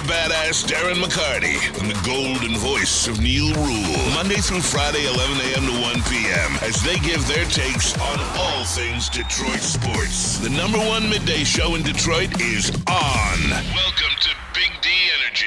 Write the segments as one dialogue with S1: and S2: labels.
S1: badass Darren McCarty and the golden voice of Neil Rule. Monday through Friday, 11 a.m. to 1 p.m. as they give their takes on all things Detroit sports. The number one midday show in Detroit is on. Welcome to Big D Energy.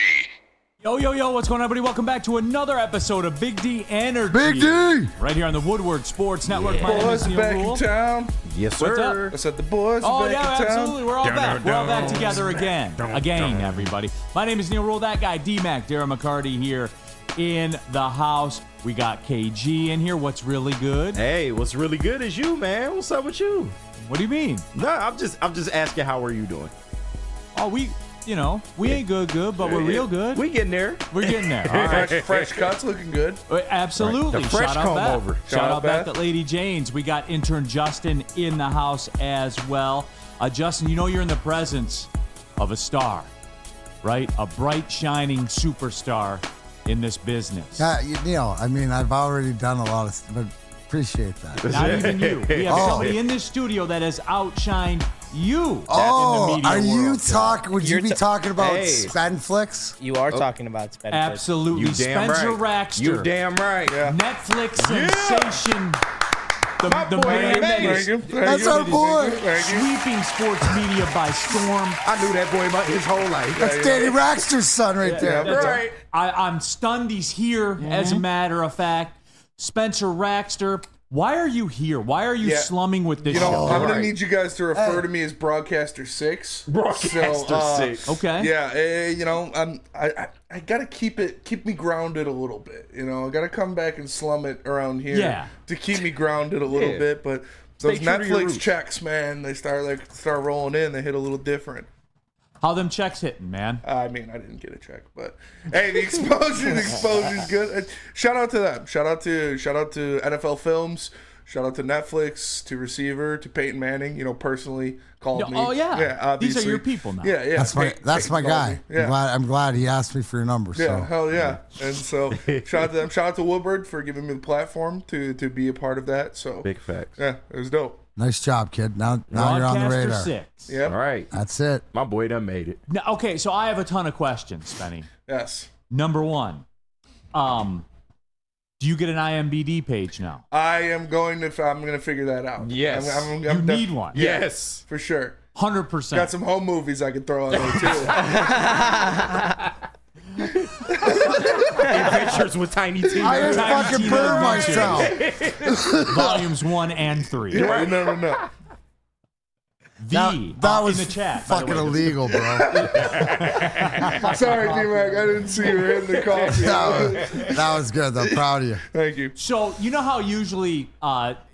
S2: Yo, what's going on, everybody? Welcome back to another episode of Big D Energy.
S3: Big D!
S2: Right here on the Woodward Sports Network. My name
S4: Boys
S2: is Neil
S4: back
S2: Rule.
S4: in town.
S3: Yes,
S2: What's
S3: sir.
S2: up?
S4: I said the boys
S2: Oh,
S4: are back
S2: yeah,
S4: in town.
S2: absolutely. We're all back. We're all back together again. A gang, everybody. My name is Neil Rule. That guy, D-Mac, Darren McCarty here in the house. We got KG in here. What's really good?
S3: Hey, what's really good is you, man. What's up with you?
S2: What do you mean?
S3: No, I'm just asking how are you doing?
S2: Oh, we ain't good, but we're real good.
S3: We getting there.
S2: We're getting there. All right.
S4: Fresh cuts looking good.
S2: Absolutely.
S3: The fresh
S2: Shout out
S3: comb
S2: back.
S3: over.
S2: Shout out back to Lady Jane's. We got intern Justin in the house as well. Justin, you know you're in the presence of a star, right? A bright, shining superstar in this business.
S5: Neil, I mean, I've already done a lot of stuff, but appreciate that.
S2: Not even you. We have somebody in this studio that has outshined you in the
S5: Oh,
S2: media
S5: are you
S2: world.
S5: talking? Would you be talking about
S3: Hey.
S5: Spendflix?
S6: You are talking about Spendflix.
S2: Absolutely.
S3: You damn
S2: Spencer
S3: right.
S2: Rackster.
S3: You damn right.
S4: Yeah.
S2: Netflix sensation. The
S3: boy,
S2: man that
S3: Ermanni.
S2: is
S5: That's our boy.
S2: sweeping sports media by storm.
S3: I knew that boy about his whole life.
S5: That's Danny Raxter's son right there.
S2: That's
S3: right.
S2: I'm stunned he's here, as a matter of fact. Spencer Rackster, why are you here? Why are you
S4: Yeah.
S2: slumming with this
S4: You know,
S2: show?
S4: I'm going
S3: Right.
S4: to need you guys to refer to me as Broadcaster 6.
S3: Broadcaster 6.
S2: Okay.
S4: Yeah, you know, I got to keep me grounded a little bit. You know, I got to come back and slum it around here to keep me grounded a little bit. But those
S3: Stay true to your
S4: Netflix
S3: roots.
S4: checks, man, they start rolling in. They hit a little different.
S2: How them checks hitting, man?
S4: I mean, I didn't get a check, but hey, the exposure's good. Shout out to them. Shout out to NFL Films. Shout out to Netflix, to Receiver, to Peyton Manning. You know, personally called me.
S2: Oh yeah,
S4: yeah. Obviously.
S2: These are your people now.
S4: Yeah.
S5: That's my
S4: Peyton
S5: guy.
S4: called me. Yeah.
S5: I'm glad he asked me for your number.
S4: Yeah,
S5: So
S4: hell yeah. And so shout out to them. Shout out to Woodward for giving me the platform to be a part of that. So
S3: Big facts.
S4: yeah, it was dope.
S5: nice job, kid. Now you're on the
S2: Broadcaster
S5: radar.
S2: 6.
S4: Yeah.
S3: All right.
S5: That's it.
S3: My boy done made it.
S2: Now, okay, so I have a ton of questions, Spenny.
S4: Yes.
S2: Number one, do you get an IMDb page now?
S4: I'm going to figure that out.
S3: Yes.
S2: You need one.
S3: Yes.
S4: for sure.
S2: 100%.
S4: Got some home movies I could throw on there too.
S3: Adventures with Tiny T.
S5: I just
S2: Tiny
S5: fucking
S2: Tina
S5: burned
S2: Adventures.
S5: myself.
S2: Volumes 1 and 3.
S4: Yeah, you never know.
S2: That
S5: was
S2: in the chat. by the
S5: fucking
S2: way.
S5: illegal, bro.
S4: Sorry, D-Mac. I didn't see you were hitting the coffee.
S5: that was good. I'm proud of you.
S4: Thank you.
S2: So, you know how usually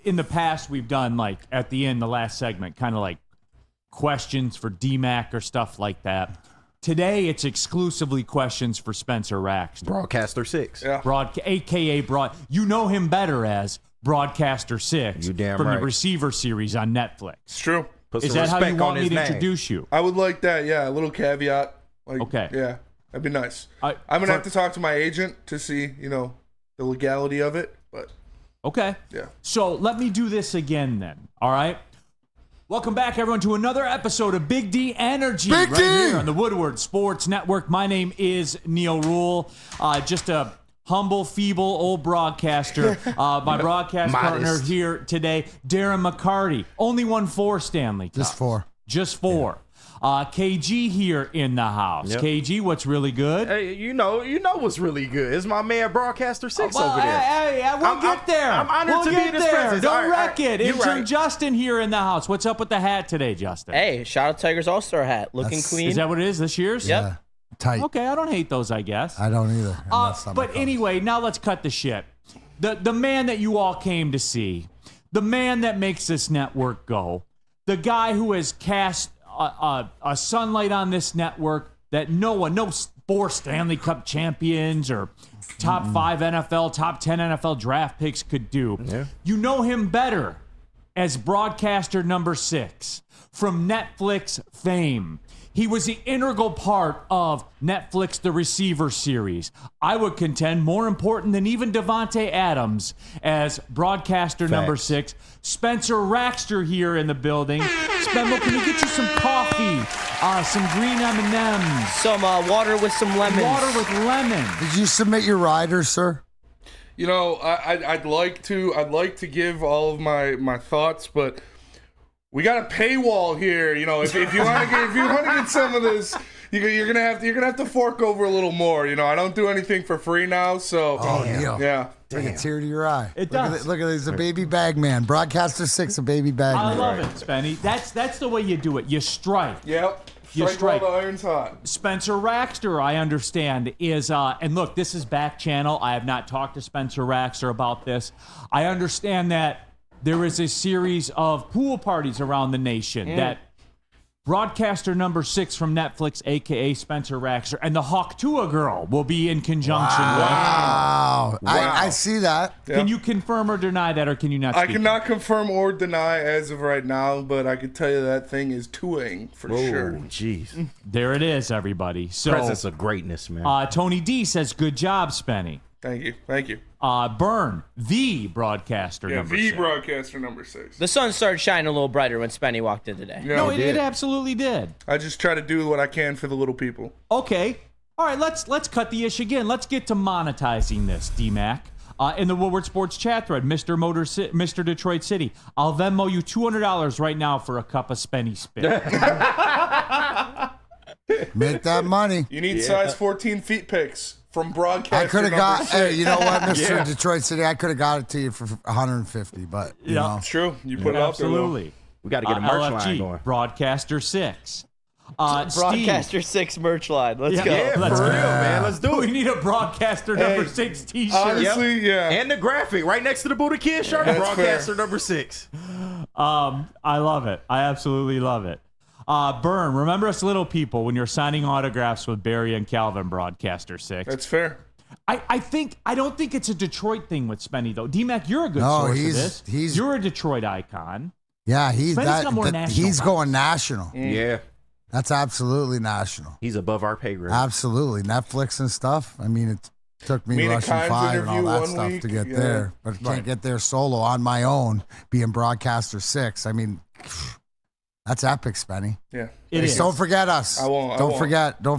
S2: in the past we've done, like, at the end, the last segment, kind of like questions for DMAC or stuff like that. Today, it's exclusively questions for Spencer Raxton.
S3: Broadcaster 6.
S4: Yeah.
S2: A.K.A. You know him better as Broadcaster 6
S3: You damn
S2: from
S3: right.
S2: the Receiver series on Netflix.
S4: It's true.
S3: Put
S2: Is
S3: some
S2: that how you
S3: respect
S2: want
S3: on
S2: me
S3: his
S2: to
S3: name.
S2: introduce you?
S4: I would like that. Yeah, a little caveat. Like,
S2: Okay.
S4: Yeah, that'd be nice.
S2: I-
S4: I'm gonna
S2: for-
S4: have to talk to my agent to see, you know, the legality of it. But
S2: Okay.
S4: yeah.
S2: So let me do this again then. All right. Welcome back, everyone, to another episode of Big D Energy
S5: Big
S2: right
S5: D!
S2: here on the Woodward Sports Network. My name is Neil Rule. Just a humble, feeble old broadcaster. My broadcast
S3: Modest.
S2: partner here today, Darren McCarty. Only won 4 Stanley Cups.
S5: Just 4.
S2: Just 4. KG here in the house.
S3: Yep.
S2: KG, what's really good?
S3: Hey, you know what's really good. It's my man Broadcaster 6
S2: Well,
S3: over there.
S2: Hey, we'll get there.
S3: I'm honored
S2: we'll
S3: to be
S2: get
S3: in his
S2: there.
S3: presence.
S2: Don't
S3: All right,
S2: wreck
S3: all right.
S2: it.
S3: You're
S2: Intern
S3: right.
S2: Justin here in the house. What's up with the hat today, Justin?
S6: Hey, shout out Tigers All-Star hat. Looking
S5: That's-
S6: clean.
S2: Is that what it is? This year's?
S6: Yep.
S5: Yeah. Tight.
S2: Okay, I don't hate those, I guess.
S5: I don't either. unless I'm
S2: But
S5: a coach.
S2: anyway, now let's cut the shit. The man that you all came to see, the man that makes this network go, the guy who has cast a sunlight on this network that no 4 Stanley Cup champions or top 5 NFL, top 10 NFL draft picks could do.
S3: Yeah.
S2: You know him better as broadcaster number 6 from Netflix fame. He was the integral part of Netflix The Receiver series. I would contend more important than even Devontae Adams as broadcaster number 6. Spencer Raxter here in the building. Spencer, can we get you some coffee, some green M&Ms,
S6: Some water with some lemons.
S2: water with lemon?
S5: Did you submit your rider, sir?
S4: You know, I'd like to give all of my thoughts, but we got a paywall here. You know, if you want to get some of this, you're gonna have to fork over a little more. You know, I don't do anything for free now, so yeah.
S5: Bring a tear to your eye.
S2: It
S5: Look
S2: does.
S5: Look at this, a baby bag man. Broadcaster 6, a baby bag
S2: I
S5: man.
S2: love it, Spenny. That's the way you do it. You strike.
S4: Yep.
S2: You
S4: Strike while the iron's hot.
S2: Spencer Raxter, I understand, is and look, this is back channel. I have not talked to Spencer Raxter about this. I understand that there is a series of pool parties around the nation that broadcaster number 6 from Netflix, aka Spencer Raxter, and the Hawk Tua girl will be in conjunction
S5: Wow. I see that.
S2: with. Can you confirm or deny that, or can you not?
S4: I
S2: speak?
S4: cannot confirm or deny as of right now, but I can tell you that thing is touring for sure.
S7: Oh, jeez.
S2: There it is, everybody. So
S7: Presence of greatness, man.
S2: Tony D says, "Good job, Spenny."
S4: Thank you.
S2: Burn, the broadcaster
S4: Yeah,
S2: number
S4: the
S2: 6.
S4: broadcaster number 6.
S6: The sun started shining a little brighter when Spenny walked in today.
S4: Yeah,
S2: No, it absolutely did.
S4: I just try to do what I can for the little people.
S2: Okay. All right, let's cut the ish again. Let's get to monetizing this, D-Mac. In the Woodward Sports chat thread, Mr. Detroit City, I'll Venmo you $200 right now for a cup of Spenny Spit.
S5: Make that money.
S4: You need size 14 feet pics from broadcaster.
S5: I could have
S4: number
S5: got.
S4: 6.
S5: Hey, you know what, Mr. Detroit City? I could have got it to you for 150, but you know.
S4: It's true. You put it out there. though.
S2: Absolutely.
S7: We got to get a merch
S2: LFG,
S7: line going.
S2: Broadcaster 6.
S6: Broadcaster 6 merch line. Let's go.
S7: Yeah,
S2: Let's
S7: for
S2: go.
S7: real, man. Let's do
S2: We
S7: it.
S2: need a broadcaster number 6 t-shirt.
S4: Honestly, yeah.
S7: And the graphic right next to the Buddha Kid shirt.
S4: That's
S7: Broadcaster number 6.
S2: I love it. I absolutely love it. Burn, remember us little people when you're signing autographs with Barry and Calvin, broadcaster 6.
S4: That's fair.
S2: I don't think it's a Detroit thing with Spenny though. D-Mac, you're a good
S5: No,
S2: source
S5: he's-
S2: of this. You're a Detroit icon.
S5: Yeah, he's
S2: Spenny's got more national
S5: he's
S2: vibes.
S5: going national.
S7: Yeah.
S5: That's absolutely national.
S7: He's above our pay grade.
S5: Absolutely. Netflix and stuff. I mean, it took me
S4: Mina
S5: Russian
S4: Kimes
S5: 5 and all
S4: interview
S5: that
S4: one
S5: stuff
S4: week,
S5: to get
S4: yeah.
S5: there. But I can't get there solo on my own, being broadcaster 6. I mean, that's epic, Spenny.
S4: Yeah.
S2: It is.
S5: Don't forget us.
S4: I won't.
S5: Don't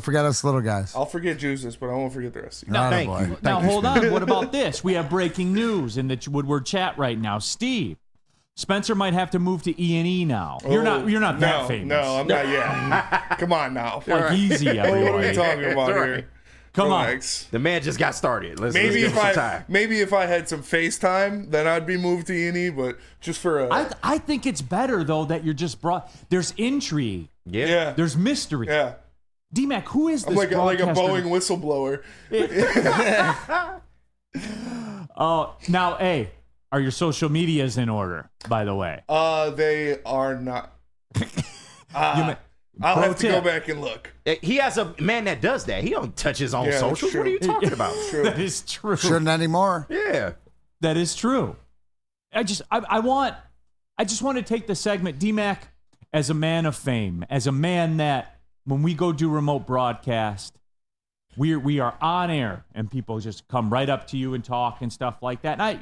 S5: forget us little guys.
S4: I'll forget Jesus, but I won't forget the rest of you.
S2: Now,
S5: Atta
S7: thank
S5: boy.
S7: you.
S2: Now hold on. What about this? We have breaking news in the Woodward chat right now. Steve, Spencer might have to move to E&E now. You're not that famous.
S4: No, I'm not yet. Come on now.
S2: Like easy,
S4: What are we
S2: everybody.
S4: talking about
S7: All
S4: here?
S7: right.
S2: Come on.
S4: Relax.
S7: The man just got started. Let's
S4: Maybe
S7: give
S4: if
S7: him some time.
S4: if I had some FaceTime, then I'd be moved to E&E. But just for a
S2: I think it's better though that you're just there's intrigue.
S7: Yeah.
S2: There's mystery.
S4: yeah,
S2: D-Mac, who is this
S4: I'm like a
S2: broadcaster?
S4: Boeing whistleblower.
S2: Oh, now, hey, are your social medias in order, by the way?
S4: They are not.
S2: may-
S4: I'll
S2: pro
S4: have to go
S2: tip.
S4: back and look.
S7: He has a man that does that. He don't touch his own
S4: Yeah, that's
S7: socials.
S4: true.
S7: What are you talking about?
S4: True.
S2: That is true.
S5: Shouldn't anymore.
S7: Yeah.
S2: That is true. I just want to take the segment, D-Mac, as a man of fame, as a man that when we go do remote broadcast, we are on air and people just come right up to you and talk and stuff like that. And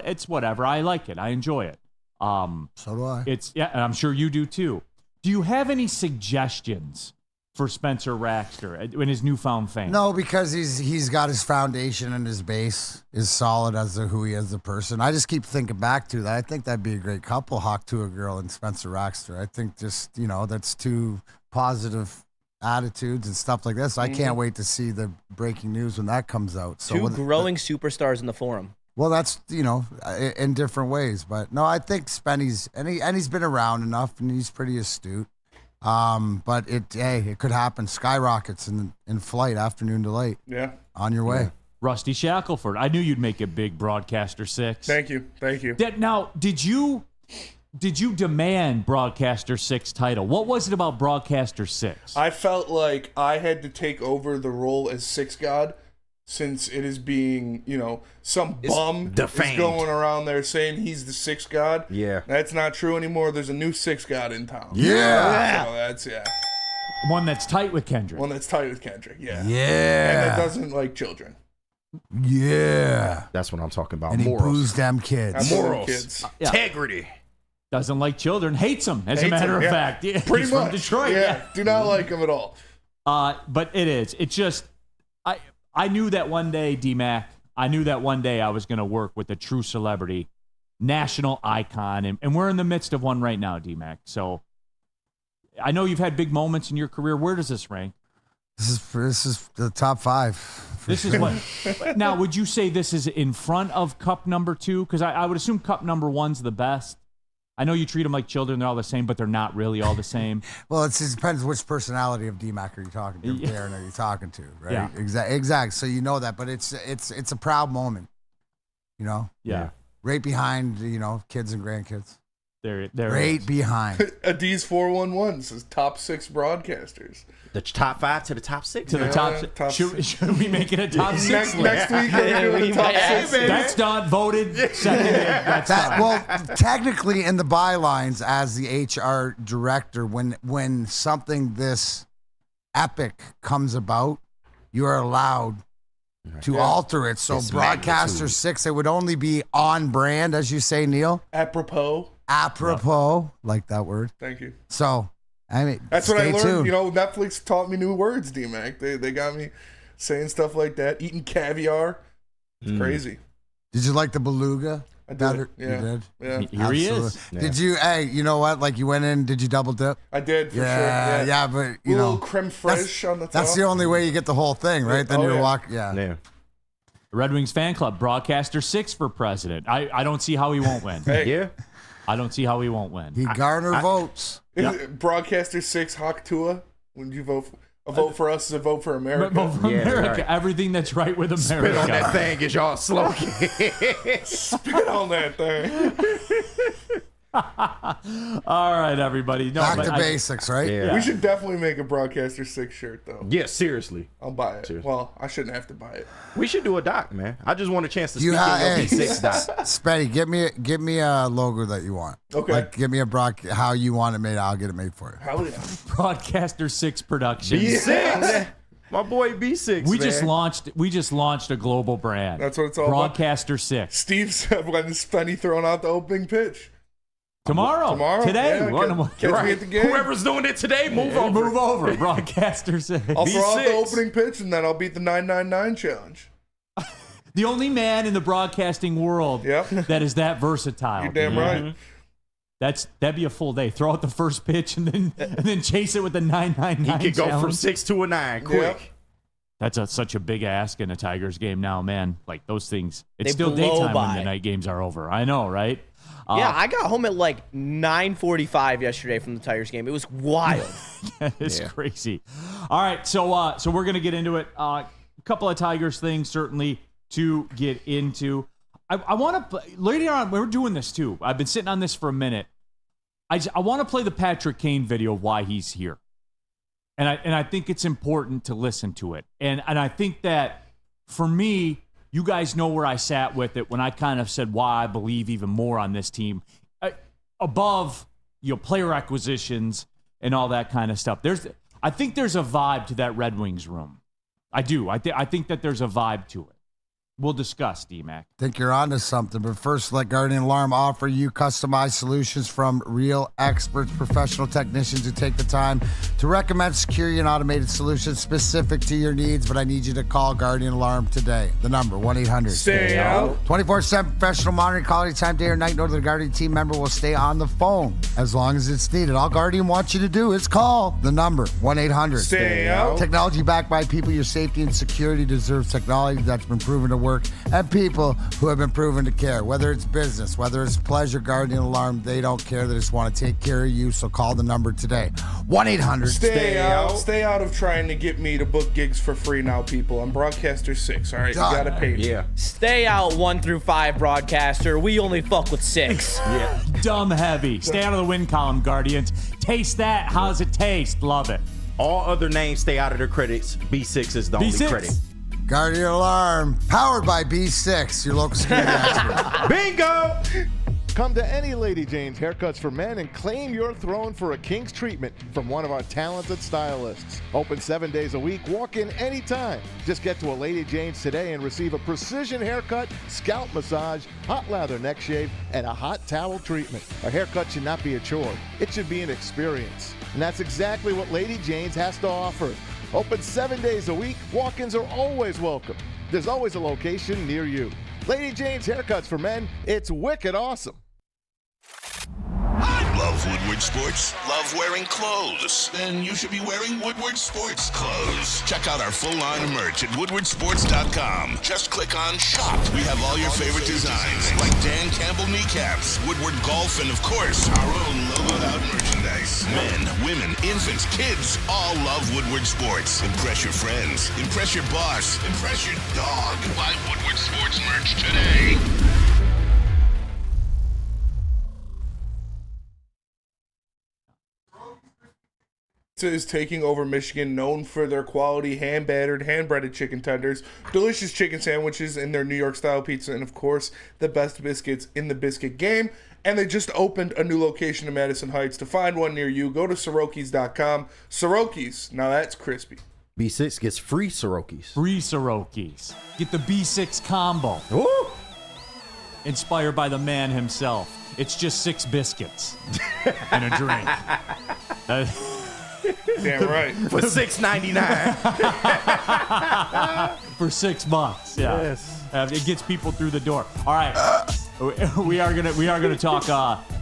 S2: it's whatever. I like it. I enjoy it.
S5: So do I.
S2: And I'm sure you do too. Do you have any suggestions for Spencer Raxter in his newfound fame?
S5: No, because he's got his foundation and his base is solid as to who he is as a person. I just keep thinking back to that. I think that'd be a great couple, Hawk to a girl and Spencer Raxter. I think just, that's two positive attitudes and stuff like this. I can't wait to see the breaking news when that comes out. So
S6: Two growing superstars in the forum.
S5: well, that's, in different ways. But no, I think Spenny's, and he's been around enough and he's pretty astute. But it could happen. Skyrockets in flight, afternoon delight.
S4: Yeah.
S5: On your way.
S2: Rusty Shackelford. I knew you'd make a big broadcaster 6.
S4: Thank you.
S2: Now, did you demand broadcaster 6 title? What was it about broadcaster 6?
S4: I felt like I had to take over the role as Six God since it is being, some bum is
S7: defamed.
S4: going around there saying he's the sixth god.
S7: Yeah.
S4: That's not true anymore. There's a new sixth god in town.
S5: Yeah.
S4: So that's,
S2: One that's tight with Kendrick.
S4: one that's tight with Kendrick. Yeah. And that
S5: Yeah.
S4: doesn't like children.
S5: Yeah.
S7: That's what I'm talking about.
S5: And he
S7: Morals.
S5: boos them kids.
S4: That's what
S7: Morals.
S4: kids.
S2: Yeah.
S7: Integrity.
S2: Doesn't like children, hates them, as a
S4: Hates
S2: matter
S4: him,
S2: of
S4: yeah.
S2: fact. Yeah,
S4: Pretty
S2: he's
S4: much.
S2: from Detroit.
S4: Yeah. Do not like him at all.
S2: But it is. It's just, I knew that one day, D-Mac, I knew that one day I was going to work with a true celebrity, national icon, and we're in the midst of one right now, D-Mac. So I know you've had big moments in your career. Where does this rank?
S5: This is the top 5.
S2: This is what. Now, would you say this is in front of Cup number 2? Because I would assume Cup number 1's the best. I know you treat them like children; they're all the same, but they're not really all the same.
S5: Well, it depends which personality of DMAC are you talking to,
S2: Yeah.
S5: Darren are you talking to, right?
S2: Yeah.
S5: Exactly. So you know that, but it's a proud moment,
S2: Yeah,
S5: right behind kids and grandkids,
S2: they're
S5: right behind.
S4: Adiz 411 says top 6 broadcasters.
S7: The top 5 to the top 6.
S2: to the
S4: Yeah,
S2: top.
S4: top
S2: Should we make it a top 6
S4: Next
S2: list?
S4: week, we're doing the top
S6: Yeah,
S4: 6.
S2: That's done. Voted. Seconded. That's done.
S5: Well, technically, in the bylines, as the HR director, when something this epic comes about, you are allowed to alter it. So,
S7: It's
S5: broadcaster
S7: magnitude.
S5: 6, it would only be on brand, as you say, Neil.
S4: Apropos.
S5: Apropos, like that word.
S4: Thank you.
S5: So, I mean,
S4: That's what I
S5: stay
S4: learned.
S5: tuned.
S4: Netflix taught me new words, D-Mac. They got me saying stuff like that. Eating caviar. It's crazy.
S5: Did you like the beluga?
S4: I did.
S5: Better?
S4: Yeah.
S5: You did?
S4: Yeah.
S2: Here he is.
S5: Absolutely. Did you, hey, you know what? Like you went in, did you double dip?
S4: I did, for
S5: Yeah,
S4: sure.
S5: yeah, but
S4: A
S5: you
S4: little
S5: know.
S4: creme fraiche on the top.
S5: That's the only way you get the whole thing, right? Then
S4: Oh,
S5: you're
S4: yeah.
S5: walking,
S7: Yeah.
S2: Red Wings fan club, broadcaster 6 for president. I don't see how he won't win.
S4: Hey,
S7: Yeah.
S2: I don't see how he won't win.
S5: He garner votes.
S4: is it Broadcaster 6 Hawk Tua? When you vote for, a vote for us is a vote for America.
S2: But for
S7: Yeah,
S2: America,
S7: right.
S2: everything that's right with America.
S7: Spit on that thing is y'all slogan.
S4: Spit on that thing.
S2: All right, everybody. No,
S5: Back
S2: but
S5: to
S2: I-
S5: basics, right?
S7: Yeah.
S4: We should definitely make a Broadcaster 6 shirt, though.
S7: Yeah, seriously.
S4: I'll buy it.
S7: Seriously.
S4: Well, I shouldn't have to buy it.
S7: We should do a doc, man. I just want a chance to
S5: You
S7: speak
S5: have,
S7: in your
S5: hey,
S7: B6 doc.
S5: Spetty, give me a logo that you want.
S4: Okay.
S5: Like, give me a how you want it made. I'll get it made for you.
S4: Hell yeah.
S2: Broadcaster 6 Productions.
S7: B6. My boy B6.
S2: We
S7: man.
S2: just launched a global brand.
S4: That's what it's all about.
S2: Broadcaster 6.
S4: Steve said when is Spenny throwing out the opening pitch?
S2: Tomorrow.
S4: Yeah,
S2: Today.
S4: catch me at the game.
S7: Whoever's doing it today, move over.
S2: Move over. Broadcaster 6.
S4: I'll throw out the
S7: B6.
S4: opening pitch and then I'll beat the 999 challenge.
S2: The only man in the broadcasting world
S4: Yep.
S2: that is that versatile.
S4: You're damn right.
S2: That'd be a full day. Throw out the first pitch and then chase it with the 999
S7: He could go from
S2: challenge.
S7: 6 to a 9 quick.
S4: Yep.
S2: That's such a big ask in a Tigers game now, man. Like those things. It's
S6: They
S2: still
S6: blow
S2: daytime
S6: by.
S2: when the night games are over. I know, right?
S6: Yeah, I got home at like 9:45 yesterday from the Tigers game. It was wild.
S2: It's crazy. All right, so we're gonna get into it. A couple of Tigers things certainly to get into. I want to later on. We're doing this too. I've been sitting on this for a minute. I want to play the Patrick Kane video of why he's here, and I think it's important to listen to it. And I think that for me, you guys know where I sat with it when I kind of said why I believe even more on this team, above player acquisitions and all that kind of stuff. I think there's a vibe to that Red Wings room. I do. I think that there's a vibe to it. We'll discuss, D-Mac.
S5: Think you're onto something, but first let Guardian Alarm offer you customized solutions from real experts, professional technicians who take the time to recommend security and automated solutions specific to your needs. But I need you to call Guardian Alarm today. The number, 1-800.
S4: Stay out.
S5: 24/7 professional monitoring, call anytime, day or night. Know that the Guardian team member will stay on the phone as long as it's needed. All Guardian wants you to do is call the number, 1-800.
S4: Stay out.
S5: Technology backed by people. Your safety and security deserves technology that's been proven to work and people who have been proven to care. Whether it's business, whether it's pleasure, Guardian Alarm, they don't care. They just want to take care of you. So call the number today, 1-800.
S4: Stay out. Stay out of trying to get me to book gigs for free now, people. I'm Broadcaster 6, all right?
S5: Done.
S4: You gotta pay me.
S7: Yeah.
S6: Stay out 1 through 5, broadcaster. We only fuck with 6.
S2: Dumb heavy. Stay out of the win column, Guardians. Taste that. How's it taste? Love it.
S7: All other names stay out of their credits. B6 is the only
S2: B6.
S7: credit.
S5: Guard your alarm. Powered by B6, your local security expert.
S7: Bingo!
S8: Come to any Lady Jane's Haircuts for Men and claim your throne for a king's treatment from one of our talented stylists. Open 7 days a week. Walk in anytime. Just get to a Lady Jane's today and receive a precision haircut, scalp massage, hot lather neck shave, and a hot towel treatment. A haircut should not be a chore. It should be an experience. And that's exactly what Lady Jane's has to offer. Open 7 days a week. Walk-ins are always welcome. There's always a location near you. Lady Jane's Haircuts for Men. It's wicked awesome.
S1: Love Woodward Sports? Love wearing clothes? Then you should be wearing Woodward Sports clothes. Check out our full line of merch at woodwardsports.com. Just click on Shop. We have all your favorite designs, like Dan Campbell kneecaps, Woodward Golf, and of course, our own logoed out merchandise. Men, women, infants, kids all love Woodward Sports. Impress your friends. Impress your boss. Impress your dog. Buy Woodward Sports merch today.
S4: Is taking over Michigan, known for their quality hand-battered, hand-breaded chicken tenders, delicious chicken sandwiches in their New York-style pizza, and, of course, the best biscuits in the biscuit game. And they just opened a new location in Madison Heights. To find one near you, go to Sorokis.com. Sorokis, now that's crispy.
S7: B6 gets free Sorokis.
S2: Free Sorokis. Get the B6 combo.
S7: Ooh!
S2: Inspired by the man himself. It's just 6 biscuits and a drink.
S4: Damn right.
S7: For $6.99.
S2: For $6. Yeah.
S7: Yes.
S2: It gets people through the door. All right. We are gonna talk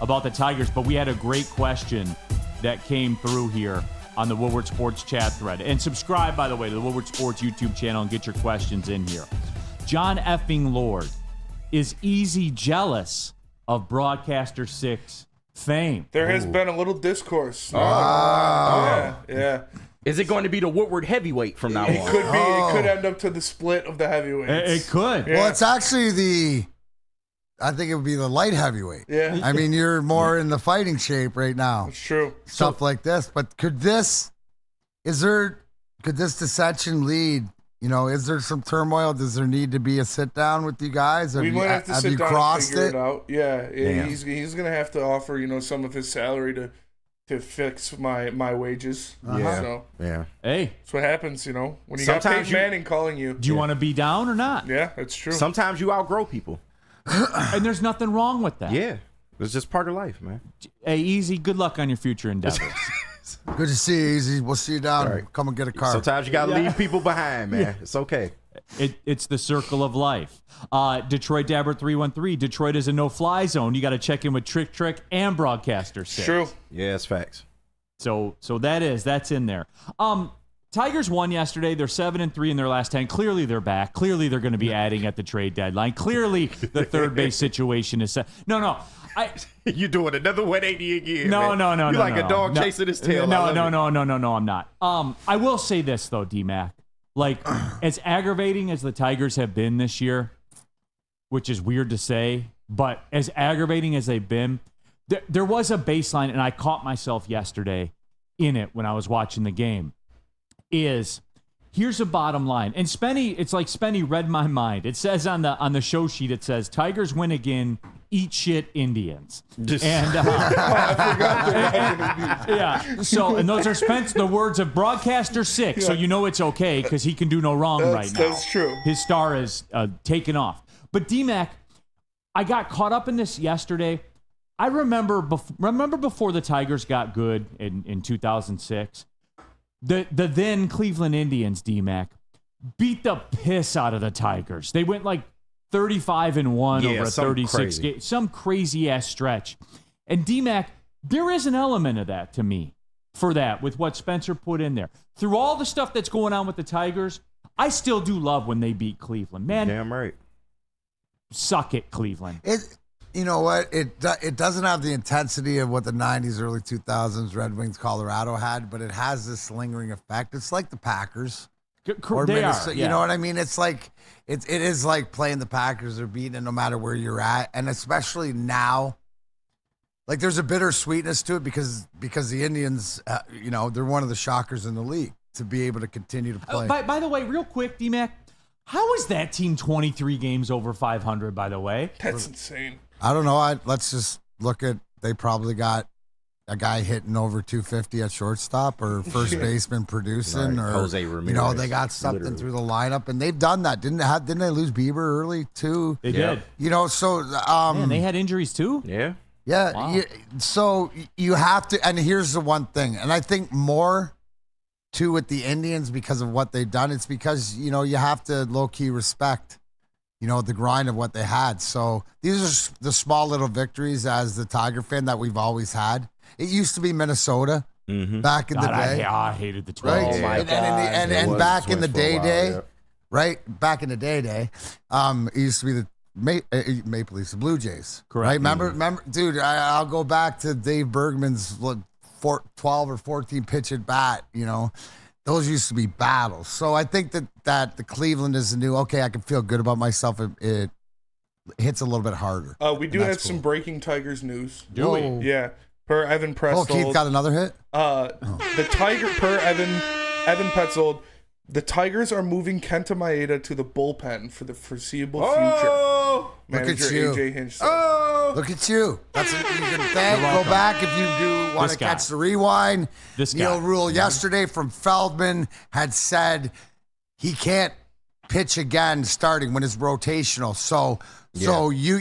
S2: about the Tigers, but we had a great question that came through here on the Woodward Sports chat thread. And subscribe, by the way, to the Woodward Sports YouTube channel and get your questions in here. John effing Lord, is Easy jealous of Broadcaster 6 fame?
S4: There has been a little discourse. Yeah.
S7: Is it going to be the Woodward heavyweight from now
S4: It
S7: on?
S4: could be. It could end up to the split of the heavyweights.
S2: It could.
S4: Yeah.
S5: Well, it's actually I think it would be the light heavyweight.
S4: Yeah.
S5: I mean, you're more in the fighting shape right now.
S4: It's true.
S5: Stuff like this. But could this dissension lead? You know, is there some turmoil? Does there need to be a sit down with you guys?
S4: We might have to sit
S5: you
S4: down and
S5: crossed
S4: figure
S5: it?
S4: it out. Yeah. He's going to have to offer, some of his salary to fix my wages.
S7: Yeah.
S4: So
S7: Yeah.
S2: Hey,
S4: that's what happens, when you
S7: Sometimes
S4: got Peyton Manning calling you.
S2: do you want to be down or not?
S4: Yeah, that's true.
S7: Sometimes you outgrow people.
S2: And there's nothing wrong with that.
S7: Yeah. It's just part of life, man.
S2: Hey, Easy, good luck on your future endeavors.
S5: Good to see you, Easy. We'll see you down.
S7: All right.
S5: Come and get a car.
S7: Sometimes you got to leave people behind, man. It's okay.
S2: It's the circle of life. Detroit Dabber 313. Detroit is a no-fly zone. You got to check in with Trick and Broadcaster 6.
S4: True.
S7: Yeah, it's facts.
S2: So that's in there. Tigers won yesterday. They're 7-3 in their last 10. Clearly they're back. Clearly they're going to be adding at the trade deadline. Clearly the third base situation is set. No.
S7: You doing another 180 again?
S2: No.
S7: You're like a dog
S2: no.
S7: chasing his tail.
S2: No, I'm not. I will say this though, D-Mac. Like, as aggravating as the Tigers have been this year, which is weird to say, but as aggravating as they've been, there was a baseline, and I caught myself yesterday in it when I was watching the game. Here's a bottom line, and Spenny, it's like Spenny read my mind. It says on the show sheet, it says Tigers win again, eat shit Indians. And so and those are the words of Broadcaster 6, so you know it's okay because he can do no wrong right now.
S4: That's true.
S2: His star is taken off. But D-Mac, I got caught up in this yesterday. I remember before the Tigers got good in 2006. The then Cleveland Indians, D-Mac, beat the piss out of the Tigers. They went like 35-1 over a 36 game, some crazy ass stretch. And D-Mac, there is an element of that to me for that with what Spencer put in there. Through all the stuff that's going on with the Tigers, I still do love when they beat Cleveland. Man,
S7: Damn right.
S2: Suck it, Cleveland.
S5: You know what? It doesn't have the intensity of what the 90s, early 2000s Red Wings Colorado had, but it has this lingering effect. It's like the Packers. Or
S2: They
S5: Minnesota,
S2: are,
S5: you know what I mean? It's like it is like playing the Packers or beating it no matter where you're at, and especially now. Like there's a bittersweetness to it because the Indians, they're one of the shockers in the league to be able to continue to play.
S2: By the way, real quick, D-Mac, How is that team 23 games over 500, by the way?
S4: That's insane.
S5: I don't know. Let's just look at, they probably got a guy hitting over 250 at shortstop or first baseman producing,
S7: Right.
S5: or
S7: Jose Ramirez,
S5: you know, they got something
S7: literally.
S5: through the lineup, and they've done that. Didn't they lose Bieber early too?
S2: They did.
S5: You know, so
S2: Man, they had injuries too?
S7: Yeah.
S5: yeah.
S2: Wow.
S5: So you have to, and here's the one thing, and I think more too with the Indians because of what they've done. It's because, you know, you have to low key respect, you know, the grind of what they had. So these are the small little victories as the Tiger fan that we've always had. It used to be Minnesota back in the
S2: God,
S5: day.
S2: I hated the Twins.
S5: Right?
S6: Oh, my
S5: and,
S6: God.
S5: and back in the
S7: Twins for a while,
S5: day,
S7: yeah.
S5: right? Back in the day, it used to be the Maple Leafs, the Blue Jays.
S2: Correct.
S5: Right? Remember, dude, I'll go back to Dave Bergman's 12 or 14 pitch at bat, you know. Those used to be battles. So I think that the Cleveland is the new, okay, I can feel good about myself. It hits a little bit harder.
S4: We do
S5: And
S4: have
S5: that's
S4: some
S5: cool.
S4: breaking Tigers news.
S2: Do we?
S5: Whoa.
S4: Yeah. Per Evan
S5: Oh,
S4: Petzold.
S5: Keith got another hit?
S4: The Tiger, per Evan Petzold, the Tigers are moving Kenta Maeda to the bullpen for the foreseeable future.
S7: Oh,
S5: Look at
S4: Manager
S5: you.
S4: AJ Hinch said.
S7: oh.
S5: Look at you. That's what you can thank. Go
S2: welcome.
S5: back if you do want
S2: This
S5: to
S2: guy.
S5: catch the rewind.
S2: This
S5: Neil
S2: guy.
S5: Rule yesterday from Feldman had said he can't pitch again starting when it's rotational. So you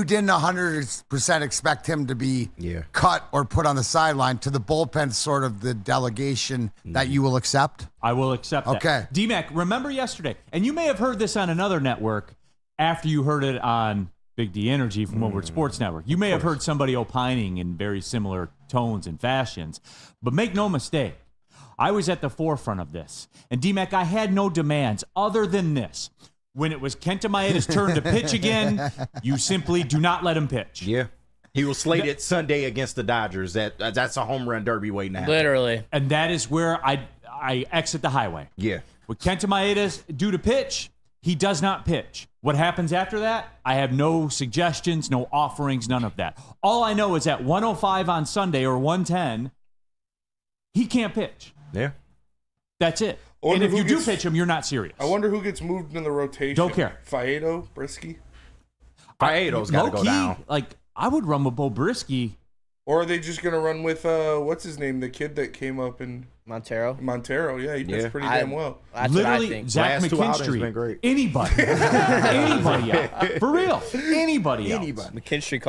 S5: didn't 100% expect him to be cut or put on the sideline. To the bullpen, sort of the delegation that you will accept.
S2: I will accept that.
S5: Okay.
S2: D-Mac, remember yesterday, and you may have heard this on another network after you heard it on Big D Energy from Woodward Sports Network. You may have heard somebody opining in very similar tones and fashions, but make no mistake, I was at the forefront of this. And D-Mac, I had no demands other than this. When it was Kenta Maeda's turn to pitch again, you simply do not let him pitch.
S7: Yeah. He was slated Sunday against the Dodgers. That's a home run derby waiting to happen.
S6: Literally.
S2: And that is where I exit the highway.
S7: Yeah.
S2: With Kenta Maeda's due to pitch, he does not pitch. What happens after that? I have no suggestions, no offerings, none of that. All I know is at 105 on Sunday or 110, he can't pitch.
S7: Yeah.
S2: That's it.
S4: I
S2: And
S4: wonder
S2: if
S4: who
S2: you do
S4: gets-
S2: pitch him, you're not serious.
S4: I wonder who gets moved in the rotation.
S2: Don't care.
S4: Faedo, Brisky?
S7: Faedo's got to go
S2: Low-key,
S7: down.
S2: like, I would run with Bo Brisky.
S4: Or are they just going to run with, what's his name, the kid that came up in
S6: Montero.
S4: Montero? Yeah, he pitched
S7: Yeah.
S4: pretty damn well.
S6: That's what I
S2: Literally,
S6: think.
S2: Zach
S7: Last 2 outings been
S2: McKinstry.
S7: great.
S2: Anybody. Anybody out. For real. Anybody else.
S6: McKinstry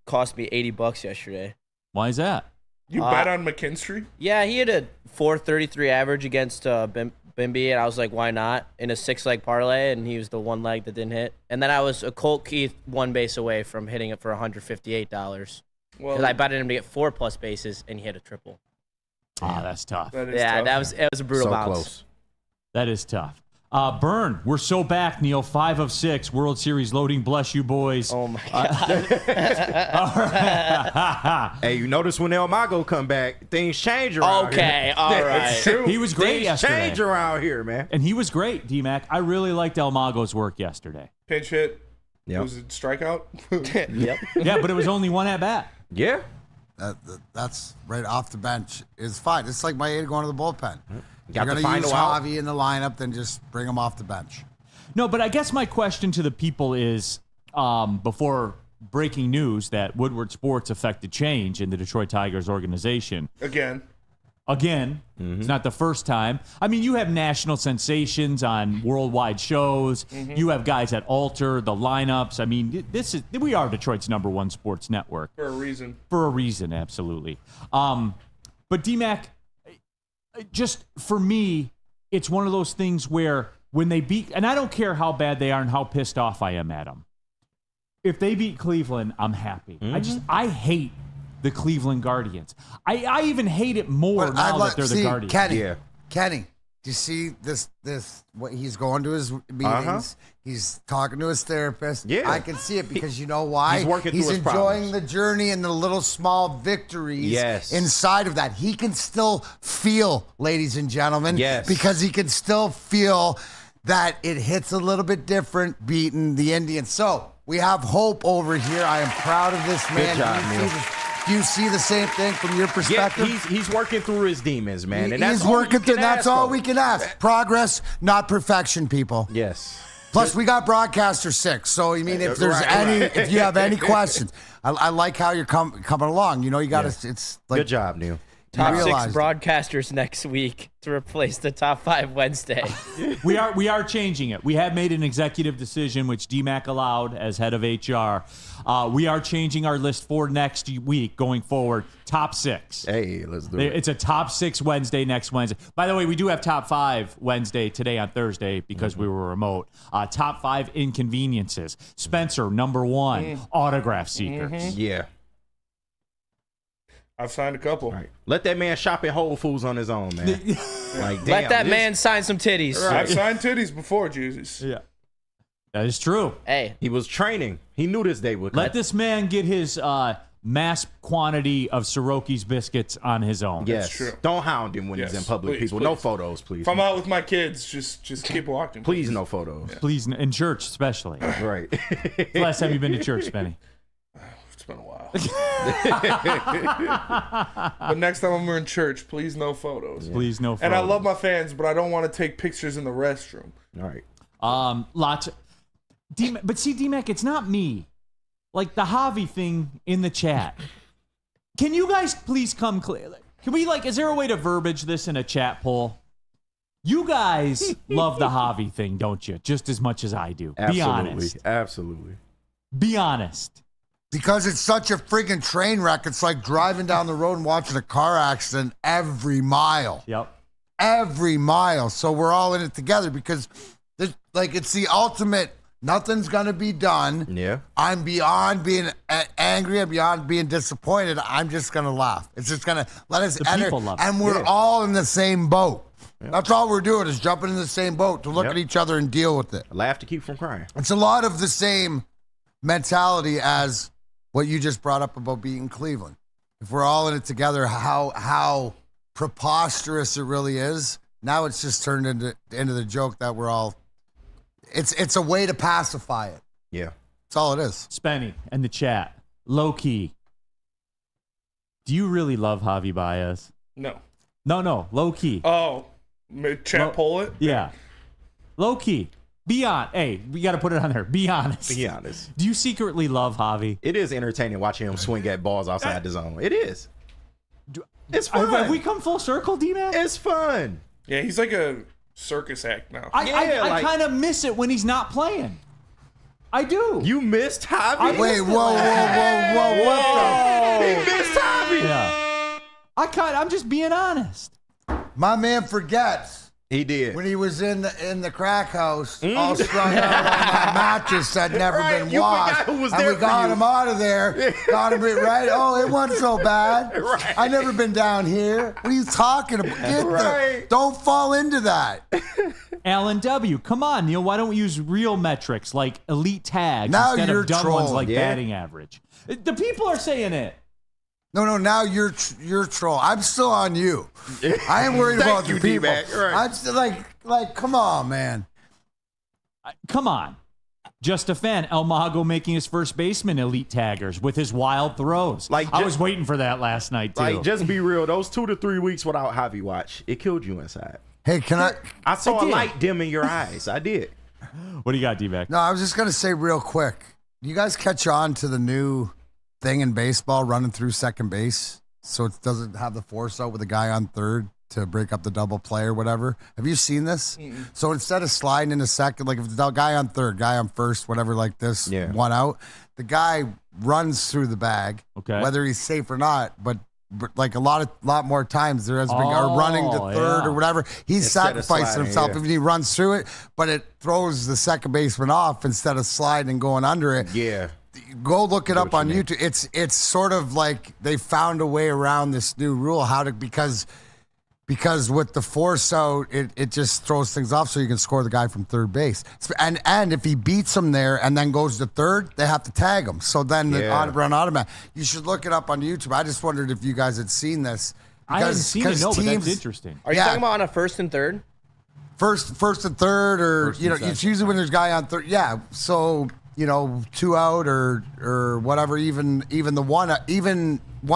S6: cost me $80 yesterday.
S2: Why is that?
S4: You bet on McKinstry?
S6: Yeah, he had a 433 average against Bimby, and I was like, why not? In a 6-leg parlay, and he was the one leg that didn't hit. And then I was a Colt Keith one base away from hitting it for $158.
S4: Well,
S6: Because I betted him to get 4+ bases, and he hit a triple.
S2: Ah, that's tough.
S4: that is
S6: Yeah,
S4: tough.
S6: it was a brutal
S7: So
S6: bounce.
S7: close.
S2: That is tough. Burn, we're so back, Neil. 5 of 6, World Series loading. Bless you, boys.
S6: Oh my god!
S7: Hey, you notice when El Mago come back, things change around
S6: Okay, all right.
S2: He was great
S7: Things
S2: yesterday.
S7: change around here, man.
S2: And he was great, D-Mac. I really liked El Mago's work yesterday.
S4: Pinch hit.
S7: Yep.
S4: Was it strikeout?
S6: Yep.
S2: Yeah, but it was only one at bat.
S7: Yeah.
S5: That's right off the bench is fine. It's like Maeda going to the bullpen.
S7: Got
S5: You're
S7: the
S5: going to use
S7: final out.
S5: Javi in the lineup, then just bring him off the bench.
S2: No, but I guess my question to the people is, before breaking news that Woodward Sports affected change in the Detroit Tigers organization.
S4: Again.
S2: It's not the first time. I mean, you have national sensations on worldwide shows. You have guys that alter the lineups. I mean, we are Detroit's #1 sports network.
S4: For a reason.
S2: For a reason, absolutely. But D-Mac, just for me, it's one of those things where when they beat, and I don't care how bad they are and how pissed off I am at them. If they beat Cleveland, I'm happy. I hate the Cleveland Guardians. I even hate it more now that they're the Guardians.
S5: Kenny, do you see this what he's going to his meetings? He's talking to his therapist.
S7: Yeah.
S5: I can see it because you know why?
S7: He's working through his
S5: enjoying
S7: problems.
S5: the journey and the little small victories
S7: Yes.
S5: inside of that. He can still feel, ladies and gentlemen,
S7: Yes.
S5: because he can still feel that it hits a little bit different beating the Indians. So we have hope over here. I am proud of this man.
S7: job,
S5: You see
S7: Neil.
S5: this do you see the same thing from your
S7: Yeah,
S5: perspective?
S7: he's working through his demons, man. And that's
S5: He's
S7: all
S5: working
S7: you
S5: through.
S7: can
S5: That's
S7: ask
S5: all
S7: for.
S5: we can ask. Progress, not perfection, people.
S7: Yes.
S5: Plus, we got broadcaster 6. So, I mean, if there's if you have any questions, I like how you're coming along. You know, you got to. It's like
S7: Good job, Neil.
S6: Top 6
S5: realized it.
S6: broadcasters next week to replace the top 5 Wednesday.
S2: We are changing it. We have made an executive decision, which DMAC allowed as head of HR. We are changing our list for next week going forward. Top 6.
S7: Hey, let's do it.
S2: It's a top 6 Wednesday next Wednesday. By the way, we do have top 5 Wednesday today on Thursday because we were remote. Top 5 inconveniences. Spencer, number 1, autograph seekers.
S7: Yeah.
S4: I've signed a couple.
S7: All right. Let that man shop at Whole Foods on his own, man. Like,
S6: Let
S7: damn,
S6: that
S7: this-
S6: man sign some titties.
S4: I've signed titties before, Jesus.
S2: Yeah. That is true.
S6: Hey,
S7: He was training. He knew this day would come.
S2: Let this man get his mass quantity of Soroki's biscuits on his own.
S7: Yes.
S4: true.
S7: Don't hound him when he's
S4: Yes,
S7: in public,
S4: please,
S7: people. No
S4: please.
S7: photos, please.
S4: If I'm out with my kids, just keep walking.
S7: Please, no photos.
S2: Please, in church especially.
S7: Right.
S2: The last time you've been to church, Benny?
S4: It's been a while. But next time we're in church, please no photos.
S2: Please, no photos.
S4: And I love my fans, but I don't want to take pictures in the restroom.
S7: All right.
S2: Lots. But see, D-Mac, it's not me. Like the Javi thing in the chat. Can you guys please come clear? Can we is there a way to verbiage this in a chat poll? You guys love the Javi thing, don't you? Just as much as I do. Be honest.
S7: Absolutely.
S2: Be honest.
S5: because it's such a friggin' train wreck. It's like driving down the road and watching a car accident every mile.
S2: Yep.
S5: Every mile. So we're all in it together because it's the ultimate. Nothing's going to be done.
S7: Yeah.
S5: I'm beyond being angry. I'm beyond being disappointed. I'm just going to laugh. It's just going to let us enter.
S2: people love it.
S5: And we're all in the same boat. Yep. That's all we're doing is jumping in the same boat to look at each other and deal with it.
S7: Laugh to keep from crying.
S5: It's a lot of the same mentality as what you just brought up about beating Cleveland. If we're all in it together, how preposterous it really is. Now it's just turned into the joke that we're all. It's a way to pacify it.
S7: Yeah.
S5: That's all it is.
S2: Spenny and the chat. Low key. Do you really love Javi Baez?
S4: No.
S2: No. Low key.
S4: Oh, chat poll it?
S2: Yeah. Low key. Be on. Hey, we got to put it on there. Be honest.
S7: Be honest.
S2: Do you secretly love Javi?
S7: It is entertaining watching him swing at balls outside the zone. It is. It's fun.
S2: Have we come full circle, D-Man?
S7: It's fun.
S4: Yeah, he's like a circus act now.
S2: I kind of miss it when he's not playing. I do.
S7: You missed Javi?
S5: Wait, whoa. What
S7: He missed Javi.
S2: Yeah. I'm just being honest.
S5: My man forgets.
S7: He did.
S5: When he was in the crack house, all strung out on that mattress that never
S7: Right,
S5: been
S7: you
S5: washed,
S7: forgot who was
S5: and
S7: there
S5: we
S7: for
S5: got
S7: you.
S5: him out of there. Got him right. Oh, it wasn't so bad.
S7: Right.
S5: I never been down here. What are you talking about?
S7: Right.
S5: Don't fall into that.
S2: Alan W. Come on, Neil. Why don't we use real metrics like elite tags
S5: Now
S2: instead
S5: you're
S2: of dumb ones
S5: trolling.
S2: like
S7: Yeah.
S2: batting average? The people are saying it.
S5: No. Now you're troll. I'm still on you. I ain't worried about the
S7: you,
S5: people.
S7: D-Mac. Right.
S5: I'm still like, come on, man.
S2: Come on. Just a fan. El Mago making his first baseman elite taggers with his wild throws.
S7: Like,
S2: I
S7: just-
S2: was waiting for that last night, too.
S7: Like, just be real. Those 2 to 3 weeks without Javi watch, it killed you inside.
S5: Hey, can I?
S7: I saw
S2: I
S7: a
S2: did.
S7: light dim in your eyes. I did.
S2: What do you got, D-Back?
S5: No, I was just gonna say real quick. You guys catch on to the new thing in baseball, running through second base, so it doesn't have the force out with a guy on third to break up the double play or whatever. Have you seen this? So instead of sliding into second, like if the guy on third, guy on first, whatever, like this, one out, the guy runs through the bag, whether he's safe or not, but like a lot more times there has been running to third or whatever. He's
S7: Instead of
S5: sacrificing
S7: sliding,
S5: himself if he runs through it, but it throws the second baseman off instead of sliding and going under it.
S7: Yeah.
S5: Go look it up
S7: what
S5: on
S7: you mean.
S5: YouTube. It's sort of like they found a way around this new rule because with the force out, it just throws things off so you can score the guy from third base. And if he beats him there and then goes to third, they have to tag him. So then the run automatic. You should look it up on YouTube. I just wondered if you guys had seen this.
S2: I haven't seen it, no, but that's interesting.
S6: Are you talking about on a first and third?
S5: First and third, or
S2: First and
S5: it's
S2: second.
S5: usually when there's a guy on third. Yeah, so 2 out or whatever, even the one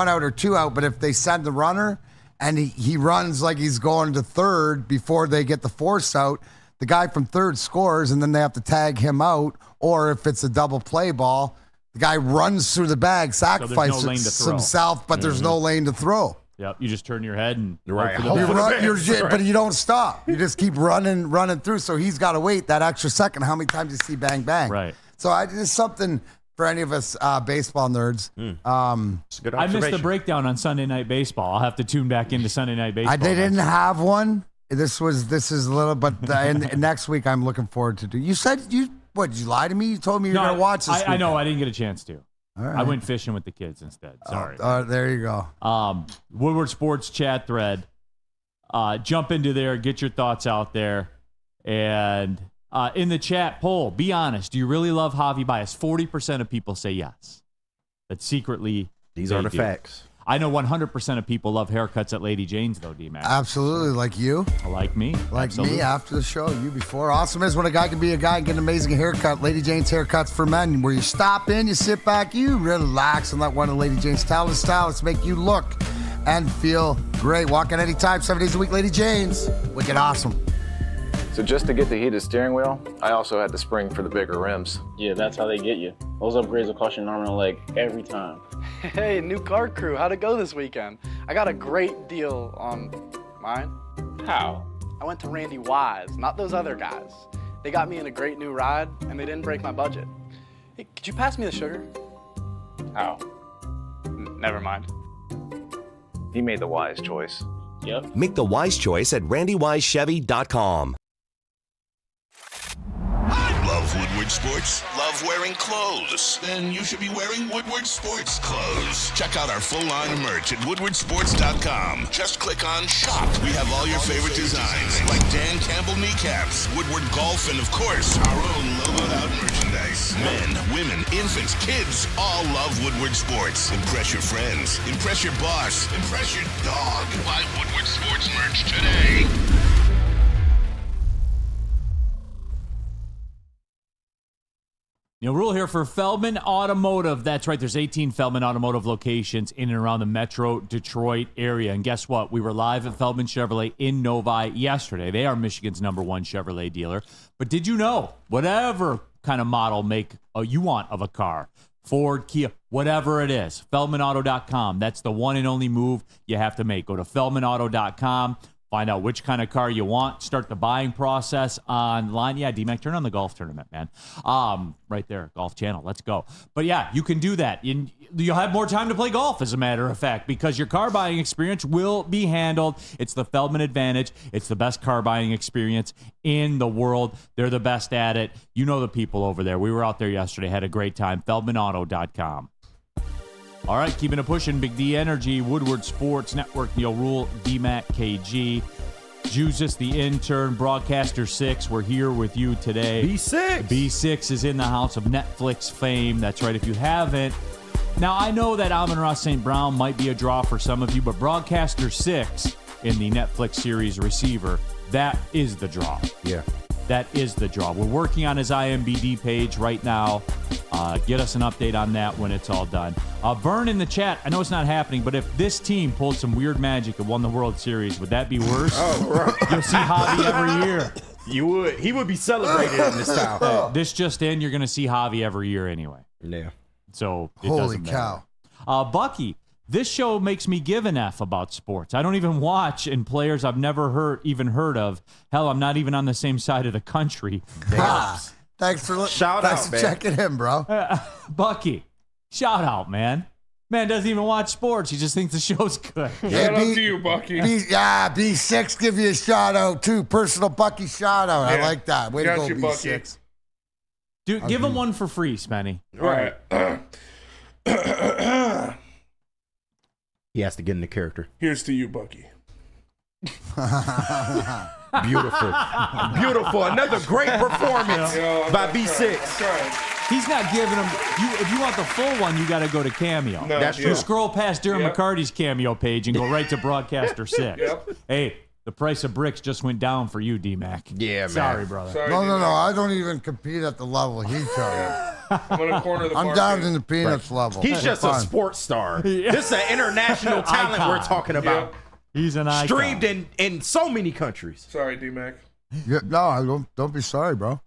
S5: out or 2 out. But if they send the runner and he runs like he's going to third before they get the force out, the guy from third scores, and then they have to tag him out. Or if it's a double play ball, the guy runs through the bag, sacrifices himself, but there's no lane to throw.
S2: Yep, you just turn your head and
S5: but you don't stop. You just keep running through. So he's got to wait that extra second. How many times do you see bang bang?
S2: Right.
S5: So it's something for any of us baseball nerds.
S7: It's a good
S2: I
S7: observation.
S2: missed the breakdown on Sunday Night Baseball. I'll have to tune back into Sunday Night Baseball.
S5: They didn't have one. This is a little, but and next week I'm looking forward to do. You said did you lie to me? You told me you were going to watch this.
S2: I know. I didn't get a chance to.
S5: All right.
S2: I went fishing with the kids instead. Sorry.
S5: There you go.
S2: Woodward Sports chat thread. Jump into there. Get your thoughts out there. And in the chat poll, be honest. Do you really love Javi Baez? 40% of people say yes. But secretly,
S7: These are the facts.
S2: I know 100% of people love haircuts at Lady Jane's, though, D-Mac.
S5: Absolutely. Like you.
S2: Like me. Absolutely.
S5: Me after the show. You before. Awesome is when a guy can be a guy and get an amazing haircut. Lady Jane's Haircuts for Men, where you stop in, you sit back, you relax, and let one of Lady Jane's talented stylists make you look and feel great. Walk in anytime, 7 days a week, Lady Jane's. Wicked awesome.
S9: So just to get the heated steering wheel, I also had the spring for the bigger rims.
S10: Yeah, that's how they get you. Those upgrades will cost you an arm and a leg every time.
S11: Hey, new car crew, how'd it go this weekend? I got a great deal on mine.
S10: How?
S11: I went to Randy Wise, not those other guys. They got me in a great new ride, and they didn't break my budget. Hey, could you pass me the sugar?
S10: How?
S11: Never mind.
S9: He made the wise choice.
S10: Yep.
S12: Make the wise choice at randywisechevy.com.
S1: Love Woodward Sports? Love wearing clothes? Then you should be wearing Woodward Sports clothes. Check out our full line of merch at woodwardsports.com. Just click on shop. We have all your favorite designs, like Dan Campbell kneecaps, Woodward golf, and of course, our own logoed out merchandise. Men, women, infants, kids all love Woodward Sports. Impress your friends. Impress your boss. Impress your dog. Buy Woodward Sports merch today.
S2: Rule here for Feldman Automotive. That's right. There's 18 Feldman Automotive locations in and around the Metro Detroit area. And guess what? We were live at Feldman Chevrolet in Novi yesterday. They are Michigan's #1 Chevrolet dealer. But did you know, whatever kind of model make you want of a car, Ford, Kia, whatever it is, FeldmanAuto.com. That's the one and only move you have to make. Go to FeldmanAuto.com. Find out which kind of car you want. Start the buying process online. Yeah, D-Mac, turn on the golf tournament, man. Right there, Golf Channel. Let's go. But yeah, you can do that. You'll have more time to play golf, as a matter of fact, because your car buying experience will be handled. It's the Feldman advantage. It's the best car buying experience in the world. They're the best at it. You know the people over there. We were out there yesterday, had a great time. FeldmanAuto.com. All right, keeping it pushing. Big D Energy, Woodward Sports Network, Neil Rule, DMAC KG, Jesus the intern, Broadcaster 6. We're here with you today.
S7: B6.
S2: B6 is in the house of Netflix fame. That's right. If you haven't, now I know that Amon-Ra St. Brown might be a draw for some of you, but Broadcaster 6 in the Netflix series Receiver, that is the draw.
S7: Yeah.
S2: That is the draw. We're working on his IMBD page right now. Get us an update on that when it's all done. Vern in the chat, I know it's not happening, but if this team pulled some weird magic and won the World Series, would that be worse?
S4: Oh, right.
S2: You'll see Javi every year.
S7: You would. He would be celebrated in this style.
S2: This just in, you're going to see Javi every year anyway.
S7: Yeah.
S2: So it
S5: Holy
S2: doesn't
S5: cow.
S2: matter. Bucky, this show makes me give an F about sports. I don't even watch in players I've never even heard of. Hell, I'm not even on the same side of the country.
S5: Thanks for
S7: Shout out,
S5: for
S7: man.
S5: checking in, bro.
S2: Bucky, shout out, man. Man doesn't even watch sports. He just thinks the show's good.
S4: Shout out to you, Bucky.
S5: B6 give you a shout out too. Personal Bucky shout out. I
S4: Yeah.
S5: like that. Way
S4: Got
S5: to go,
S4: you, Bucky.
S5: B6.
S2: Dude, give him one for free, Spenny.
S4: All right.
S7: He has to get into character.
S4: Here's to you, Bucky.
S7: Beautiful. Beautiful. Another great performance by B6.
S4: That's right.
S2: He's not giving him. If you want the full one, you got to go to Cameo.
S4: No,
S7: That's
S2: You
S7: true.
S2: scroll past Darren
S4: Yep.
S2: McCarty's Cameo page and go right to Broadcaster 6.
S4: Yep.
S2: Hey, the price of bricks just went down for you, D-Mac.
S7: Yeah, man.
S2: Sorry, brother.
S4: Sorry,
S5: No,
S4: dude.
S5: I don't even compete at the level he charges.
S4: I'm going to corner the
S5: I'm
S4: market.
S5: down in the peanuts level.
S7: He's just a
S5: Fine.
S7: sports star. This is an international talent
S2: Icon.
S7: we're talking about.
S2: He's an icon.
S7: Streamed in so many countries.
S4: Sorry, D-Mac.
S5: Yeah, no, don't be sorry, bro.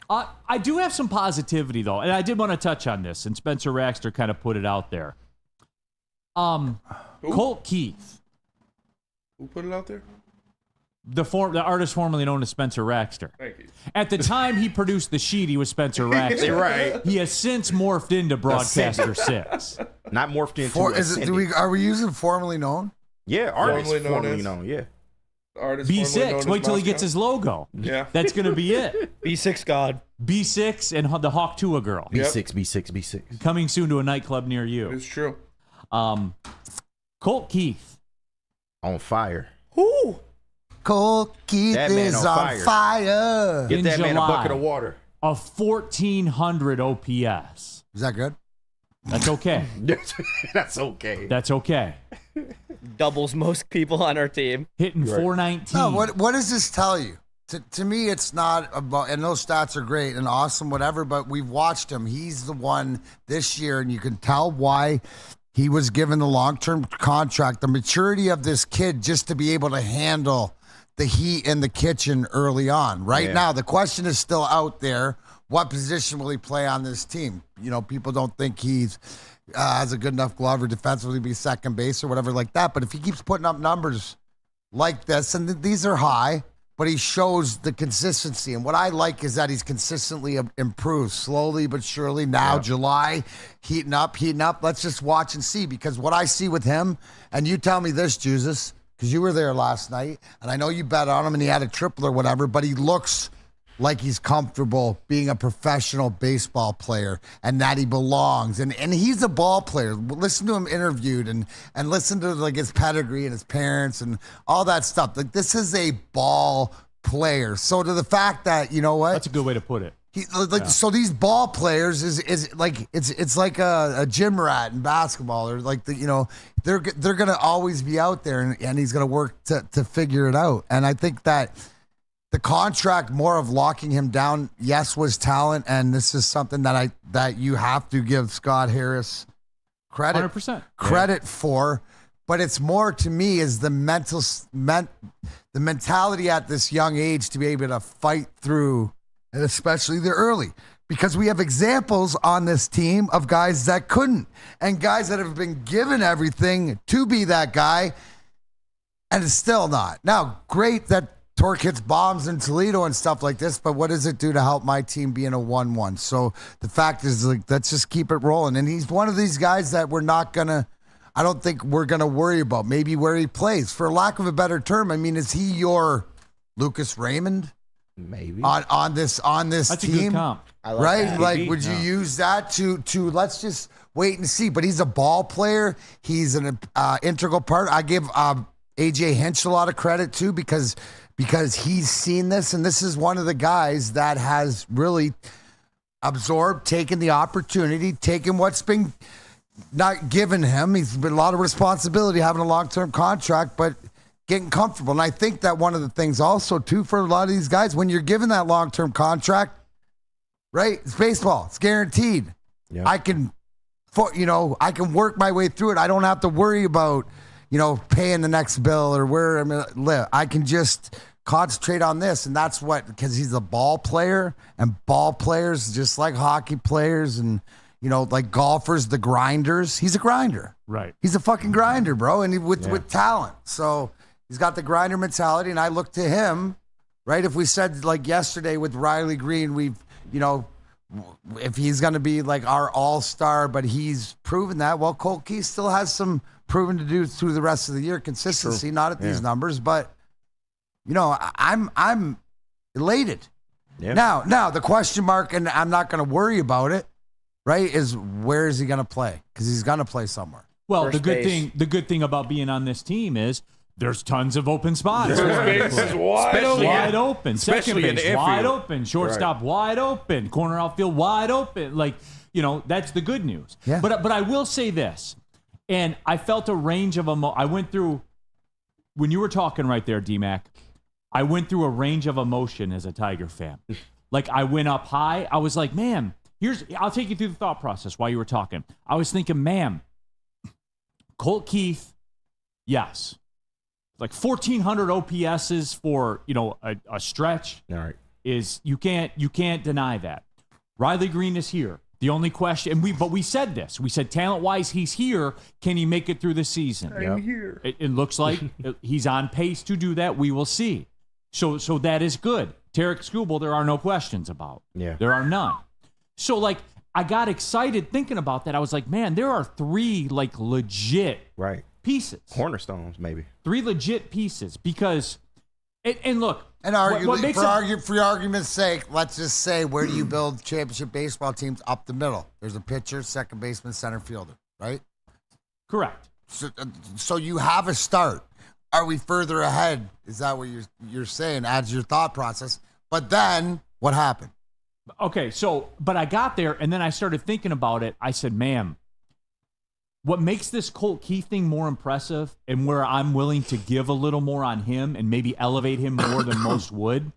S2: I do have some positivity, though, and I did want to touch on this, and Spencer Raxter kind of put it out there. Colt Keith.
S4: Who put it out there?
S2: The artist formerly known as Spencer Raxter.
S4: Thank you.
S2: At the time he produced the sheet, he was Spencer Raxter.
S7: Right.
S2: He has since morphed into Broadcaster 6.
S7: Not morphed into
S5: Are we using formerly known?
S7: Yeah, artist
S4: Formerly known
S7: formerly
S4: as-
S7: known. Yeah.
S4: Artist formerly known
S2: B6.
S4: as
S2: Wait till he
S4: Moscow.
S2: gets his logo.
S4: Yeah.
S2: That's going to be it.
S6: B6 God.
S2: B6 and the Hawk Tua girl.
S7: B6.
S2: Coming soon to a nightclub near you.
S4: It's true.
S2: Colt Keith.
S7: On fire.
S6: Who?
S5: Colt Keith
S7: That man
S5: is
S7: on
S5: on fire.
S7: Get
S2: In
S7: that man a
S2: July.
S7: bucket of water.
S2: A 1,400 OPS.
S5: Is that good?
S2: That's okay.
S7: That's okay.
S2: That's okay.
S6: Doubles most people on our team.
S2: Hitting 419.
S5: No, what does this tell you? To me, it's not about, and those stats are great and awesome, whatever, but we've watched him. He's the one this year, and you can tell why he was given the long-term contract, the maturity of this kid just to be able to handle the heat in the kitchen early on. Right now, the question is still out there. What position will he play on this team? You know, people don't think he's has a good enough glove or defensively be second base or whatever like that. But if he keeps putting up numbers like this, and these are high, but he shows the consistency. And what I like is that he's consistently improved, slowly but surely. Now, July, heating up. Let's just watch and see, because what I see with him, and you tell me this, Jesus, because you were there last night, and I know you bet on him and he had a triple or whatever, but he looks like he's comfortable being a professional baseball player and that he belongs. And he's a ball player. Listen to him interviewed and listen to like his pedigree and his parents and all that stuff. Like, this is a ball player. So to the fact that, you know what?
S2: That's a good way to put it.
S5: So these ball players is like it's like a gym rat in basketball, or like they're gonna always be out there, and he's gonna work to figure it out. And I think that the contract, more of locking him down, yes, was talent, and this is something that you have to give Scott Harris credit
S2: 100%
S5: for. But it's more, to me, is the mentality at this young age to be able to fight through, and especially the early, because we have examples on this team of guys that couldn't, and guys that have been given everything to be that guy, and it's still not. Now, great that Torque hits bombs in Toledo and stuff like this, but what does it do to help my team be in a 1-1? So the fact is, like, let's just keep it rolling. And he's one of these guys that I don't think we're going to worry about maybe where he plays. For lack of a better term, I mean, is he your Lucas Raymond?
S7: Maybe.
S5: On this
S2: That's
S5: team?
S2: a good comp.
S6: I like
S5: Right?
S6: that.
S5: Like, would you use that to let's just wait and see. But he's a ball player. He's an integral part. I give AJ Hinch a lot of credit too, because he's seen this, and this is one of the guys that has really absorbed, taken the opportunity, taken what's been not given him. He's been a lot of responsibility having a long-term contract, but getting comfortable. And I think that one of the things also too for a lot of these guys, when you're given that long-term contract, right? It's baseball. It's guaranteed.
S7: Yeah.
S5: I can work my way through it. I don't have to worry about, paying the next bill or where I'm going to live. I can just concentrate on this. And that's because he's a ball player, and ball players, just like hockey players and, like golfers, the grinders, he's a grinder.
S2: Right.
S5: He's a fucking grinder, bro. And with talent. So he's got the grinder mentality. And I look to him, right? If we said like yesterday with Riley Green, if he's going to be like our all-star, but he's proven that, well, Colt Keith still has some proven to do through the rest of the year. Consistency, not at these numbers, but I'm elated.
S7: Yeah.
S5: Now the question mark, and I'm not going to worry about it, right, is where is he going to play? Because he's going to play somewhere.
S2: Well,
S6: First
S2: the good thing about being on this team is there's tons of open spots.
S4: First base is wide open.
S2: Second
S7: Especially in
S2: base
S7: the
S2: wide
S7: infield.
S2: open. Shortstop wide open. Corner outfield wide open. Like, that's the good news.
S5: Yeah.
S2: But I will say this, and I felt a range of I went through, when you were talking right there, D-Mac, I went through a range of emotion as a Tiger fan. Like, I went up high. I was like, man, I'll take you through the thought process while you were talking. I was thinking, man, Colt Keith, yes. Like 1,400 OPSs for, a stretch.
S7: All right.
S2: Is you can't deny that. Riley Green is here. The only question, but we said this. We said talent-wise, he's here. Can he make it through the season?
S4: I'm here.
S2: It looks like he's on pace to do that. We will see. So that is good. Tarek Skubal, there are no questions about.
S7: Yeah.
S2: There are none. So, I got excited thinking about that. I was like, man, there are 3, legit pieces.
S7: Cornerstones, maybe.
S2: 3 legit pieces because, and look.
S5: And for argument's sake, let's just say, where do you build championship baseball teams? Up the middle. There's a pitcher, second baseman, center fielder, right?
S2: Correct.
S5: So you have a start. Are we further ahead? Is that what you're saying? Adds your thought process. But then what happened?
S2: Okay, but I got there, and then I started thinking about it. I said, man, what makes this Colt Keith thing more impressive and where I'm willing to give a little more on him and maybe elevate him more than most would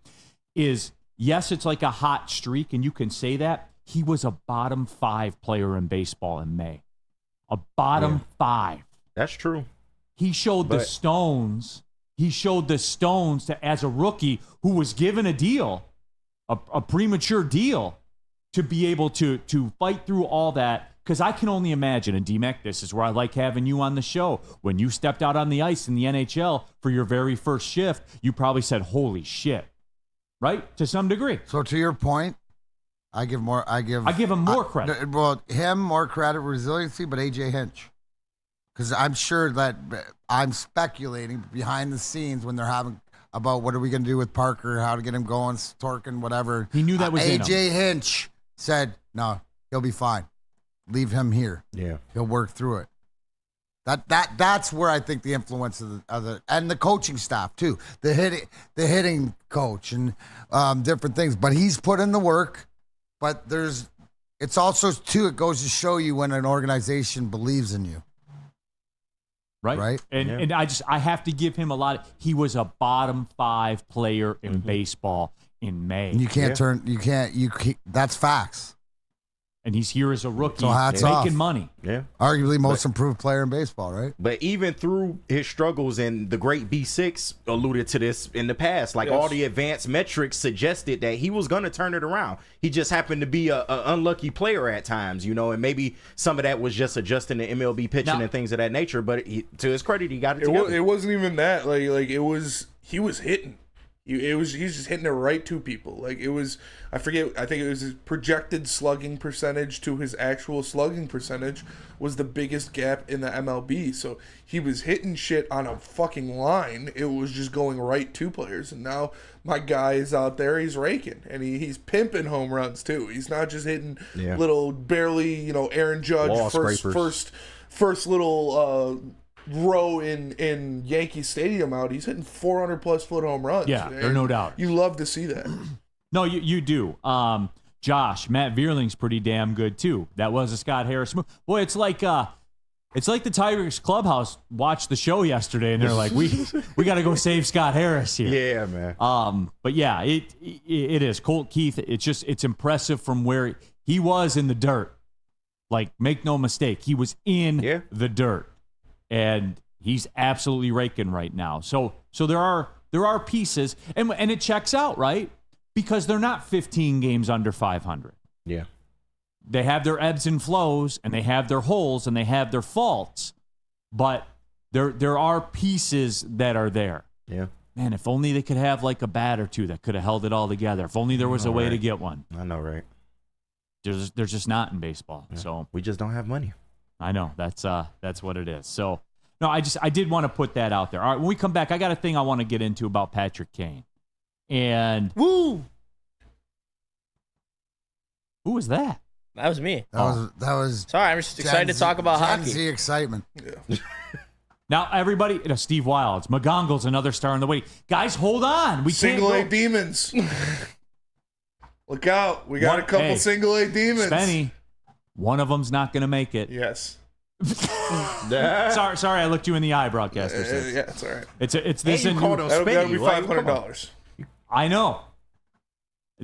S2: is, yes, it's like a hot streak, and you can say that. He was a bottom 5 player in baseball in May. A bottom 5.
S7: That's true.
S2: He showed the stones. He showed the stones as a rookie who was given a deal, a premature deal, to be able to fight through all that. Because I can only imagine, and D-Mac, this is where I like having you on the show. When you stepped out on the ice in the NHL for your very first shift, you probably said, holy shit. Right? To some degree.
S5: So to your point, I give him more credit. Him more credit, resiliency, but AJ Hinch. Because I'm sure that I'm speculating behind the scenes when they're having about what are we going to do with Parker, how to get him going, Torkin, whatever.
S2: He knew that was in him.
S5: AJ Hinch said, no, he'll be fine. Leave him here.
S7: Yeah,
S5: he'll work through it. That's where I think the influence of the and the coaching staff too, the hitting coach and different things. But he's put in the work. But it's also too. It goes to show you when an organization believes in you. Right.
S2: And I have to give him a lot. He was a bottom 5 player in baseball in May.
S5: And you can't that's facts.
S2: And he's here as a rookie,
S5: so hats
S2: making
S5: off.
S2: money.
S7: Yeah.
S5: Arguably most improved player in baseball, right?
S7: But even through his struggles, and the great B6 alluded to this in the past, all the advanced metrics suggested that he was going to turn it around. He just happened to be an unlucky player at times, and maybe some of that was just adjusting the MLB pitching and things of that nature. But to his credit, he got it together.
S4: It wasn't even that. He was hitting. He's just hitting it right to people. I think it was his projected slugging percentage to his actual slugging percentage was the biggest gap in the MLB. So he was hitting shit on a fucking line. It was just going right to players. And now my guy is out there, he's raking. And he's pimping home runs too. He's not just hitting little barely, Aaron Judge first little row in Yankee Stadium out. He's hitting 400 plus foot home runs.
S2: Yeah, there's no doubt.
S4: You love to see that.
S2: No, you do. Josh, Matt Vierling's pretty damn good too. That was a Scott Harris move. Boy, it's like the Tigers clubhouse watched the show yesterday and they're like, we got to go save Scott Harris here.
S7: Yeah, man.
S2: But yeah, it is Colt Keith. It's impressive from where he was in the dirt. Make no mistake, he was in the dirt. And he's absolutely raking right now. So there are pieces, and it checks out, right? Because they're not 15 games under 500.
S7: Yeah.
S2: They have their ebbs and flows, and they have their holes, and they have their faults. But there are pieces that are there.
S7: Yeah.
S2: Man, if only they could have a bat or two that could have held it all together. If only there was a way to get one.
S7: I know, right?
S2: There's just not in baseball. Yeah. So
S7: we just don't have money.
S2: I know that's what it is. So no, I did want to put that out there. All right, when we come back, I got a thing I want to get into about Patrick Kane. And
S5: woo,
S2: who was that?
S6: That was me.
S5: That was.
S6: Sorry, I'm just excited to talk about hockey.
S5: Gen Z excitement.
S4: Yeah.
S2: Now everybody, Steve Wilds, McGongle's another star in the waiting. Guys, hold on. We
S4: single
S2: can't
S4: A demons. Look out! We got a couple single A demons.
S2: Spenny. One of them's not going to make it.
S4: Yes.
S2: sorry, I looked you in the eye, broadcaster.
S4: Yeah, it's all right.
S2: It's this.
S7: Hey, you called him Spenny.
S4: That'll be $500.
S2: I know.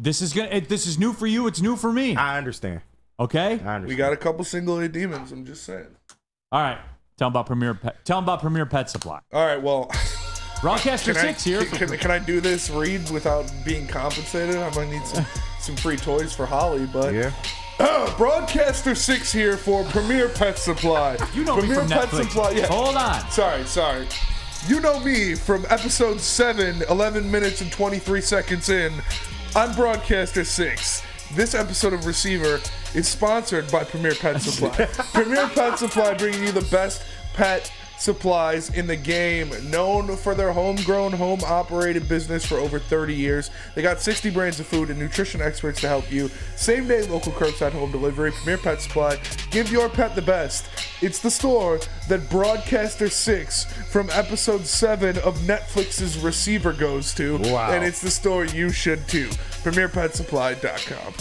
S2: This is new for you. It's new for me.
S7: I understand.
S2: Okay.
S7: I understand.
S4: We got a couple single A demons. I'm just saying.
S2: All right. Tell them about Premier Pet Supply.
S4: All right. Well,
S2: Broadcaster 6 here.
S4: Can I do this read without being compensated? I might need some free toys for Holly, but
S7: Yeah.
S4: Broadcaster 6 here for Premier Pet Supply.
S2: You know
S4: Premier
S2: me from
S4: Pet
S2: Netflix.
S4: Supply. Yeah.
S2: Hold on.
S4: Sorry. You know me from episode 7, 11 minutes and 23 seconds in. I'm Broadcaster 6. This episode of Receiver is sponsored by Premier Pet Supply. Premier Pet Supply bringing you the best pet supplies in the game. Known for their homegrown, home-operated business for over 30 years. They got 60 brands of food and nutrition experts to help you. Same-day local curbside home delivery. Premier Pet Supply. Give your pet the best. It's the store that Broadcaster 6 from episode 7 of Netflix's Receiver goes to.
S7: Wow.
S4: And it's the store you should too. PremierPetSupply.com.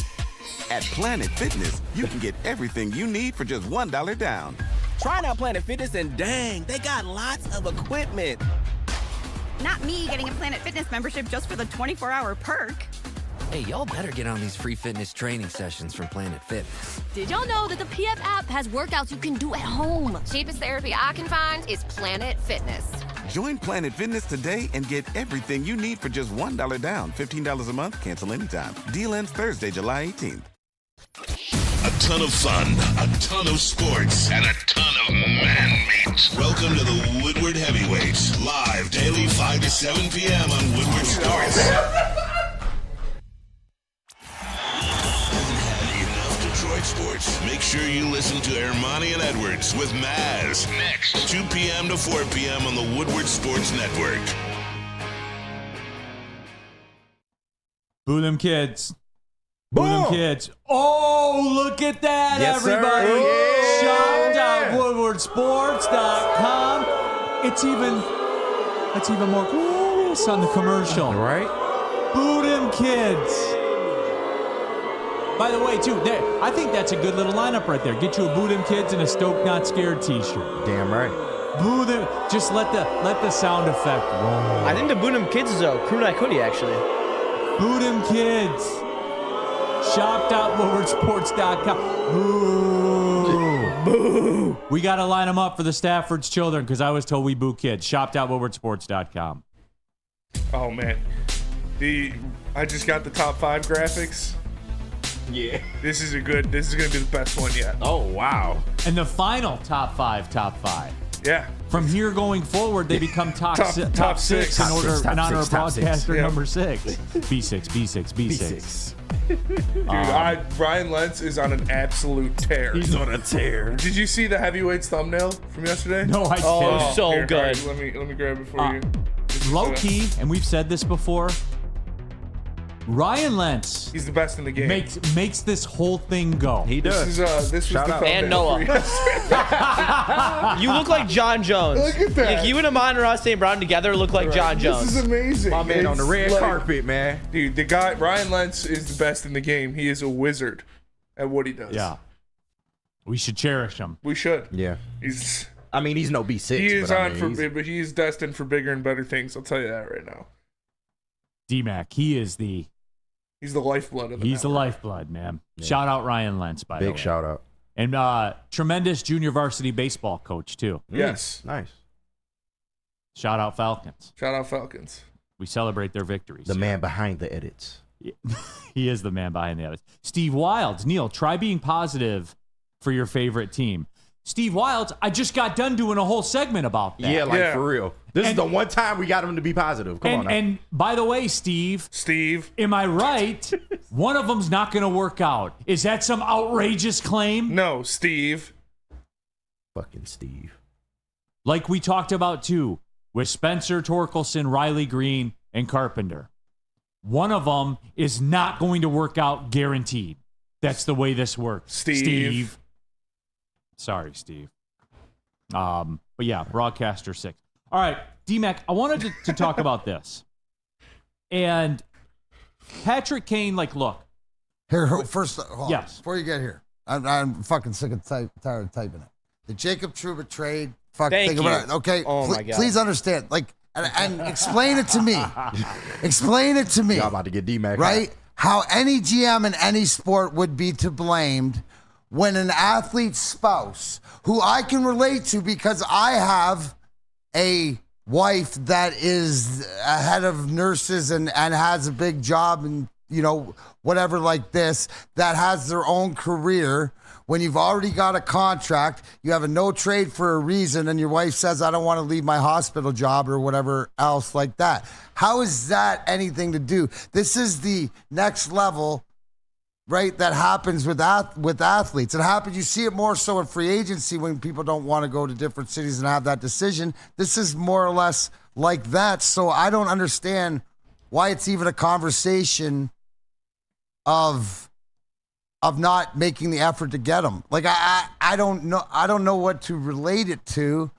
S13: At Planet Fitness, you can get everything you need for just $1 down.
S14: Try out Planet Fitness and dang, they got lots of equipment.
S15: Not me getting a Planet Fitness membership just for the 24-hour perk.
S16: Hey, y'all better get on these free fitness training sessions from Planet Fitness.
S17: Did y'all know that the PF app has workouts you can do at home? Cheapest therapy I can find is Planet Fitness.
S13: Join Planet Fitness today and get everything you need for just $1 down. $15 a month, cancel anytime. Deal ends Thursday, July 18th.
S1: A ton of fun, a ton of sports, and a ton of man meat. Welcome to the Woodward Heavyweights, live daily 5 to 7 p.m. on Woodward Sports. Enough Detroit sports. Make sure you listen to Ermanni and Edwards with Maz next, 2 p.m. to 4 p.m. on the Woodward Sports Network.
S2: Boo them kids. Boo them kids. Oh, look at that,
S7: Yes, sir.
S2: everybody.
S7: Yeah.
S2: Shop.woodwardsports.com. It's even more glorious on the commercial.
S7: Right?
S2: Boo them kids. By the way, too, I think that's a good little lineup right there. Get you a Boo them kids and a Stoke Not Scared t-shirt.
S7: Damn right.
S2: Boo them. Just let the sound effect roll.
S6: I think the Boo them kids is a crew neck hoodie, actually.
S2: Boo them kids. Shop.woodwardsports.com. Boo. Boo. We got to line them up for the Stafford's children because I was told we boo kids. Shop.woodwardsports.com.
S4: Oh, man. I just got the top 5 graphics.
S7: Yeah.
S4: This is going to be the best one yet.
S7: Oh, wow.
S2: And the final top 5.
S4: Yeah.
S2: From here going forward, they become top
S4: Top
S2: 6
S4: six.
S2: in honor of
S7: Top
S2: broadcaster
S4: Yeah.
S2: number 6. B6.
S4: Dude, Ryan Lentz is on an absolute tear.
S7: He's on a tear.
S4: Did you see the heavyweights thumbnail from yesterday?
S2: No, I didn't.
S6: Oh, so
S4: Here,
S6: good.
S4: all right, let me grab it for you.
S2: Low key, and we've said this before, Ryan Lentz
S4: He's the best in the game.
S2: makes this whole thing go.
S7: He does.
S4: This was
S7: Shout
S4: the
S7: out.
S4: thumbnail
S6: And Noah.
S4: for yesterday.
S6: You look like John Jones.
S4: Look at that.
S6: Like you and Amon-Ra St. Brown together look like John Jones.
S4: This is amazing.
S7: My man on the
S4: It's
S7: red
S4: like-
S7: carpet, man.
S4: Dude, the guy, Ryan Lentz, is the best in the game. He is a wizard at what he does.
S2: Yeah. We should cherish him.
S4: We should.
S7: Yeah.
S4: He's
S7: no B6.
S4: he is
S7: but I
S4: on
S7: mean,
S4: for
S7: he's-
S4: but he is destined for bigger and better things. I'll tell you that right now.
S2: D-Mac, he's the
S4: lifeblood of the network.
S2: lifeblood, man. Shout out Ryan Lentz, by the way.
S7: Big shout out.
S2: And tremendous junior varsity baseball coach, too.
S4: Yes.
S7: Nice.
S2: Shout out Falcons.
S4: Shout out Falcons.
S2: We celebrate their victories.
S7: The man behind the edits.
S2: He is the man behind the edits. Steve Wilds. Neil, try being positive for your favorite team. Steve Wilds, I just got done doing a whole segment about that.
S7: Yeah, for real. This is the one time we got him to be positive. Come on now.
S2: And by the way, Steve, am I right? One of them's not going to work out. Is that some outrageous claim?
S4: No, Steve.
S7: Fucking Steve.
S2: Like we talked about, too, with Spencer Torkelson, Riley Green, and Carpenter. One of them is not going to work out guaranteed. That's the way this works. Steve. Sorry, Steve. But yeah, Broadcaster 6. All right, D-Mac, I wanted to talk about this. And Patrick Kane, look.
S5: Here, first, hold on,
S2: Yes.
S5: before you get here, I'm fucking sick and tired of typing it. The Jacob Trouba trade, think about it. Okay,
S6: my God.
S5: Please understand, and explain it to me. Explain it to me.
S7: Y'all about to get D-Mac.
S5: Right? how any GM in any sport would be to blamed when an athlete's spouse, who I can relate to because I have a wife that is a head of nurses and has a big job and, you know, whatever like this, that has their own career. When you've already got a contract, you have a no trade for a reason, and your wife says, I don't want to leave my hospital job or whatever else like that. How is that anything to do? This is the next level, right, that happens with athletes. It happens, you see it more so in free agency when people don't want to go to different cities and have that decision. This is more or less like that. So I don't understand why it's even a conversation of not making the effort to get them. Like I don't know what to relate it to,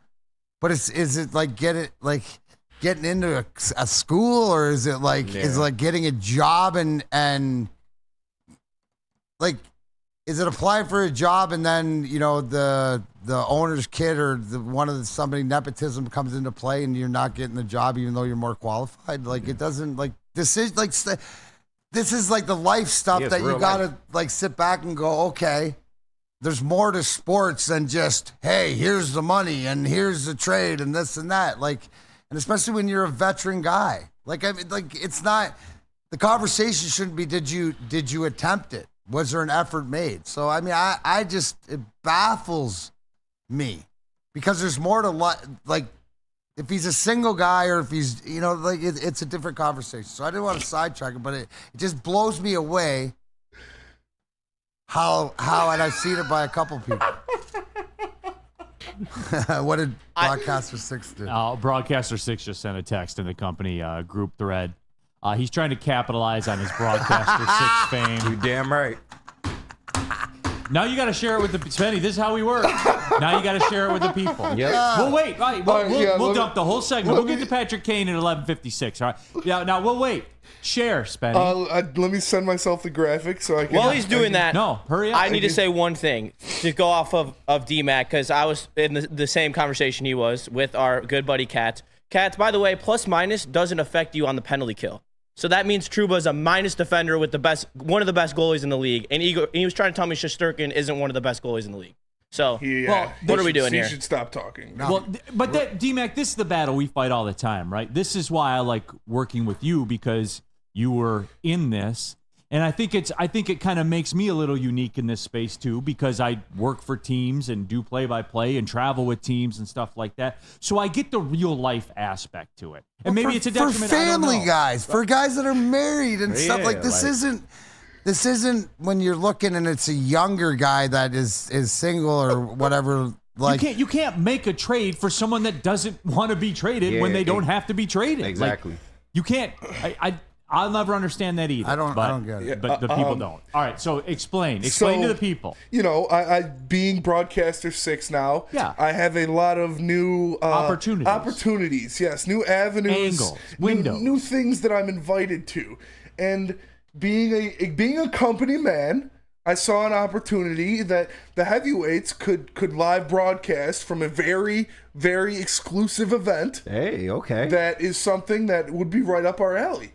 S5: but is it like getting into a school, or is it like is it like getting a job and like is it applying for a job and then, you know, the owner's kid or somebody nepotism comes into play and you're not getting the job even though you're more qualified? Like it doesn't, like this is like this is like the life stuff that you gotta like sit back and go, okay, there's more to sports than just, hey, here's the money and here's the trade and this and that. Like, and especially when you're a veteran guy, like I mean, like it's not, the conversation shouldn't be did you attempt it? Was there an effort made? So I mean, I just, it baffles me because there's more to like. If he's a single guy or if he's, you know, like it's a different conversation. So I didn't want to sidetrack it, but it just blows me away how, and I've seen it by a couple people. What did Broadcaster 6 do?
S2: Broadcaster 6 just sent a text in the company group thread. He's trying to capitalize on his Broadcaster 6 fame.
S7: You damn right.
S2: Now you got to share it with the Spenny. This is how we work. Now you got to share it with the people.
S7: Yep.
S2: We'll wait. Right, we'll dump the whole segment. We'll get to Patrick Kane at 11:56. All right. Yeah. Now we'll wait. Share, Spenny.
S4: Let me send myself the graphic so I can.
S6: While he's doing that,
S2: no, hurry up.
S6: I need to say one thing to go off of D-Mac, because I was in the same conversation he was with our good buddy Kat. Kat, by the way, plus minus doesn't affect you on the penalty kill. So that means Trouba's a minus defender with one of the best goalies in the league. And he was trying to tell me Shesterkin isn't one of the best goalies in the league. So, what are we doing here?
S4: You should stop talking.
S2: No. Well, but D-Mac, this is the battle we fight all the time, right? This is why I like working with you, because you were in this. And I think it kind of makes me a little unique in this space too, because I work for teams and do play-by-play and travel with teams and stuff like that. So I get the real life aspect to it. And maybe it's a detriment.
S5: For family guys, for guys that are married and stuff like this. This isn't when you're looking and it's a younger guy that is single or whatever. Like
S2: you can't make a trade for someone that doesn't want to be traded when they don't have to be traded.
S7: Exactly.
S2: Like, you can't. I'll never understand that either.
S5: I don't get it.
S2: But the people don't. All right, so explain to the people.
S4: You know, I being Broadcaster 6 now, I have a lot of new opportunities. Yes, new avenues,
S2: angles, windows,
S4: new things that I'm invited to. And being a company man, I saw an opportunity that the heavyweights could live broadcast from a very, very exclusive event.
S7: Hey, okay.
S4: That is something that would be right up our alley.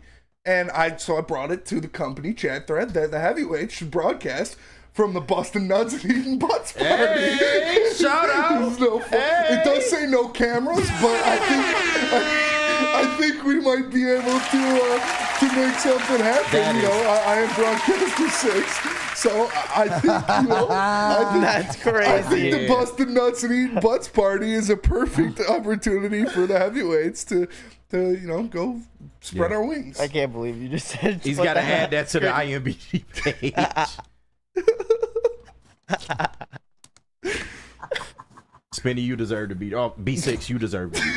S4: And I brought it to the company chat thread that the heavyweights should broadcast from the Bustin' Nuts and Eating Butts party.
S7: Hey, shout out!
S4: It does say no cameras, but I think we might be able to make something happen. I am Broadcaster 6, so I think
S6: that's crazy.
S4: I think the Bustin' Nuts and Eating Butts party is a perfect opportunity for the heavyweights to go spread our wings.
S6: I can't believe you just said.
S7: He's got to add that to the IMBD page. Spenny, you deserve to be. Oh, B6, you deserve to be.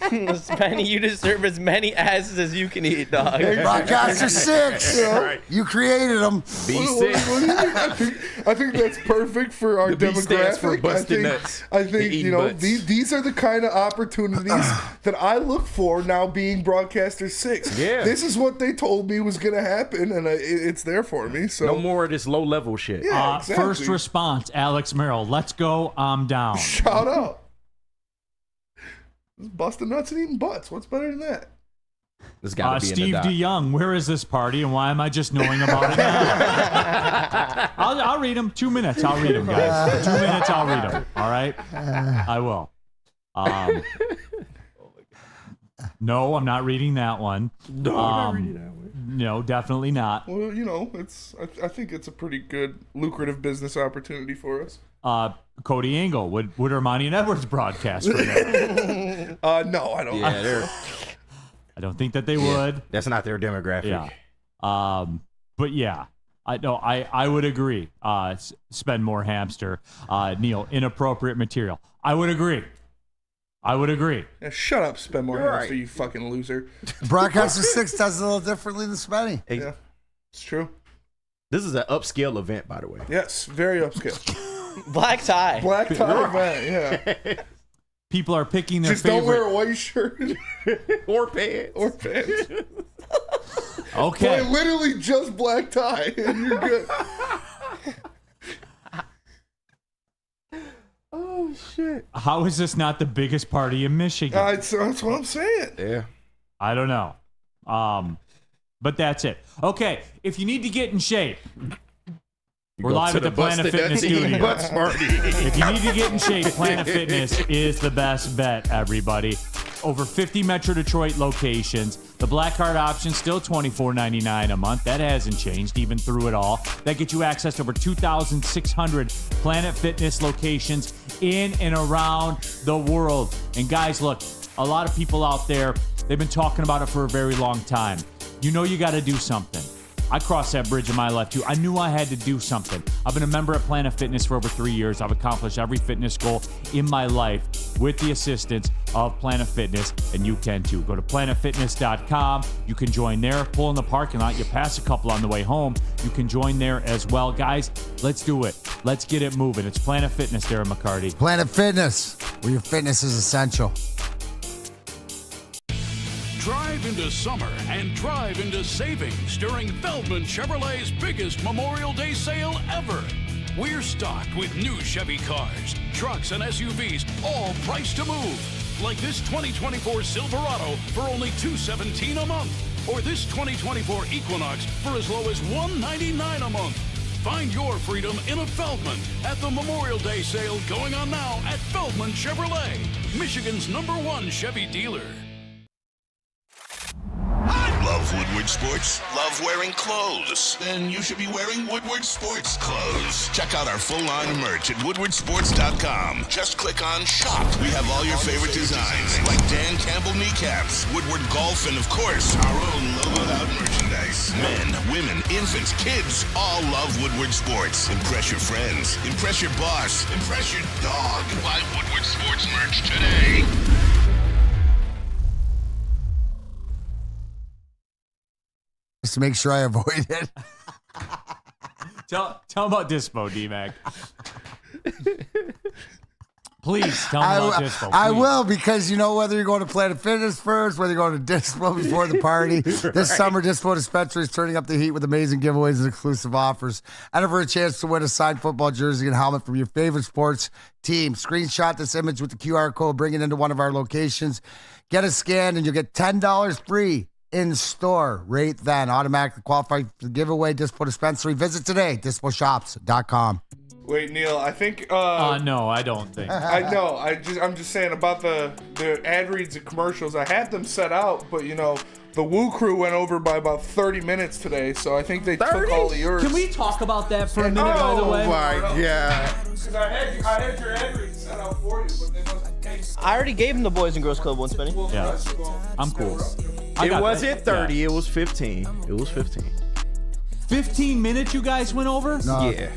S6: Spenny, you deserve as many asses as you can eat, dog.
S5: Broadcaster 6.
S7: Right.
S5: You created them.
S7: B6.
S4: I think that's perfect for our demographic.
S7: Stands for busted nuts.
S4: I think these are the kind of opportunities that I look for now being Broadcaster 6.
S7: Yeah.
S4: This is what they told me was going to happen, and it's there for me. So
S7: no more of this low level shit.
S4: Yeah, exactly.
S2: First response, Alex Merrill. Let's go. I'm down.
S4: Shout out. Busting nuts and eating butts. What's better than that?
S7: This got to be in the
S2: Steve
S7: doc.
S2: DeYoung, where is this party and why am I just knowing about it now? I'll read them. 2 minutes. I'll read them, guys. 2 minutes. I'll read them. All right? I will. No, I'm not reading that one.
S4: No, I'm not reading that one.
S2: No, definitely not.
S4: Well, you know, I think it's a pretty good, lucrative business opportunity for us.
S2: Cody Angle, would Ermanni and Edwards broadcast for that?
S4: No, I don't.
S7: Yeah,
S2: I don't think that they would.
S7: That's not their demographic.
S2: Yeah. But yeah, I would agree. Spend more hamster. Neil, inappropriate material. I would agree.
S4: Yeah, shut up, spend more
S7: You're
S4: hamster,
S7: right.
S4: you fucking loser.
S5: Broadcaster 6 does it a little differently than Spenny.
S4: Yeah, it's true.
S7: This is an upscale event, by the way.
S4: Yes, very upscale.
S6: Black tie.
S4: Black tie event, yeah.
S2: People are picking their
S4: Just
S2: favorite.
S4: don't wear a white shirt.
S7: Or pants.
S2: Okay.
S4: Boy, literally just black tie, and you're good. Oh, shit.
S2: How is this not the biggest party in Michigan?
S4: That's what I'm saying.
S7: Yeah.
S2: I don't know. But that's it. Okay, if you need to get in shape, we're
S7: go
S2: live
S7: to
S2: at the
S7: the
S2: Planet
S7: Busted
S2: Fitness
S7: Nuts Eating
S2: Studio.
S7: Butts party.
S2: If you need to get in shape, Planet Fitness is the best bet, everybody. Over 50 Metro Detroit locations. The Black Card option still $24.99 a month. That hasn't changed even through it all. That gets you access to over 2,600 Planet Fitness locations in and around the world. And guys, look, a lot of people out there, they've been talking about it for a very long time. You know you got to do something. I crossed that bridge in my life, too. I knew I had to do something. I've been a member at Planet Fitness for over 3 years. I've accomplished every fitness goal in my life with the assistance of Planet Fitness, and you can, too. Go to planetfitness.com. You can join there. Pull in the parking lot. You pass a couple on the way home. You can join there as well. Guys, let's do it. Let's get it moving. It's Planet Fitness, Darren McCarty.
S5: Planet Fitness, where your fitness is essential.
S18: Drive into summer and drive into savings during Feldman Chevrolet's biggest Memorial Day sale ever. We're stocked with new Chevy cars, trucks, and SUVs, all priced to move. Like this 2024 Silverado for only $217 a month, or this 2024 Equinox for as low as $199 a month. Find your freedom in a Feldman at the Memorial Day sale going on now at Feldman Chevrolet, Michigan's #1 Chevy dealer.
S1: Love Woodward Sports? Love wearing clothes? Then you should be wearing Woodward Sports clothes. Check out our full line of merch at woodwardsports.com. Just click on Shop. We have all your favorite designs, like Dan Campbell kneecaps, Woodward Golf, and of course, our own logoed out merchandise. Men, women, infants, kids, all love Woodward Sports. Impress your friends. Impress your boss. Impress your dog. Buy Woodward Sports merch today.
S5: Just to make sure I avoid it.
S2: Tell about Dispo, D-Mac. Please tell me about Dispo.
S5: I will, because you know, whether you're going to Planet Fitness first, whether you're going to Dispo before the party, this summer Dispo Dispensary is turning up the heat with amazing giveaways and exclusive offers. And for a chance to win a signed football jersey and helmet from your favorite sports team. Screenshot this image with the QR code, bring it into one of our locations, get it scanned, and you'll get $10 free in store right then. Automatically qualify for the giveaway. Dispo Dispensary. Visit today, disposhops.com.
S4: Wait, Neil, I think
S2: no, I don't think.
S4: I know. I'm just saying about the ad reads and commercials. I had them set out, but you know, the Woo Crew went over by about 30 minutes today, so I think they took all of yours.
S2: Can we talk about that for a minute, by the way?
S4: Oh my god. Because I had your ad reads set out for you, but they must take.
S6: I already gave him the Boys and Girls Club one, Spinny.
S2: Yeah, I'm cool.
S7: It wasn't 30. Yeah. It was 15. It was 15.
S2: 15 minutes you guys went over?
S5: No.
S7: Yeah.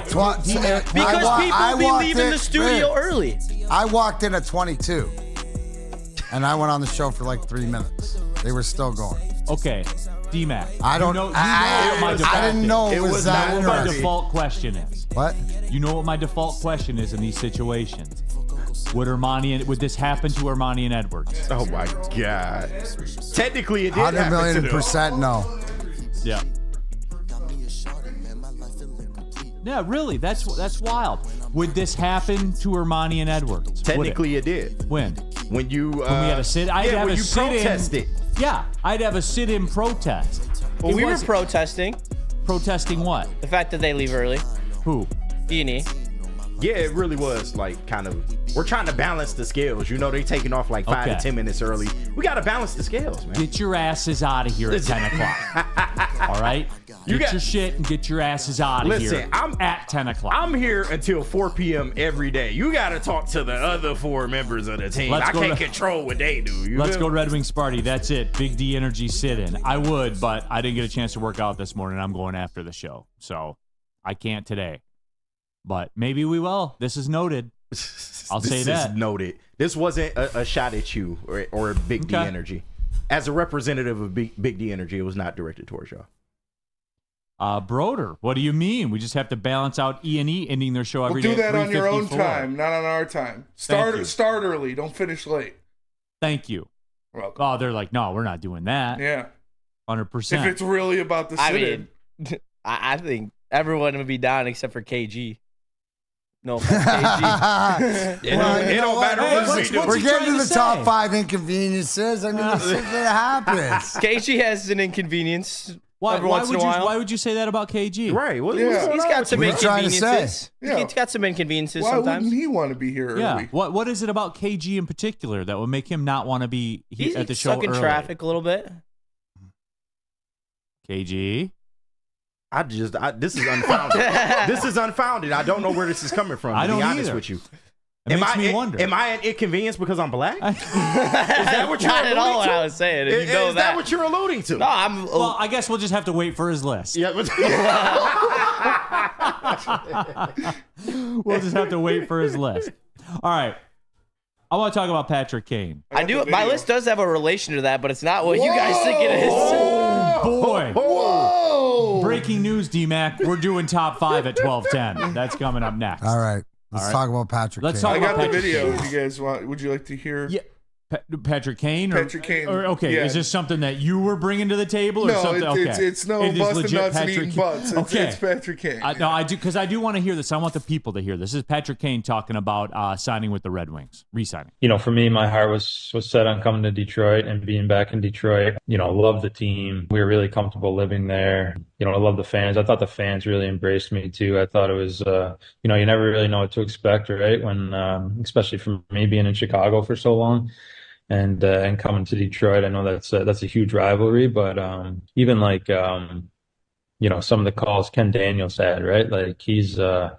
S6: Because people be leaving the studio early.
S5: I walked in at 22, and I went on the show for like 3 minutes. They were still going.
S2: Okay, D-Mac.
S5: I don't know. I didn't know it was that
S2: You know what my
S5: interesting.
S2: default question is.
S5: What?
S2: You know what my default question is in these situations? Would this happen to Ermanni and Edwards?
S7: Oh my God. Technically, it did
S5: 100
S7: happen
S5: million
S7: to them.
S5: percent no.
S2: Yeah. Yeah, really. That's wild. Would this happen to Ermanni and Edwards?
S7: Technically, it did.
S2: When?
S7: When you
S2: When we had a sit. I had to have
S7: when
S2: a
S7: you
S2: sit-in.
S7: protested.
S2: Yeah, I'd have a sit-in protest.
S6: Well, we were protesting.
S2: Protesting what?
S6: The fact that they leave early.
S2: Who?
S6: E&E.
S7: Yeah, it really was like kind of. We're trying to balance the scales. You know, they taking off like 5 to 10 minutes early. We got to balance the scales, man.
S2: Get your asses out of here at 10 o'clock. All right? Get your shit and get your asses out of here.
S7: Listen, I'm
S2: at 10 o'clock.
S7: I'm here until 4 p.m. every day. You got to talk to the other 4 members of the team. I can't control what they do.
S2: Let's go Red Wings party. That's it. Big D Energy sit-in. I would, but I didn't get a chance to work out this morning. I'm going after the show. So I can't today. But maybe we will. This is noted. I'll say that.
S7: This is noted. This wasn't a shot at you or Big D Energy. As a representative of Big D Energy, it was not directed towards y'all.
S2: Broder, what do you mean? We just have to balance out E&E ending their show every day.
S4: We'll do that on your own time, not on our time. Start early. Don't finish late.
S2: Thank you.
S4: Welcome.
S2: Oh, they're like, no, we're not doing that.
S4: Yeah.
S2: 100%.
S4: If it's really about the sit-in.
S6: I think everyone would be down except for KG. No, KG.
S5: Well,
S7: it don't matter what we do.
S5: We're getting to the top 5 inconveniences. I mean, this is what happens.
S6: KG has an inconvenience.
S2: Why
S6: once in a while.
S2: Why would you say that about KG?
S7: Right.
S6: He's got some inconveniences.
S4: Yeah.
S6: He's got some inconveniences
S4: Why
S6: sometimes.
S4: wouldn't he want to be here early?
S2: Yeah. What is it about KG in particular that would make him not want to be
S6: He's
S2: at the show
S6: stuck in
S2: early?
S6: traffic a little bit.
S2: KG?
S7: This is unfounded. This is unfounded. I don't know where this is coming from, to be honest with you.
S2: It makes me wonder.
S7: Am I an inconvenience because I'm black? Is that what you're
S6: Not
S7: alluding
S6: at all
S7: to?
S6: what I was saying. And you know
S7: is that what you're alluding to?
S6: No, I'm.
S2: Well, I guess we'll just have to wait for his list.
S7: Yeah.
S2: We'll just have to wait for his list. All right. I want to talk about Patrick Kane.
S6: I do. My list does have a relation to that, but it's not what you guys think it is.
S2: Oh, boy.
S4: Whoa!
S2: Breaking news, D-Mac. We're doing top 5 at 12:10. That's coming up next.
S5: All right. Let's talk about Patrick
S2: Let's
S5: Kane.
S2: talk
S4: I
S2: about
S4: got the
S2: Patrick
S4: video.
S2: Kane.
S4: If you guys want, would you like to hear?
S2: Yeah. Patrick Kane?
S4: Patrick Kane.
S2: Okay,
S4: yeah.
S2: Is this something that you were bringing to the table or
S4: No,
S2: something?
S4: it's no
S2: It is
S4: busting
S2: legit
S4: nuts and
S2: Patrick
S4: eating
S2: Kane.
S4: butts. It's Patrick Kane.
S2: No, I do, because I do want to hear this. I want the people to hear this. This is Patrick Kane talking about signing with the Red Wings, re-signing.
S19: You know, for me, my heart was set on coming to Detroit and being back in Detroit. You know, love the team. We were really comfortable living there. You know, I love the fans. I thought the fans really embraced me too. I thought it was, you know, you never really know what to expect, right? When, especially from me being in Chicago for so long. And coming to Detroit, I know that's a huge rivalry, but even like you know, some of the calls Ken Daniels had, right? Like he's I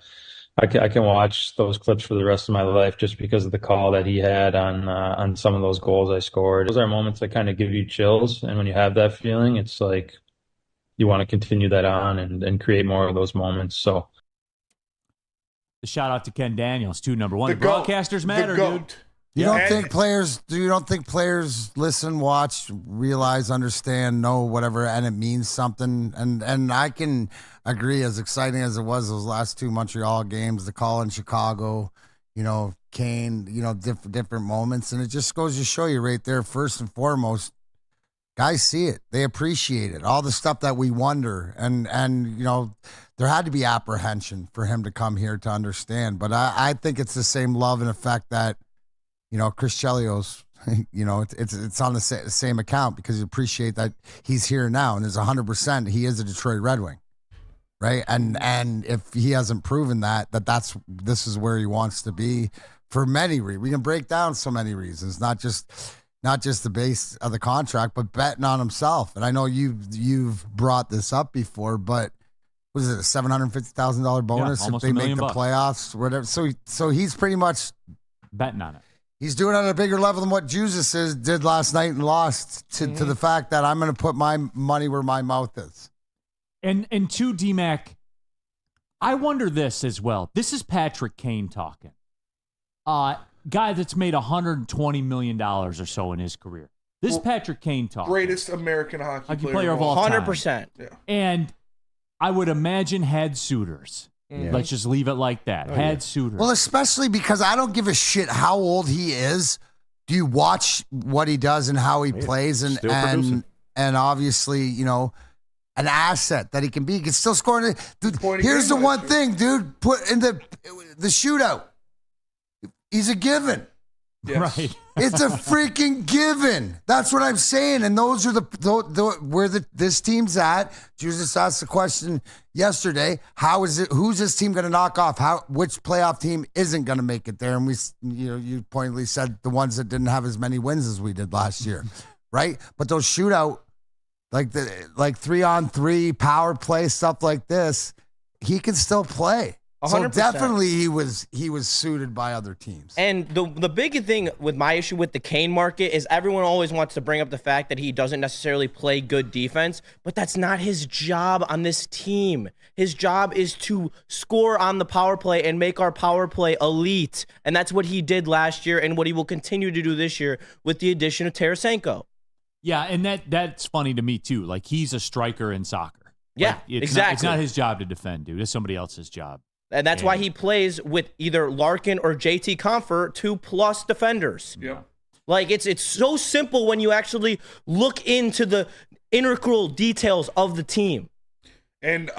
S19: can watch those clips for the rest of my life just because of the call that he had on some of those goals I scored. Those are moments that kind of give you chills, and when you have that feeling, it's like you want to continue that on and create more of those moments. So.
S2: The shout out to Ken Daniels, too. Number one,
S4: The GOAT.
S2: Broadcasters matter, dude.
S5: You don't think players listen, watch, realize, understand, know whatever, and it means something? And I can agree, as exciting as it was those last 2 Montreal games, the call in Chicago, you know, Kane, you know, different moments, and it just goes to show you right there, first and foremost, guys see it, they appreciate it, all the stuff that we wonder, and you know, there had to be apprehension for him to come here to understand, but I think it's the same love and effect that, you know, Chris Chelios, you know, it's on the same account because you appreciate that he's here now, and there's 100% he is a Detroit Red Wing, right? And if he hasn't proven this is where he wants to be for many reasons. We can break down so many reasons, not just the base of the contract, but betting on himself. And I know you've brought this up before, but was it a $750,000 bonus if they make the playoffs, whatever? So he's pretty much
S2: betting on it.
S5: He's doing it on a bigger level than what Jesus did last night and lost to the fact that I'm going to put my money where my mouth is.
S2: And to D-Mac, I wonder this as well. This is Patrick Kane talking. Guy that's made $120 million or so in his career. This is Patrick Kane talking.
S4: Greatest American hockey
S2: player of all time.
S6: 100%.
S4: Yeah.
S2: And I would imagine had suitors.
S5: Yeah.
S2: Let's just leave it like that. Had suitors.
S5: Well, especially because I don't give a shit how old he is. Do you watch what he does and how he plays and obviously, you know, an asset that he can be. He can still score. Dude, here's the one thing, dude. Put in the shootout. He's a given.
S4: Yes.
S2: Right.
S5: It's a freaking given. That's what I'm saying. And those are where this team's at. Jesus asked the question yesterday, who's this team going to knock off? Which playoff team isn't going to make it there? And you pointedly said the ones that didn't have as many wins as we did last year, right? But those shootout, like 3-on-3 power play, stuff like this, he can still play. 100%. So definitely he was suited by other teams.
S6: And the big thing with my issue with the Kane market is everyone always wants to bring up the fact that he doesn't necessarily play good defense, but that's not his job on this team. His job is to score on the power play and make our power play elite. And that's what he did last year and what he will continue to do this year with the addition of Tarasenko.
S2: Yeah, and that's funny to me too. Like, he's a striker in soccer.
S6: Yeah, exactly.
S2: It's not his job to defend, dude. It's somebody else's job.
S6: And that's why he plays with either Larkin or JT Comfort, 2+ defenders.
S4: Yep.
S6: Like, it's so simple when you actually look into the integral details of the team.
S4: And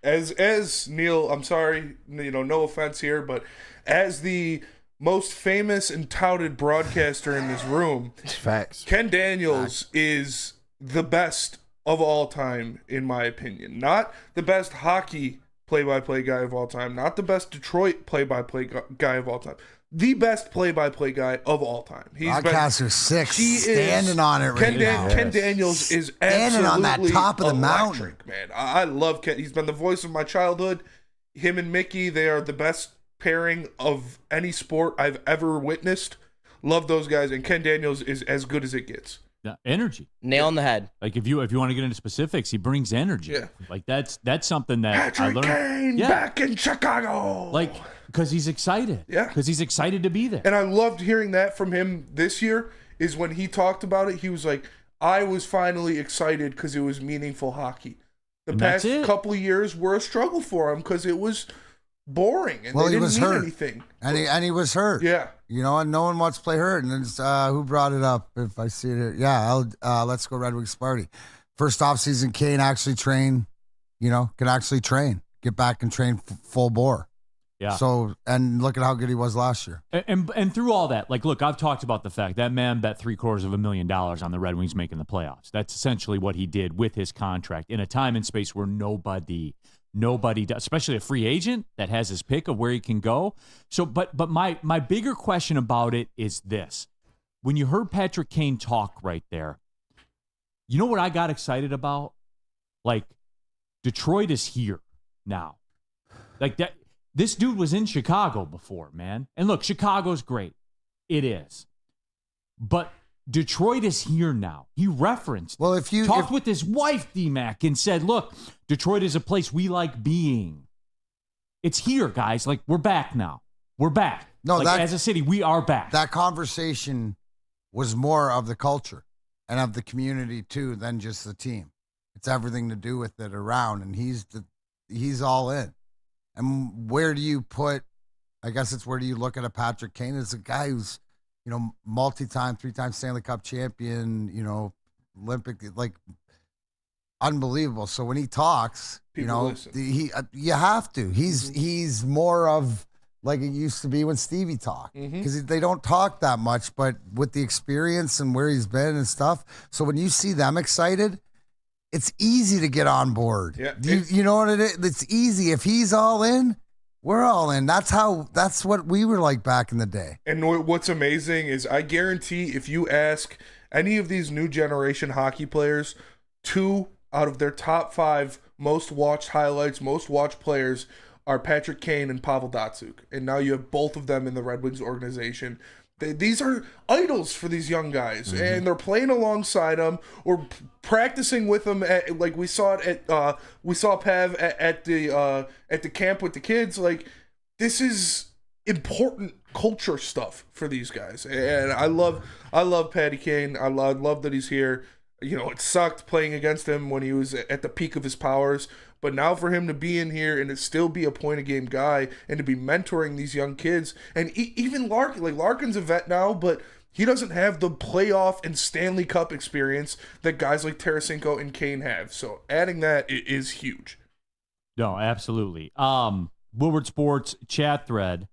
S4: as Neil, I'm sorry, no offense here, but as the most famous and touted broadcaster in this room,
S7: facts.
S4: Ken Daniels is the best of all time, in my opinion. Not the best hockey play-by-play guy of all time, not the best Detroit play-by-play guy of all time, the best play-by-play guy of all time.
S5: Broadcaster 6, standing on it right now.
S4: Ken Daniels is
S5: standing on that top of the
S4: electric,
S5: mountain.
S4: Man. I love Ken. He's been the voice of my childhood. Him and Mickey, they are the best pairing of any sport I've ever witnessed. Love those guys, and Ken Daniels is as good as it gets.
S2: Yeah, energy.
S6: Nail on the head.
S2: Like, if you want to get into specifics, he brings energy.
S4: Yeah.
S2: Like, that's something that
S4: Patrick
S2: I learned.
S4: Kane back in Chicago.
S2: Like, because he's excited.
S4: Yeah.
S2: Because he's excited to be there.
S4: And I loved hearing that from him this year, is when he talked about it, he was like, I was finally excited because it was meaningful hockey. The past couple of years were a struggle for him because it was boring and they didn't mean anything.
S5: And he was hurt.
S4: Yeah.
S5: And no one wants to play hurt. And it's, who brought it up? If I see it here. Yeah, let's go Red Wings party. First offseason, Kane actually train, can actually train. Get back and train full bore.
S2: Yeah.
S5: So, and look at how good he was last year.
S2: And through all that, like, look, I've talked about the fact that man bet $750,000 on the Red Wings making the playoffs. That's essentially what he did with his contract in a time and space where nobody does, especially a free agent that has his pick of where he can go. So, but my bigger question about it is this. When you heard Patrick Kane talk right there, you know what I got excited about? Like, Detroit is here now. Like, that. This dude was in Chicago before, man. And look, Chicago's great. It is. But Detroit is here now. He referenced.
S5: Well, if you
S2: talked with his wife, D-Mac, and said, look, Detroit is a place we like being. It's here, guys. Like, we're back now. We're back.
S5: No,
S2: like, as a city, we are back.
S5: That conversation was more of the culture and of the community, too, than just the team. It's everything to do with it around, and he's all in. And where do you put, I guess it's where do you look at a Patrick Kane as a guy who's, multi-time, 3-time Stanley Cup champion, Olympic, like, unbelievable. So when he talks,
S4: listen.
S5: you have to. He's more of like it used to be when Stevie talked, because they don't talk that much, but with the experience and where he's been and stuff. So when you see them excited, it's easy to get on board.
S4: Yeah.
S5: You know what it is? It's easy. If he's all in, we're all in. That's what we were like back in the day.
S4: And what's amazing is I guarantee if you ask any of these new generation hockey players, 2 out of their top 5 most watched highlights, most watched players are Patrick Kane and Pavel Datsyuk. And now you have both of them in the Red Wings organization. These are idols for these young guys, and they're playing alongside them or practicing with them. Like we saw it at we saw Pav at the camp with the kids. Like, this is important culture stuff for these guys, and I love Patty Kane. I love that he's here. It sucked playing against him when he was at the peak of his powers. But now for him to be in here and to still be a point-of-game guy and to be mentoring these young kids, and even Larkin, like Larkin's a vet now, but he doesn't have the playoff and Stanley Cup experience that guys like Tarasenko and Kane have. So adding that is huge.
S2: No, absolutely. Woodward Sports chat thread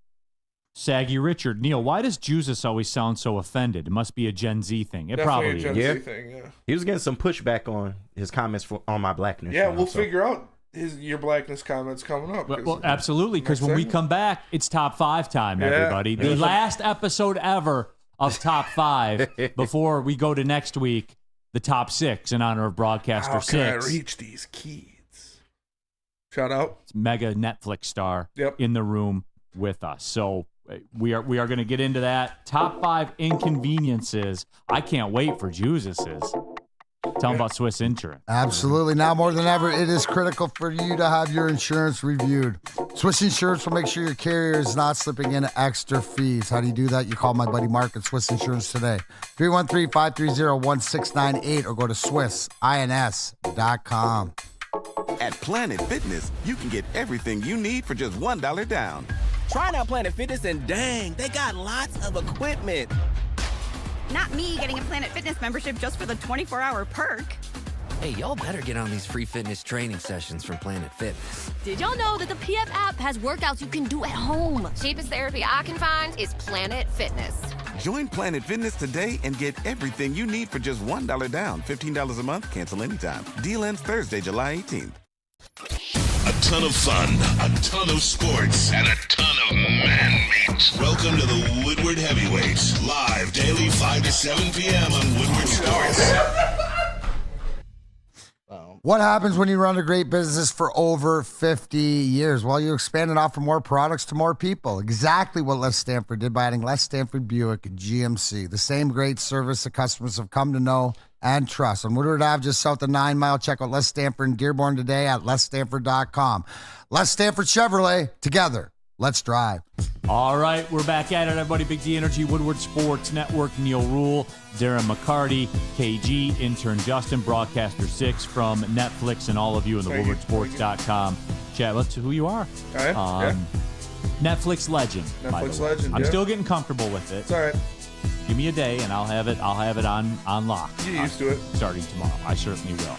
S2: Saggy Richard, Neil, why does Jesus always sound so offended? It must be a Gen Z thing. It
S4: Definitely
S2: probably
S4: a
S2: is.
S4: Gen Z thing, yeah.
S7: He was getting some pushback on his comments on my blackness.
S4: Yeah,
S7: show,
S4: we'll
S7: so.
S4: figure out your blackness comments coming up.
S2: Well, absolutely, because when we come back, it's top 5 time, everybody. The last episode ever of top 5 before we go to next week, the top 6 in honor of Broadcaster
S4: How
S2: 6.
S4: can I reach these kids? Shout out.
S2: It's mega Netflix star in the room with us. So we are going to get into that. Top 5 inconveniences. I can't wait for Jesus's. Tell them about Swiss Insurance.
S5: Absolutely. Now more than ever, it is critical for you to have your insurance reviewed. Swiss Insurance will make sure your carrier is not slipping in extra fees. How do you do that? You call my buddy Mark at Swiss Insurance today. 313-530-1698 or go to SwissINS.com.
S13: At Planet Fitness, you can get everything you need for just $1 down.
S14: Try out Planet Fitness and dang, they got lots of equipment.
S15: Not me getting a Planet Fitness membership just for the 24-hour perk.
S16: Hey, y'all better get on these free fitness training sessions from Planet Fitness.
S17: Did y'all know that the PF app has workouts you can do at home? Cheapest therapy I can find is Planet Fitness.
S13: Join Planet Fitness today and get everything you need for just $1 down. $15 a month, cancel anytime. Deal ends Thursday, July 18th.
S1: A ton of fun, a ton of sports, and a ton of man meat. Welcome to the Woodward Heavyweights, live daily 5 to 7 p.m. on Woodward Sports.
S5: What happens when you run a great business for over 50 years? Well, you expand and offer more products to more people. Exactly what Les Stanford did by adding Les Stanford Buick GMC. The same great service that customers have come to know and trust. On Woodward Ave, just south of 9 Mile, check out Les Stanford in Dearborn today at lesstanford.com. Les Stanford Chevrolet, together. Let's drive.
S2: All right, we're back at it, everybody. Big D Energy, Woodward Sports Network, Neil Rule, Darren McCarty, KG, intern Justin, Broadcaster 6 from Netflix, and all of you in the woodwardsports.com chat. Let's see who you are.
S4: All right.
S2: Netflix legend. by the
S4: Netflix
S2: way.
S4: legend,
S2: I'm
S4: yeah.
S2: still getting comfortable with it.
S4: It's all right.
S2: Give me a day, and I'll have it on lock.
S4: Get used to it.
S2: Starting tomorrow. I certainly will.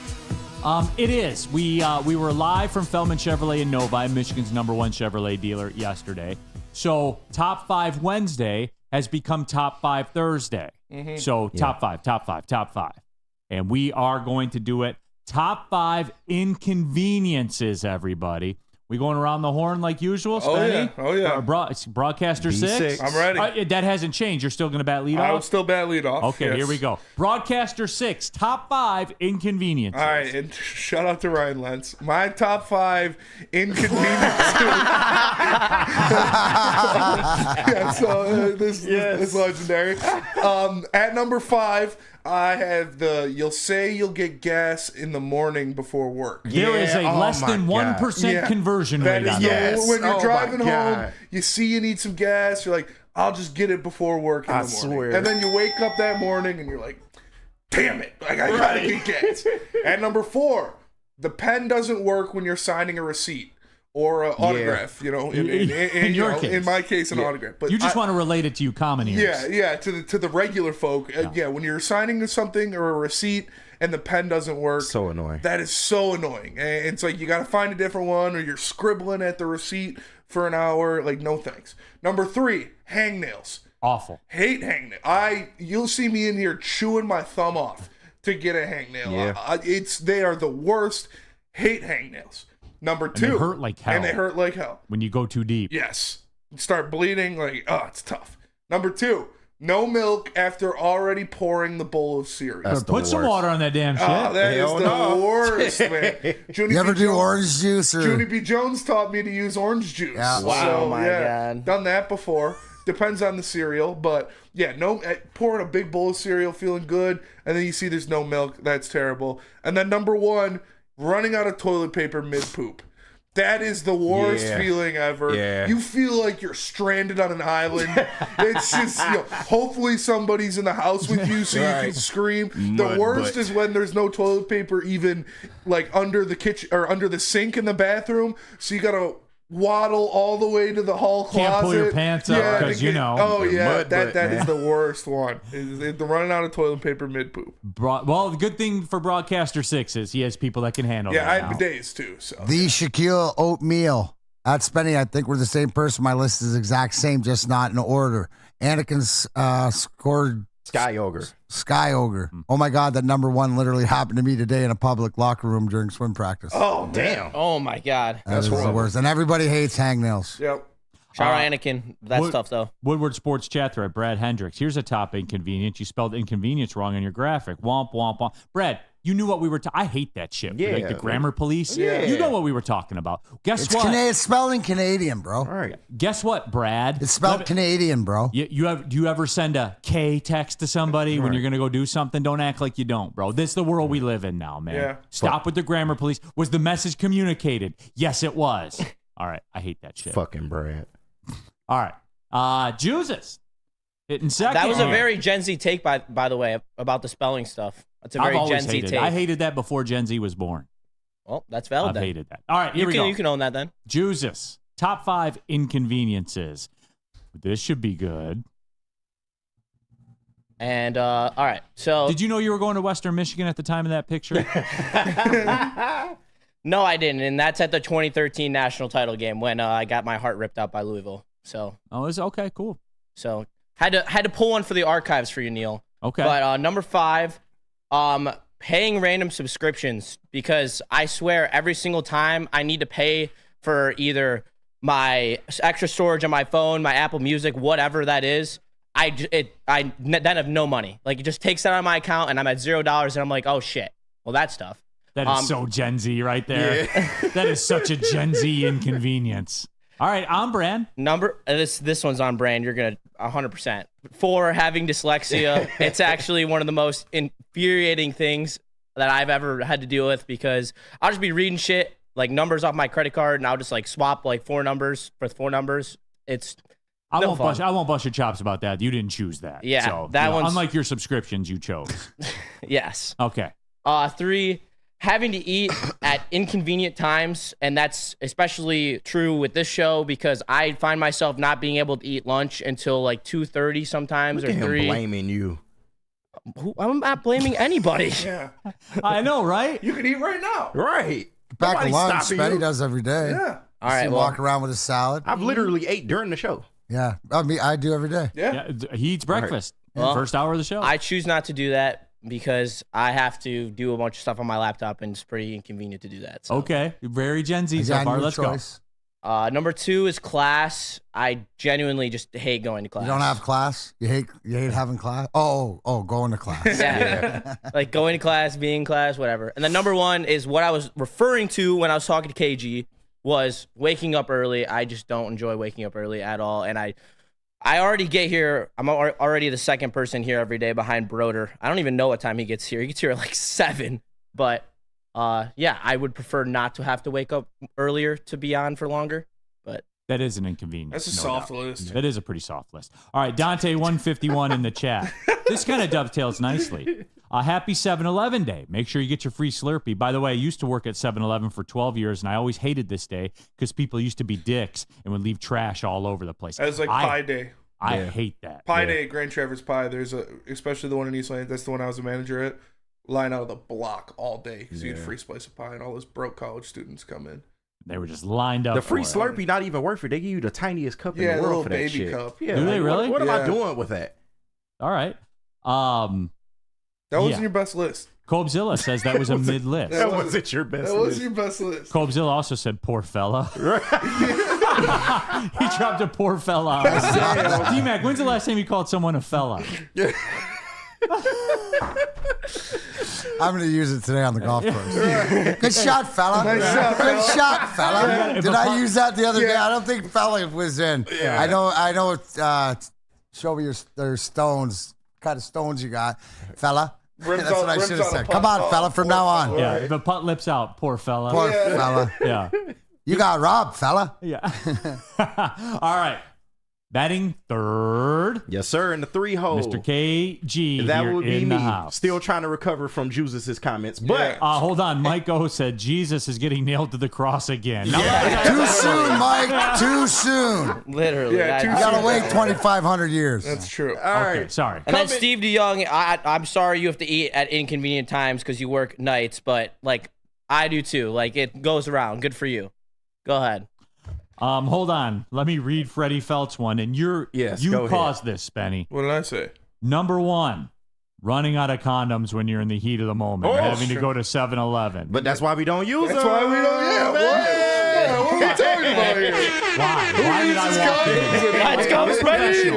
S2: It is. We were live from Feldman Chevrolet in Novi, Michigan's #1 Chevrolet dealer, yesterday. So Top 5 Wednesday has become Top 5 Thursday.
S4: Mm-hmm.
S2: So Top 5. And we are going to do it. Top 5 inconveniences, everybody. We going around the horn like usual, Spenny?
S4: Oh, yeah.
S2: Broadcaster 6?
S4: I'm ready.
S2: That hasn't changed. You're still going to bat lead
S4: I
S2: off?
S4: would still bat lead off.
S2: Okay,
S4: yes.
S2: here we go. Broadcaster 6, top 5 inconveniences.
S4: All right, and shout out to Ryan Lentz. My top 5 inconveniences. This is legendary. At number 5, I have you'll say you'll get gas in the morning before work.
S2: There is a less than 1% conversion rate on that.
S4: When you're driving home, you see you need some gas, you're like, I'll just get it before work in the morning.
S3: Swear.
S4: And then you wake up that morning and you're like, damn it, I gotta get gas. At number 4, the pen doesn't work when you're signing a receipt or an autograph, in
S2: your case.
S4: In my case, an autograph. But
S2: you just want to relate it to you common ears.
S4: Yeah, to the regular folk. When you're signing something or a receipt and the pen doesn't work.
S7: So annoying.
S4: That is so annoying. And it's like you got to find a different one, or you're scribbling at the receipt for an hour. Like, no thanks. Number 3, hangnails.
S2: Awful.
S4: Hate hangnail. You'll see me in here chewing my thumb off to get a hangnail.
S7: Yeah.
S4: They are the worst. Hate hangnails. Number 2.
S2: And they hurt like hell.
S4: And they hurt like hell.
S2: When you go too deep.
S4: Yes. You start bleeding, it's tough. Number 2, no milk after already pouring the bowl of cereal.
S2: Put some water on that damn shit.
S4: That is the worst, man.
S5: You ever do orange juice?
S4: Junie B. Jones taught me to use orange juice.
S5: Yeah.
S4: Wow,
S6: my God.
S4: Done that before. Depends on the cereal, but pouring a big bowl of cereal, feeling good, and then you see there's no milk. That's terrible. And then number 1, running out of toilet paper mid-poop. That is the worst feeling ever.
S7: Yeah.
S4: You feel like you're stranded on an island. It's just, hopefully somebody's in the house with you so you can scream. The worst is when there's no toilet paper even like under the kitchen or under the sink in the bathroom. So you got to waddle all the way to the hall closet.
S2: Can't pull your pants up because
S4: Oh yeah, that is the worst one. Is the running out of toilet paper mid poop.
S2: Well, the good thing for Broadcaster 6 is he has people that can handle that.
S4: Yeah, I
S2: now.
S4: have bidets too. So
S5: The Shaquille oatmeal. At Spenny, I think we're the same person. My list is exact same, just not in order. Anakin's scored
S7: Sky Ogre.
S5: Sky Ogre. Oh my God, that number one literally happened to me today in a public locker room during swim practice.
S4: Oh, damn.
S6: Oh my God.
S5: That is the worst. And everybody hates hangnails.
S4: Yep.
S6: Shout out Anakin. That's tough though.
S2: Woodward Sports Chat thread, Brad Hendricks. Here's a top inconvenience. You spelled inconvenience wrong on your graphic. Womp, womp, womp. Brad, you knew what we were I hate that shit.
S7: Yeah.
S2: Like the grammar police.
S7: Yeah.
S2: You know what we were talking about. Guess
S5: It's
S2: what?
S5: it's spelling Canadian, bro.
S7: All right.
S2: Guess what, Brad?
S5: It's spelled Canadian, bro.
S2: Do you ever send a K text to somebody when you're going to go do something? Don't act like you don't, bro. This is the world we live in now, man.
S4: Yeah.
S2: Stop with the grammar police. Was the message communicated? Yes, it was. All right. I hate that shit.
S7: Fucking Brad.
S2: All right. Jesus. Hitting second.
S6: That was a very Gen Z take, by the way, about the spelling stuff. That's a very Gen Z take.
S2: I hated that before Gen Z was born.
S6: Well, that's valid.
S2: I hated that. All right, here we go.
S6: You can own that then.
S2: Jesus. Top 5 inconveniences. This should be good.
S6: And all right, so
S2: did you know you were going to Western Michigan at the time of that picture?
S6: No, I didn't, and that's at the 2013 national title game when I got my heart ripped out by Louisville. So
S2: it's okay, cool.
S6: So had to pull one for the archives for you, Neil.
S2: Okay,
S6: but number 5, paying random subscriptions, because I swear every single time I need to pay for either my extra storage on my phone, my Apple Music, whatever that is. I then have no money. Like, it just takes that out of my account, and I'm at $0, and I'm like, oh shit. Well, that stuff.
S2: That is so Gen Z right there. Yeah. That is such a Gen Z inconvenience. All right, on brand.
S6: This one's on brand. You're gonna 100%. For having dyslexia, it's actually one of the most infuriating things that I've ever had to deal with, because I'll just be reading shit like numbers off my credit card, and I'll just like swap like 4 numbers for 4 numbers. It's
S2: I won't bust your chops about that. You didn't choose that.
S6: Yeah,
S2: so,
S6: that one's
S2: unlike your subscriptions, you chose.
S6: Yes.
S2: Okay.
S6: 3, having to eat at inconvenient times, and that's especially true with this show because I find myself not being able to eat lunch until like 2:30 sometimes.
S7: Look
S6: or
S7: at
S6: 3.
S7: him blaming you.
S6: I'm not blaming anybody.
S4: Yeah.
S2: I know, right?
S4: You can eat right now.
S7: Right.
S5: Back to
S7: Nobody's
S5: lunch,
S7: stopping
S5: Betty
S7: you.
S5: does every day.
S4: Yeah.
S6: All right.
S5: Walk around with a salad.
S7: I've literally ate during the show.
S5: Yeah. I mean, I do every day.
S4: Yeah.
S2: He eats breakfast.
S6: Well,
S2: first hour of the show.
S6: I choose not to do that because I have to do a bunch of stuff on my laptop, and it's pretty inconvenient to do that. So.
S2: Okay. Very Gen Z so far. Let's go.
S6: Number 2 is class. I genuinely just hate going to class.
S5: You don't have class? You hate having class? Oh, going to class.
S6: Yeah. Like going to class, being in class, whatever. And then number 1 is what I was referring to when I was talking to KG, was waking up early. I just don't enjoy waking up early at all. And I already get here. I'm already the second person here every day behind Broder. I don't even know what time he gets here. He gets here at like 7. But yeah, I would prefer not to have to wake up earlier to be on for longer. But
S2: that is an inconvenience.
S4: That's a soft list.
S2: That is a pretty soft list. All right, Dante 151 in the chat. This kind of dovetails nicely. Happy 7-Eleven day. Make sure you get your free Slurpee. By the way, I used to work at 7-Eleven for 12 years, and I always hated this day because people used to be dicks and would leave trash all over the place.
S4: That was like Pie Day.
S2: I hate that.
S4: Pie Day at Grand Traverse Pie. There's especially the one in East Lane. That's the one I was a manager at. Line out of the block all day because you get a free slice of pie, and all those broke college students come in.
S2: They were just lined up.
S7: The free
S2: for
S7: Slurpee not even worth it. They give you the tiniest cup in the
S4: little
S7: world for that
S4: baby
S7: shit.
S4: cup.
S7: Yeah,
S2: Do they really?
S7: What am I doing with that?
S2: All right.
S4: That wasn't your best list.
S2: Cobzilla says that was a mid list.
S7: That wasn't your best list.
S4: That wasn't your best list.
S2: Cobzilla also said poor fella. He dropped a poor fella. D-Mac, when's the last time you called someone a fella?
S5: I'm going to use it today on the golf course. Good shot, fella.
S4: Nice shot, fella.
S5: Good shot, fella. Did I use that the other day?
S4: Yeah.
S5: I don't think fella was in.
S4: Yeah.
S5: I know. Show me your stones. What kind of stones you got, fella? That's what I should have said. Come on, fella, from now on.
S2: Yeah, the putt lips out, poor fella.
S5: Poor fella.
S2: Yeah.
S5: You got robbed, fella.
S2: Yeah. All right. Batting third.
S7: Yes, sir. In the 3-hole.
S2: Mr. KG
S7: That
S2: here
S7: would be
S2: in
S7: me.
S2: the house.
S7: Still trying to recover from Jesus' comments. But
S2: hold on. Mike O said Jesus is getting nailed to the cross again.
S5: Too soon, Mike. Too soon.
S6: literally,
S4: Yeah,
S5: You got to wait 2,500 years.
S4: That's true.
S7: all right.
S2: Okay, sorry.
S6: And then Steve DeYoung, I'm sorry you have to eat at inconvenient times because you work nights, but like I do too. Like it goes around. Good for you. Go ahead.
S2: Hold on. Let me read Freddie Felt's one. And you caused this, Spenny.
S4: What did I say?
S2: Number 1, running out of condoms when you're in the heat of the moment. Having to go to 7-Eleven.
S7: But that's why we don't use them.
S4: That's why we don't. Yeah. What are we talking about here?
S2: Why? Why did I walk in?
S6: Let's go, Freddie.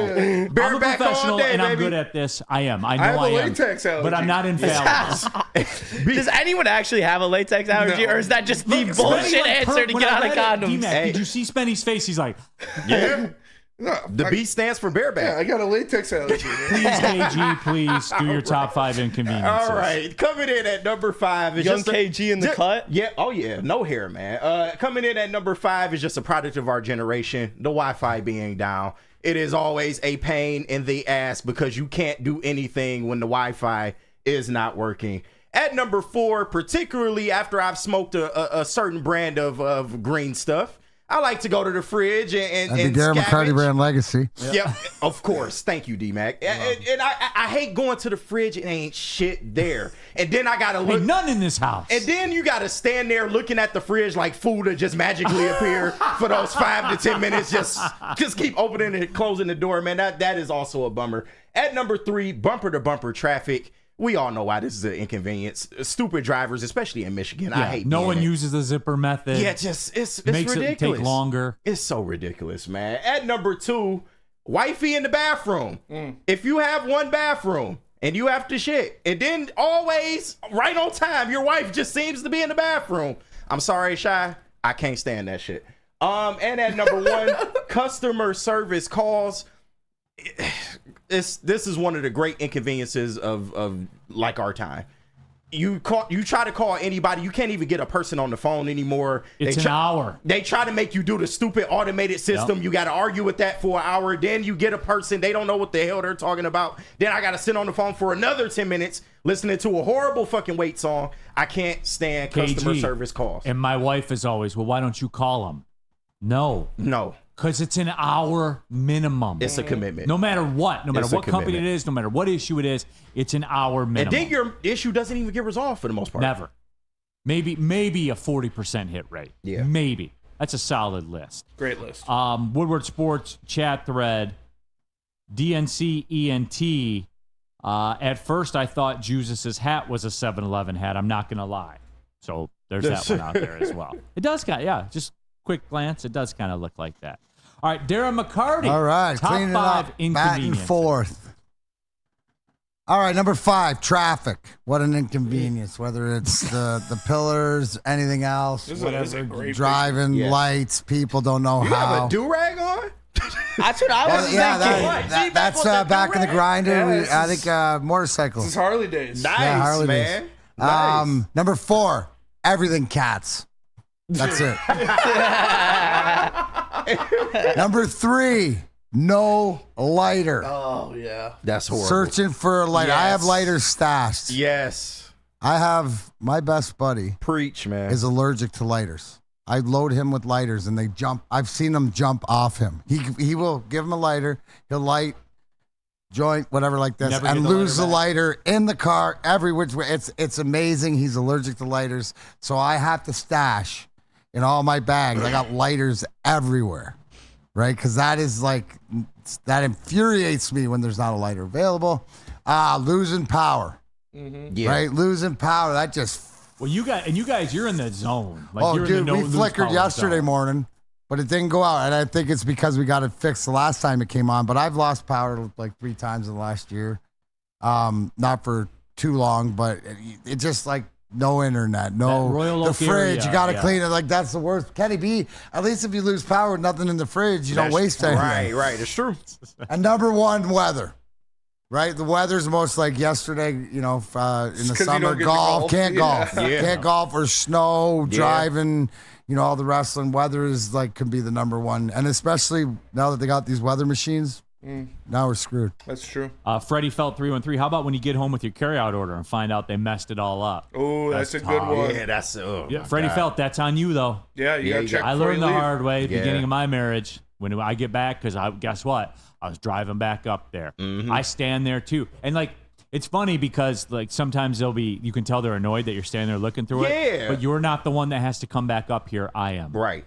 S2: I'm a professional and I'm good at this. I am. I know
S4: have
S2: I
S4: a
S2: am.
S4: latex allergy.
S2: But I'm not infallible.
S6: Does anyone actually have a latex allergy, or is that just the bullshit answer to get out of condoms?
S2: D-Mac, did you see Spenny's face? He's like,
S7: Yeah.
S4: No,
S7: The B stands for bareback.
S4: Yeah, I got a latex allergy.
S2: please, KG, please do your top 5 inconveniences.
S7: All right, coming in at number 5 is
S6: Young
S7: just
S6: KG in the cut.
S7: Yeah, oh yeah, no hair, man. Coming in at number 5 is just a product of our generation. The Wi-Fi being down, it is always a pain in the ass because you can't do anything when the Wi-Fi is not working. At number 4, particularly after I've smoked a certain brand of green stuff, I like to go to the fridge and
S5: That'd be Darren McCarty
S7: scavenge.
S5: brand legacy.
S7: Yeah, of course. Thank you, D-Mac. And I hate going to the fridge and ain't shit there. And then I gotta look.
S2: Ain't none in this house.
S7: And then you gotta stand there looking at the fridge like food to just magically appear for those 5 to 10 minutes. Just keep opening and closing the door, man. That is also a bummer. At number 3, bumper to bumper traffic. We all know why this is an inconvenience. Stupid drivers, especially in Michigan. I hate.
S2: No one
S7: it.
S2: uses the zipper method.
S7: Yeah, it's
S2: makes
S7: ridiculous.
S2: it take longer.
S7: It's so ridiculous, man. At number 2, wifey in the bathroom. If you have one bathroom and you have to shit, and then always right on time, your wife just seems to be in the bathroom. I'm sorry, Shy. I can't stand that shit. And at number 1, customer service calls. This is one of the great inconveniences of like our time. You try to call anybody, you can't even get a person on the phone anymore.
S2: It's an hour.
S7: They try to make you do the stupid automated system.
S2: Yep.
S7: You got to argue with that for an hour. Then you get a person, they don't know what the hell they're talking about. Then I got to sit on the phone for another 10 minutes listening to a horrible fucking wait song. I can't stand customer
S2: KG,
S7: service calls.
S2: And my wife is always, well, why don't you call them? No. Because it's an hour minimum.
S7: It's a commitment.
S2: No matter what. No matter
S7: It's a
S2: what company it
S7: commitment.
S2: is, no matter what issue it is, it's an hour minimum.
S7: And then your issue doesn't even get resolved for the most part.
S2: Never. Maybe a 40% hit rate.
S7: Yeah.
S2: Maybe. That's a solid list.
S4: Great list.
S2: Woodward Sports chat thread, DNC ENT. At first, I thought Jesus' hat was a 7-Eleven hat. I'm not going to lie. So there's that one out there as well. It does kind of, yeah, just quick glance. It does kind of look like that. All right, Darren McCarty.
S5: All right,
S2: top
S5: cleaning
S2: 5
S5: up, back and
S2: inconveniences.
S5: forth. All right, number 5, traffic. What an inconvenience. Whether it's the pillars, anything else,
S4: This is
S5: whatever,
S4: a great
S5: driving
S7: picture. Yeah.
S5: lights, people don't know
S7: You
S5: how.
S7: have a do-rag on?
S6: That's what I was thinking.
S5: That's back in the grinder.
S4: Yeah,
S5: I think motorcycles.
S4: This is Harley days.
S7: Nice,
S5: Yeah, Harley
S7: man.
S5: days.
S7: Nice.
S5: Number 4, everything cats. That's it. Number 3, no lighter.
S4: Oh yeah.
S7: That's horrible.
S5: Searching for a lighter. I have
S7: Yes.
S5: lighters stashed.
S7: Yes.
S5: I have my best buddy
S7: Preach, man.
S5: is allergic to lighters. I load him with lighters and they jump. I've seen them jump off him. He will give him a lighter. He'll light joint, whatever like this,
S2: Never
S5: and
S2: get the
S5: lose the
S2: lighter
S5: lighter in the car every which way. It's amazing. He's allergic to lighters, so I have to stash in all my bags. I got lighters everywhere, right? Because that is like that infuriates me when there's not a lighter available. Losing power,
S7: Yeah.
S5: right? Losing power. That just.
S2: Well, you guys, you're in the zone. Like,
S5: Oh,
S2: you're
S5: dude,
S2: in the
S5: we flickered yesterday morning, but it didn't go out. And I think it's because we got it fixed the last time it came on. But I've lost power like 3 times in the last year. Not for too long, but it just like no internet, no
S2: That Royal
S5: the
S2: Oak
S5: fridge.
S2: area,
S5: You got to
S2: yeah.
S5: clean it. Like that's the worst. Kenny B, at least if you lose power with nothing in the fridge, you don't waste anything.
S7: Right. It's true.
S5: And number 1, weather. Right, the weather's most like yesterday. You know, in the
S4: 'cause you
S5: summer,
S4: don't get to
S5: golf,
S4: golf.
S5: can't
S4: Yeah.
S5: golf,
S7: Yeah.
S5: can't golf, or snow,
S7: Yeah.
S5: driving. You know, all the wrestling. Weather is like can be the number 1, and especially now that they got these weather machines. Now we're screwed.
S4: That's true.
S2: Freddie Felt 313. How about when you get home with your carryout order and find out they messed it all up?
S4: Oh, that's a good
S2: tough.
S4: one.
S7: Yeah, that's
S2: Yeah, Freddie Felt, that's on you though.
S4: Yeah, you gotta check.
S2: I
S4: before
S2: learned
S4: you
S2: the
S4: leave.
S2: hard way at the
S7: Yeah.
S2: beginning of my marriage when I get back because guess what? I was driving back up there. I stand there too, and like it's funny because like sometimes you can tell they're annoyed that you're standing there looking through it.
S7: Yeah.
S2: But you're not the one that has to come back up here. I am.
S7: Right.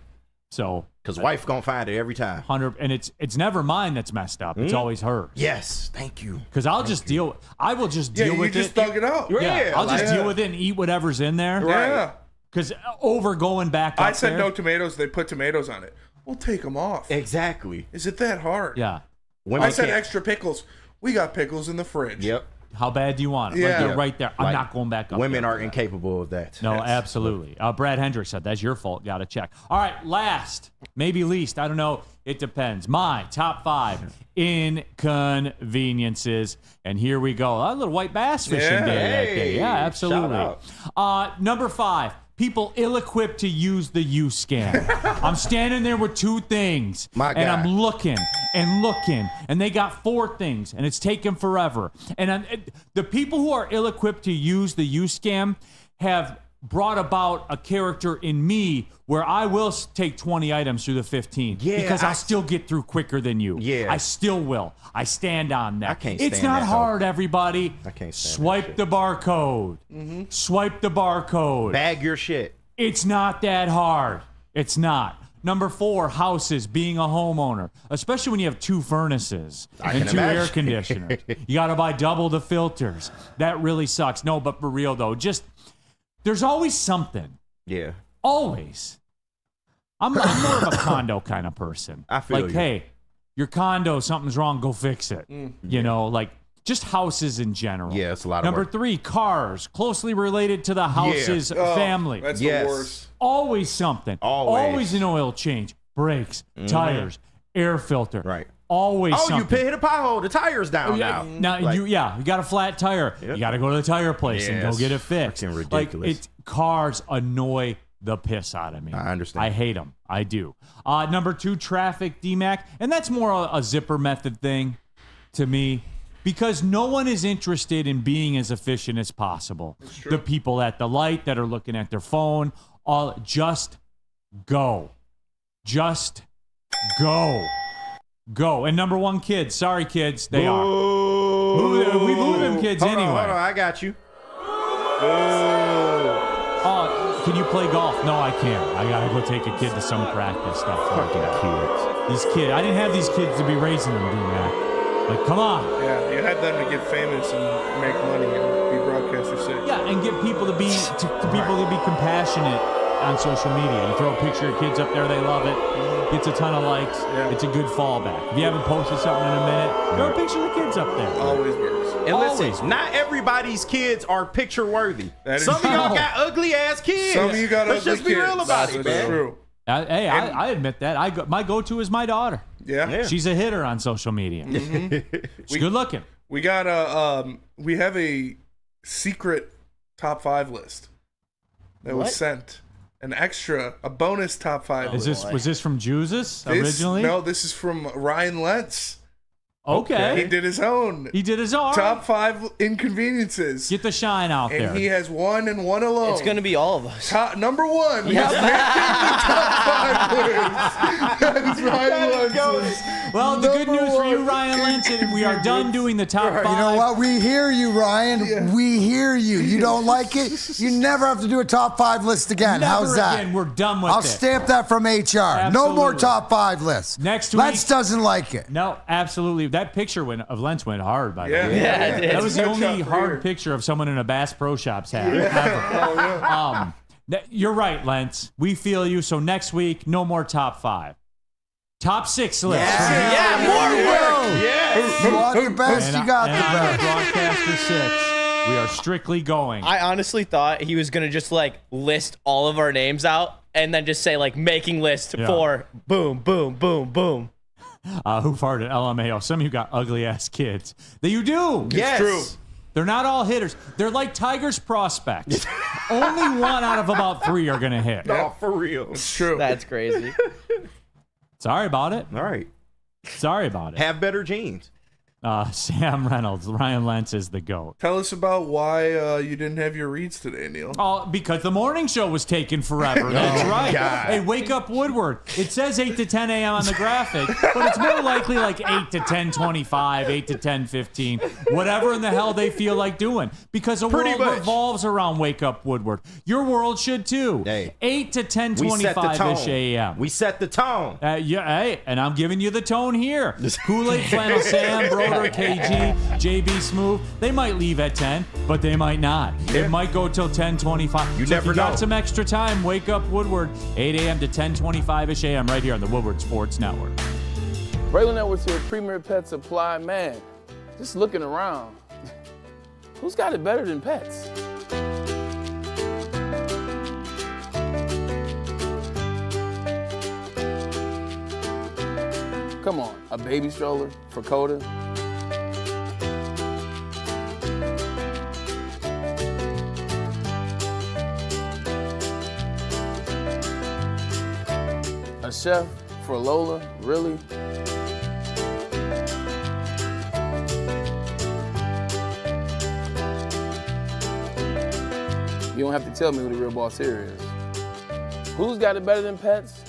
S2: So,
S7: because wife gonna find it every time.
S2: 100, and it's never mine that's messed up. It's always hers.
S7: Yes, thank you.
S2: Because I will just deal with it.
S4: You just thug it out.
S2: Yeah, I'll just deal with it and eat whatever's in there.
S4: Yeah.
S2: Because going back
S4: I
S2: up
S4: said
S2: there,
S4: no tomatoes. They put tomatoes on it. We'll take them off.
S7: Exactly.
S4: Is it that hard?
S2: Yeah.
S4: I said extra pickles. We got pickles in the fridge.
S7: Yep.
S2: How bad do you want it?
S4: Yeah.
S2: Like, you're right there. I'm not going back up.
S7: Women
S2: there.
S7: are incapable of that.
S2: No, absolutely. Brad Hendricks said, that's your fault. Got to check. All right, last, maybe least. I don't know. It depends. My top 5 inconveniences. And here we go. A little white bass fishing day that day. Yeah, absolutely. Number 5. People ill-equipped to use the U-scan. I'm standing there with 2 things, and I'm looking, and they got 4 things, and it's taking forever. And the people who are ill-equipped to use the U-scan have brought about a character in me where I will take 20 items through the 15 because I'll still get through quicker than you.
S7: Yeah.
S2: I still will. I stand on that.
S7: I can't
S2: It's
S7: stand
S2: not
S7: that,
S2: hard, everybody.
S7: I can't stand
S2: Swipe the barcode. Swipe the barcode.
S7: Bag your shit.
S2: It's not that hard. It's not. Number 4, houses, being a homeowner, especially when you have 2 furnaces and 2 air conditioners. You got to buy double the filters. That really sucks. No, but for real, though, there's always something.
S7: Yeah.
S2: Always. I'm more of a condo kind of person.
S7: I feel
S2: like,
S7: you.
S2: hey, your condo, something's wrong, go fix it. You know, like just houses in general.
S7: Yeah, it's a lot of
S2: Number
S7: work.
S2: 3, cars, closely related to the house's family.
S4: That's the worst.
S2: Always something. Always an oil change, brakes, tires, air filter.
S7: Right.
S2: Always something.
S7: You hit a pothole. The tire's down now.
S2: Now you got a flat tire.
S7: Yep.
S2: You got to go to the tire place and go
S7: Yes.
S2: get it fixed.
S7: Freaking ridiculous.
S2: Cars annoy the piss out of me.
S7: I understand.
S2: I hate them. I do. Number 2, traffic DMAC, and that's more a zipper method thing to me. Because no one is interested in being as efficient as possible. The people at the light that are looking at their phone, just go. Just go. Go. And number 1, kids. Sorry, kids. They are. We move them kids
S7: Hold
S2: anyway.
S7: on, I got you.
S2: Can you play golf? No, I can't. I gotta go take a kid to some practice stuff like that.
S7: Kids.
S2: These kids. I didn't have these kids to be raising them, D-Mac. Like, come on.
S4: Yeah, you had them to get famous and make money and be broadcaster 6.
S2: Yeah, and get people to be compassionate on social media. You throw a picture of kids up there, they love it. Gets a ton of likes. Yeah. It's a good fallback. If you haven't posted something in a minute, throw a picture of the kids up there.
S4: Always works.
S7: And listen, not everybody's kids are picture worthy. Some of y'all got ugly ass kids.
S4: Some of you got
S7: Let's
S4: ugly
S7: just be
S4: kids.
S7: real about it,
S4: That's
S7: man.
S4: true.
S2: I admit that. My go-to is my daughter.
S4: Yeah.
S2: She's a hitter on social media. She's good looking.
S4: We got we have a secret top 5 list that was sent. A bonus top 5 list.
S2: Was this from Jesus originally?
S4: No, this is from Ryan Lentz.
S2: Okay.
S4: He did his own. Top 5 inconveniences.
S2: Get the shine out there.
S4: And he has one and one alone.
S6: It's going to be all of us.
S4: Number 1.
S6: Yes.
S4: Top 5 list. That is Ryan Lentz.
S2: Well, the good news for you, Ryan Lentz, is we are done doing the top 5.
S5: You know what? We hear you, Ryan. Yeah. We hear you. You don't like it? You never have to do a top 5 list again. How's that?
S2: Again. We're done with
S5: I'll
S2: it.
S5: stamp that from HR.
S2: Absolutely.
S5: No more top 5 lists.
S2: Next week.
S5: Lentz doesn't like it.
S2: No, absolutely. That picture of Lentz went hard, by the way.
S6: Yeah, it did.
S2: That was the only hard picture of someone in a Bass Pro Shops hat ever. You're right, Lentz. We feel you. So next week, no more top 5. Top 6 list.
S6: Yeah, more work.
S5: Yes. You want the best, you got the best.
S2: Broadcaster 6. We are strictly going.
S6: I honestly thought he was going to just list all of our names out and then just say making list for boom, boom, boom, boom.
S2: Who farted? LMAO. Some of you got ugly ass kids. That you do.
S7: Yes.
S4: It's true.
S2: They're not all hitters. They're like Tigers prospects. Only 1 out of about 3 are going to hit.
S7: No, for real.
S4: It's true.
S6: That's crazy.
S2: Sorry about it.
S7: All right.
S2: Sorry about it.
S7: Have better genes.
S2: Sam Reynolds, Ryan Lentz is the GOAT.
S4: Tell us about why you didn't have your reads today, Neil.
S2: Oh, because the morning show was taking forever. That's right.
S4: God.
S2: Hey, wake up, Woodward. It says 8 to 10 a.m. on the graphic, but it's more likely like 8 to 10:25, 8 to 10:15, whatever in the hell they feel like doing. Because the world revolves around wake up, Woodward. Your world should too.
S7: Hey,
S2: 8 to 10:25-ish a.m.
S7: We set the tone.
S2: Hey, and I'm giving you the tone here. Kool-Aid, Flannel Sam, Broder, KG, JB Smooth. They might leave at 10, but they might not. It might go till 10:25.
S7: You
S2: so
S7: never
S2: if you got
S7: know.
S2: some extra time, wake up, Woodward, 8 a.m. to 10:25-ish a.m. right here on the Woodward Sports Network.
S20: Braylon Edwards here, Premier Pet Supply. Man, just looking around, who's got it better than pets? Come on, a baby stroller for Coda? A chef for Lola? Really? You don't have to tell me who the real boss here is. Who's got it better than pets?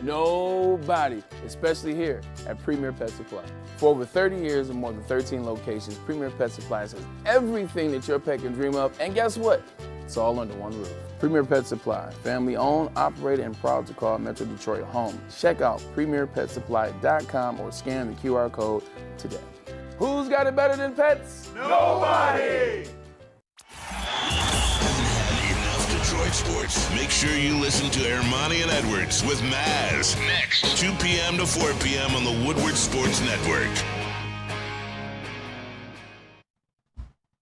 S20: Nobody, especially here at Premier Pet Supply. For over 30 years and more than 13 locations, Premier Pet Supplies has everything that your pet can dream of, and guess what? It's all under one roof. Premier Pet Supply, family owned, operated, and proud to call Metro Detroit home. Check out premierpetsupply.com or scan the QR code today. Who's got it better than pets? Nobody!
S1: Detroit sports. Make sure you listen to Ermanni and Edwards with Maz next, 2 p.m. to 4 p.m. on the Woodward Sports Network.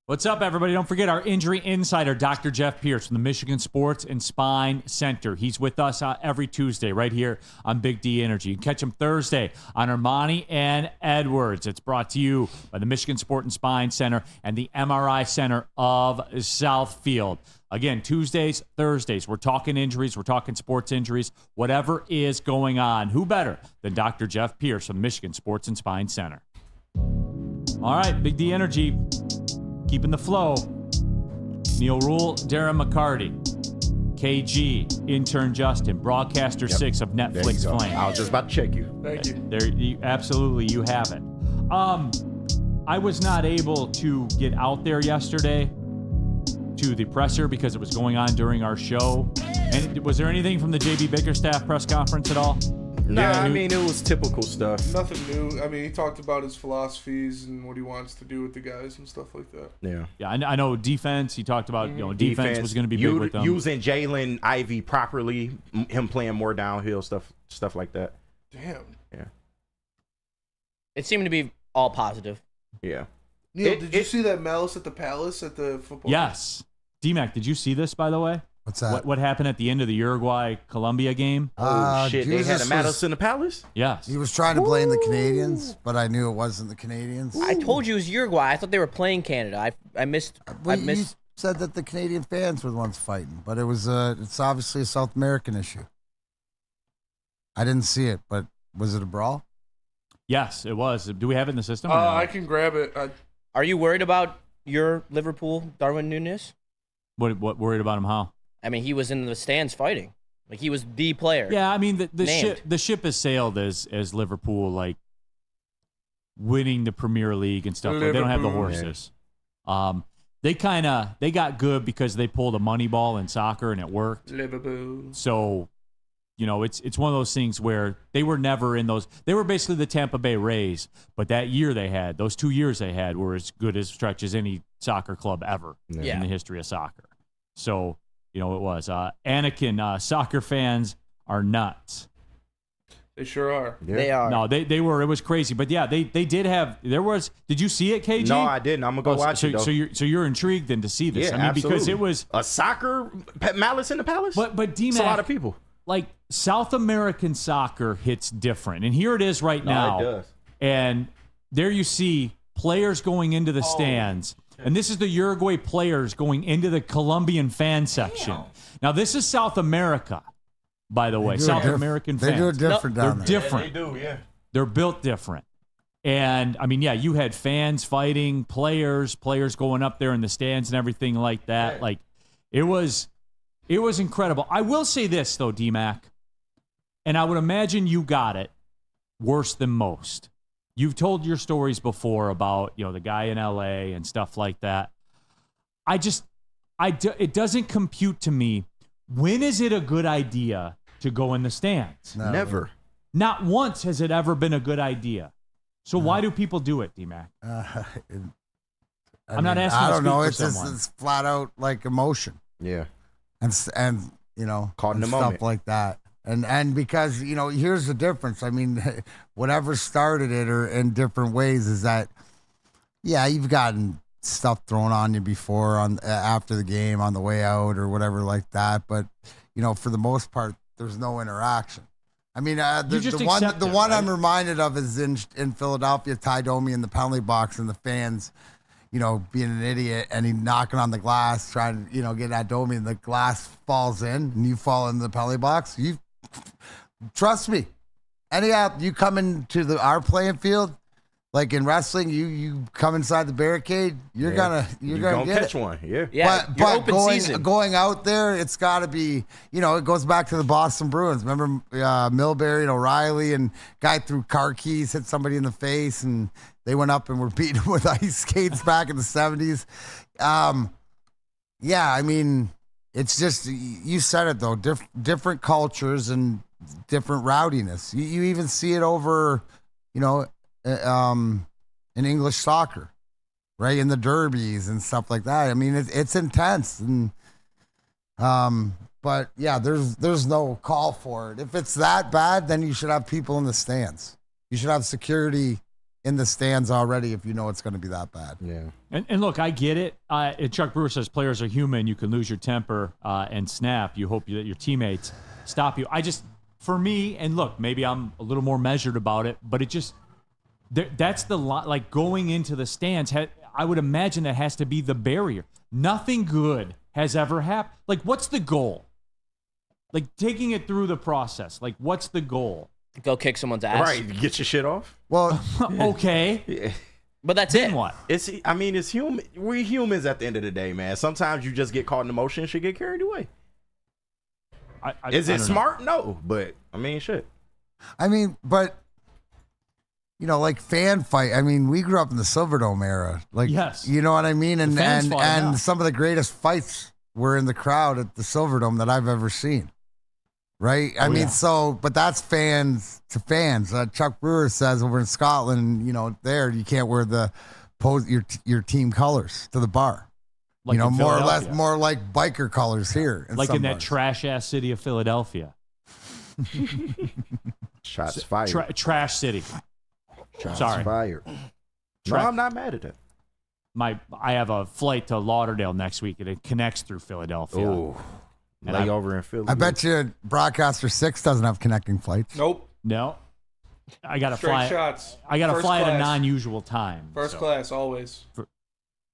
S2: What's up, everybody? Don't forget our injury insider, Dr. Jeff Pierce from the Michigan Sports and Spine Center. He's with us every Tuesday right here on Big D Energy. You can catch him Thursday on Ermanni and Edwards. It's brought to you by the Michigan Sport and Spine Center and the MRI Center of Southfield. Again, Tuesdays, Thursdays, we're talking injuries, we're talking sports injuries, whatever is going on. Who better than Dr. Jeff Pierce from Michigan Sports and Spine Center? All right, Big D Energy, keeping the flow. Neil Rule, Darren McCarty, KG, intern Justin, broadcaster 6 of Netflix Flame.
S7: I was just about to check you.
S4: Thank you.
S2: Absolutely, you have it. I was not able to get out there yesterday to the presser because it was going on during our show. And was there anything from the JB Bickerstaff press conference at all?
S7: Yeah, I mean, it was typical stuff.
S4: Nothing new. I mean, he talked about his philosophies and what he wants to do with the guys and stuff like that.
S7: Yeah.
S2: I know defense. He talked about defense was going to be big with them.
S7: Using Jalen Ivey properly, him playing more downhill stuff like that.
S4: Damn.
S7: Yeah.
S6: It seemed to be all positive.
S7: Yeah.
S4: Neil, did you see that malice at the Palace at the football?
S2: Yes. D-Mac, did you see this, by the way?
S5: What's that?
S2: What happened at the end of the Uruguay-Colombia game?
S7: Oh, shit. They had a malice in the Palace?
S2: Yes.
S5: He was trying to blame the Canadians, but I knew it wasn't the Canadians.
S6: I told you it was Uruguay. I thought they were playing Canada. I missed.
S5: You said that the Canadian fans were the ones fighting, but it's obviously a South American issue. I didn't see it, but was it a brawl?
S2: Yes, it was. Do we have it in the system?
S4: I can grab it.
S6: Are you worried about your Liverpool Darwin Núñez?
S2: What worried about him? How?
S6: I mean, he was in the stands fighting. Like, he was the player.
S2: Yeah, I mean, the ship has sailed as Liverpool, like, winning the Premier League and stuff. Like, they don't have the horses. They got good because they pulled a money ball in soccer and it worked.
S4: Liverpool.
S2: So, it's one of those things where they were never in those. They were basically the Tampa Bay Rays, but that year those 2 years they had were as good a stretch as any soccer club ever in the history of soccer. So, it was. Anakin, soccer fans are nuts.
S4: They sure are.
S6: Yeah. They are.
S2: No, they were. It was crazy. But yeah, they did have. Did you see it, KG?
S7: No, I didn't. I'm gonna go watch it. Though.
S2: So you're intrigued then to see this?
S7: Yeah,
S2: I mean,
S7: absolutely.
S2: because it was
S7: a soccer malice in the Palace.
S2: But D-Mac,
S7: it's a lot of people.
S2: Like South American soccer hits different, and here it is right now.
S7: It does.
S2: And there you see players going into the stands. And this is the Uruguay players going into the Colombian fan section. Now, this is South America, by the way. South American fans.
S5: They do it different down there.
S2: They're different.
S7: Yeah, they do, yeah.
S2: They're built different. And I mean, yeah, you had fans fighting, players going up there in the stands and everything like that. Like, it was incredible. I will say this though, D-Mac, and I would imagine you got it worse than most. You've told your stories before about, the guy in LA and stuff like that. It doesn't compute to me. When is it a good idea to go in the stands?
S7: Never.
S2: Not once has it ever been a good idea. So why do people do it, D-Mac? I'm not asking.
S5: I don't know.
S2: It's
S5: it's flat out like emotion.
S7: Yeah.
S5: And
S7: caught in the
S5: stuff
S7: moment.
S5: like that. And because, here's the difference. I mean, whatever started it or in different ways is that, yeah, you've gotten stuff thrown on you before after the game on the way out or whatever like that. But, for the most part, there's no interaction. I mean, the one I'm reminded of is in Philadelphia, Ty Domi in the penalty box and the fans, being an idiot and he knocking on the glass, trying to, get at Domi and the glass falls in and you fall into the penalty box. You trust me. Anyhow, you come into our playing field, like in wrestling, you come inside the barricade, you're gonna get
S7: catch
S5: it.
S7: one. Yeah.
S6: Yeah.
S5: But going out there, it's got to be, it goes back to the Boston Bruins. Remember Milbury and O'Reilly and guy threw car keys, hit somebody in the face, and they went up and were beaten with ice skates back in the 70s. Yeah, I mean, it's just, you said it though, different cultures and different rowdiness. You even see it over, in English soccer, right? In the derbies and stuff like that. I mean, it's intense. And, but yeah, there's no call for it. If it's that bad, then you should have people in the stands. You should have security in the stands already if you know it's going to be that bad.
S7: Yeah.
S2: And look, I get it. Chuck Brewer says players are human. You can lose your temper and snap. You hope that your teammates stop you. For me, and look, maybe I'm a little more measured about it, but it just, that's the lot. Like going into the stands, I would imagine that has to be the barrier. Nothing good has ever happened. Like, what's the goal? Like taking it through the process. Like, what's the goal?
S6: Go kick someone's ass.
S7: Right, get your shit off.
S5: Well,
S2: okay.
S7: Yeah.
S6: But that's it.
S2: What?
S7: It's human. We're humans at the end of the day, man. Sometimes you just get caught in emotion and shit get carried away. Is it smart? No, but I mean, shit.
S5: I mean, but like fan fight. I mean, we grew up in the Silverdome era. Like,
S2: yes,
S5: you know what I mean. And
S2: fought,
S5: some of the greatest fights were in the crowd at the Silverdome that I've ever seen. Right. I mean, but that's fans to fans. Chuck Brewer says over in Scotland, there you can't wear your team colors to the bar.
S2: Like
S5: more or less, more like biker colors here.
S2: Like in that trash ass city of Philadelphia.
S7: Shots fired.
S2: Trash city.
S7: Shots
S2: Sorry.
S7: fired. No, I'm not mad at that.
S2: I have a flight to Lauderdale next week, and it connects through Philadelphia.
S7: Oh, lay over in Philly.
S5: I bet you Broadcaster 6 doesn't have connecting flights.
S3: Nope.
S2: No. I got to
S3: Straight
S2: fly.
S3: shots.
S2: I got to
S3: First
S2: fly at a
S3: class.
S2: non-usual time.
S3: First class, always.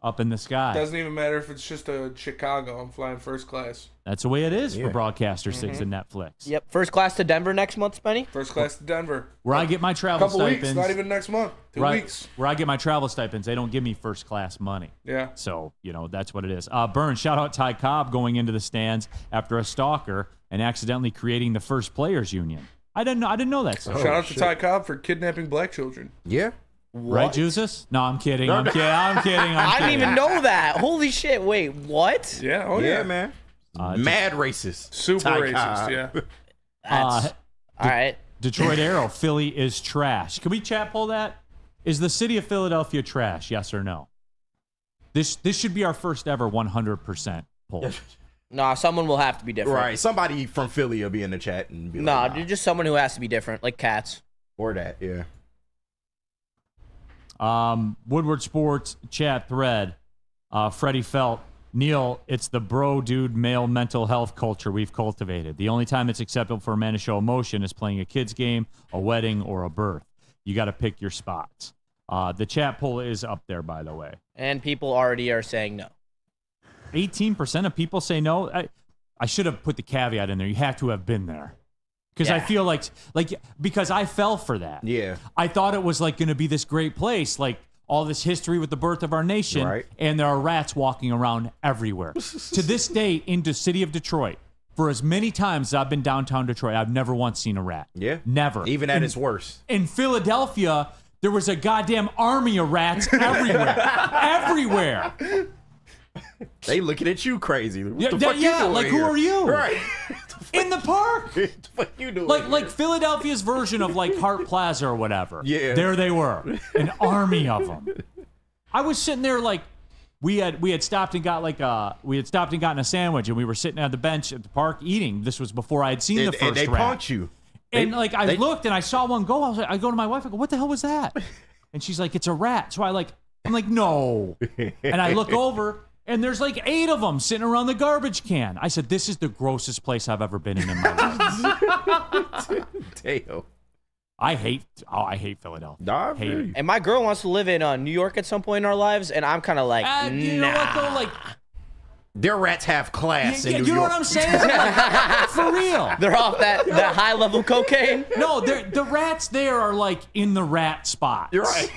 S2: Up in the sky.
S3: Doesn't even matter if it's just a Chicago. I'm flying first class.
S2: That's the way it is for Broadcaster 6 and Netflix.
S6: Yep. First class to Denver next month, Spenny?
S3: First class to Denver.
S2: Where I get my travel
S3: Couple
S2: stipends.
S3: weeks, not even next month. 2 weeks.
S2: Where I get my travel stipends, they don't give me first class money.
S3: Yeah.
S2: So, that's what it is. Burns, shout out Ty Cobb going into the stands after a stalker and accidentally creating the first players union. I didn't know that.
S3: Shout out to Ty Cobb for kidnapping black children.
S7: Yeah.
S2: Right, Jesus? No, I'm kidding. I'm kidding.
S6: I didn't even know that. Holy shit. Wait, what?
S3: Yeah. Oh, yeah.
S7: man. Mad racist.
S3: Super
S7: Ty
S3: racist,
S7: Cobb.
S3: yeah.
S6: All right.
S2: Detroit Arrow, Philly is trash. Can we chat poll that? Is the city of Philadelphia trash, yes or no? This should be our first ever 100% poll.
S6: Nah, someone will have to be different.
S7: Right. Somebody from Philly will be in the chat and be like,
S6: Nah, just someone who has to be different, like Cats.
S7: Or that, yeah.
S2: Woodward Sports chat thread. Freddie Felt, Neil, it's the bro dude male mental health culture we've cultivated. The only time it's acceptable for a man to show emotion is playing a kid's game, a wedding, or a birth. You got to pick your spots. The chat poll is up there, by the way.
S6: And people already are saying no.
S2: 18% of people say no. I should have put the caveat in there. You have to have been there. Because I feel like because I fell for that.
S7: Yeah.
S2: I thought it was like going to be this great place, like all this history with the birth of our nation,
S7: Right.
S2: and there are rats walking around everywhere. To this day, in the city of Detroit, for as many times as I've been downtown Detroit, I've never once seen a rat.
S7: Yeah.
S2: Never.
S7: Even at its worst.
S2: In Philadelphia, there was a goddamn army of rats everywhere. Everywhere.
S7: They looking at you crazy. What the fuck you
S2: Yeah,
S7: doing
S2: like, who
S7: here?
S2: are you?
S7: Right.
S2: In the park.
S7: What the fuck you doing?
S2: Like Philadelphia's version of like Hart Plaza or whatever.
S7: Yeah.
S2: There they were. An army of them. I was sitting there like we had stopped and got gotten a sandwich, and we were sitting on the bench at the park eating. This was before I had seen the first
S7: and they
S2: rat.
S7: punch you.
S2: And I looked and I saw one go. I go to my wife. I go, "What the hell was that?" And she's like, "It's a rat." So I'm like, "No." And I look over, and there's like 8 of them sitting around the garbage can. I said, "This is the grossest place I've ever been in my life."
S7: Damn.
S2: I hate Philadelphia.
S7: Nah,
S2: hate it.
S6: And my girl wants to live in New York at some point in our lives, and I'm kind of like,
S2: You know what though? Like,
S7: their rats have class in New
S2: you
S7: York.
S2: know what I'm saying? Like, for real.
S6: they're off that high level cocaine.
S2: No, the rats there are like in the rat spots.
S7: You're right.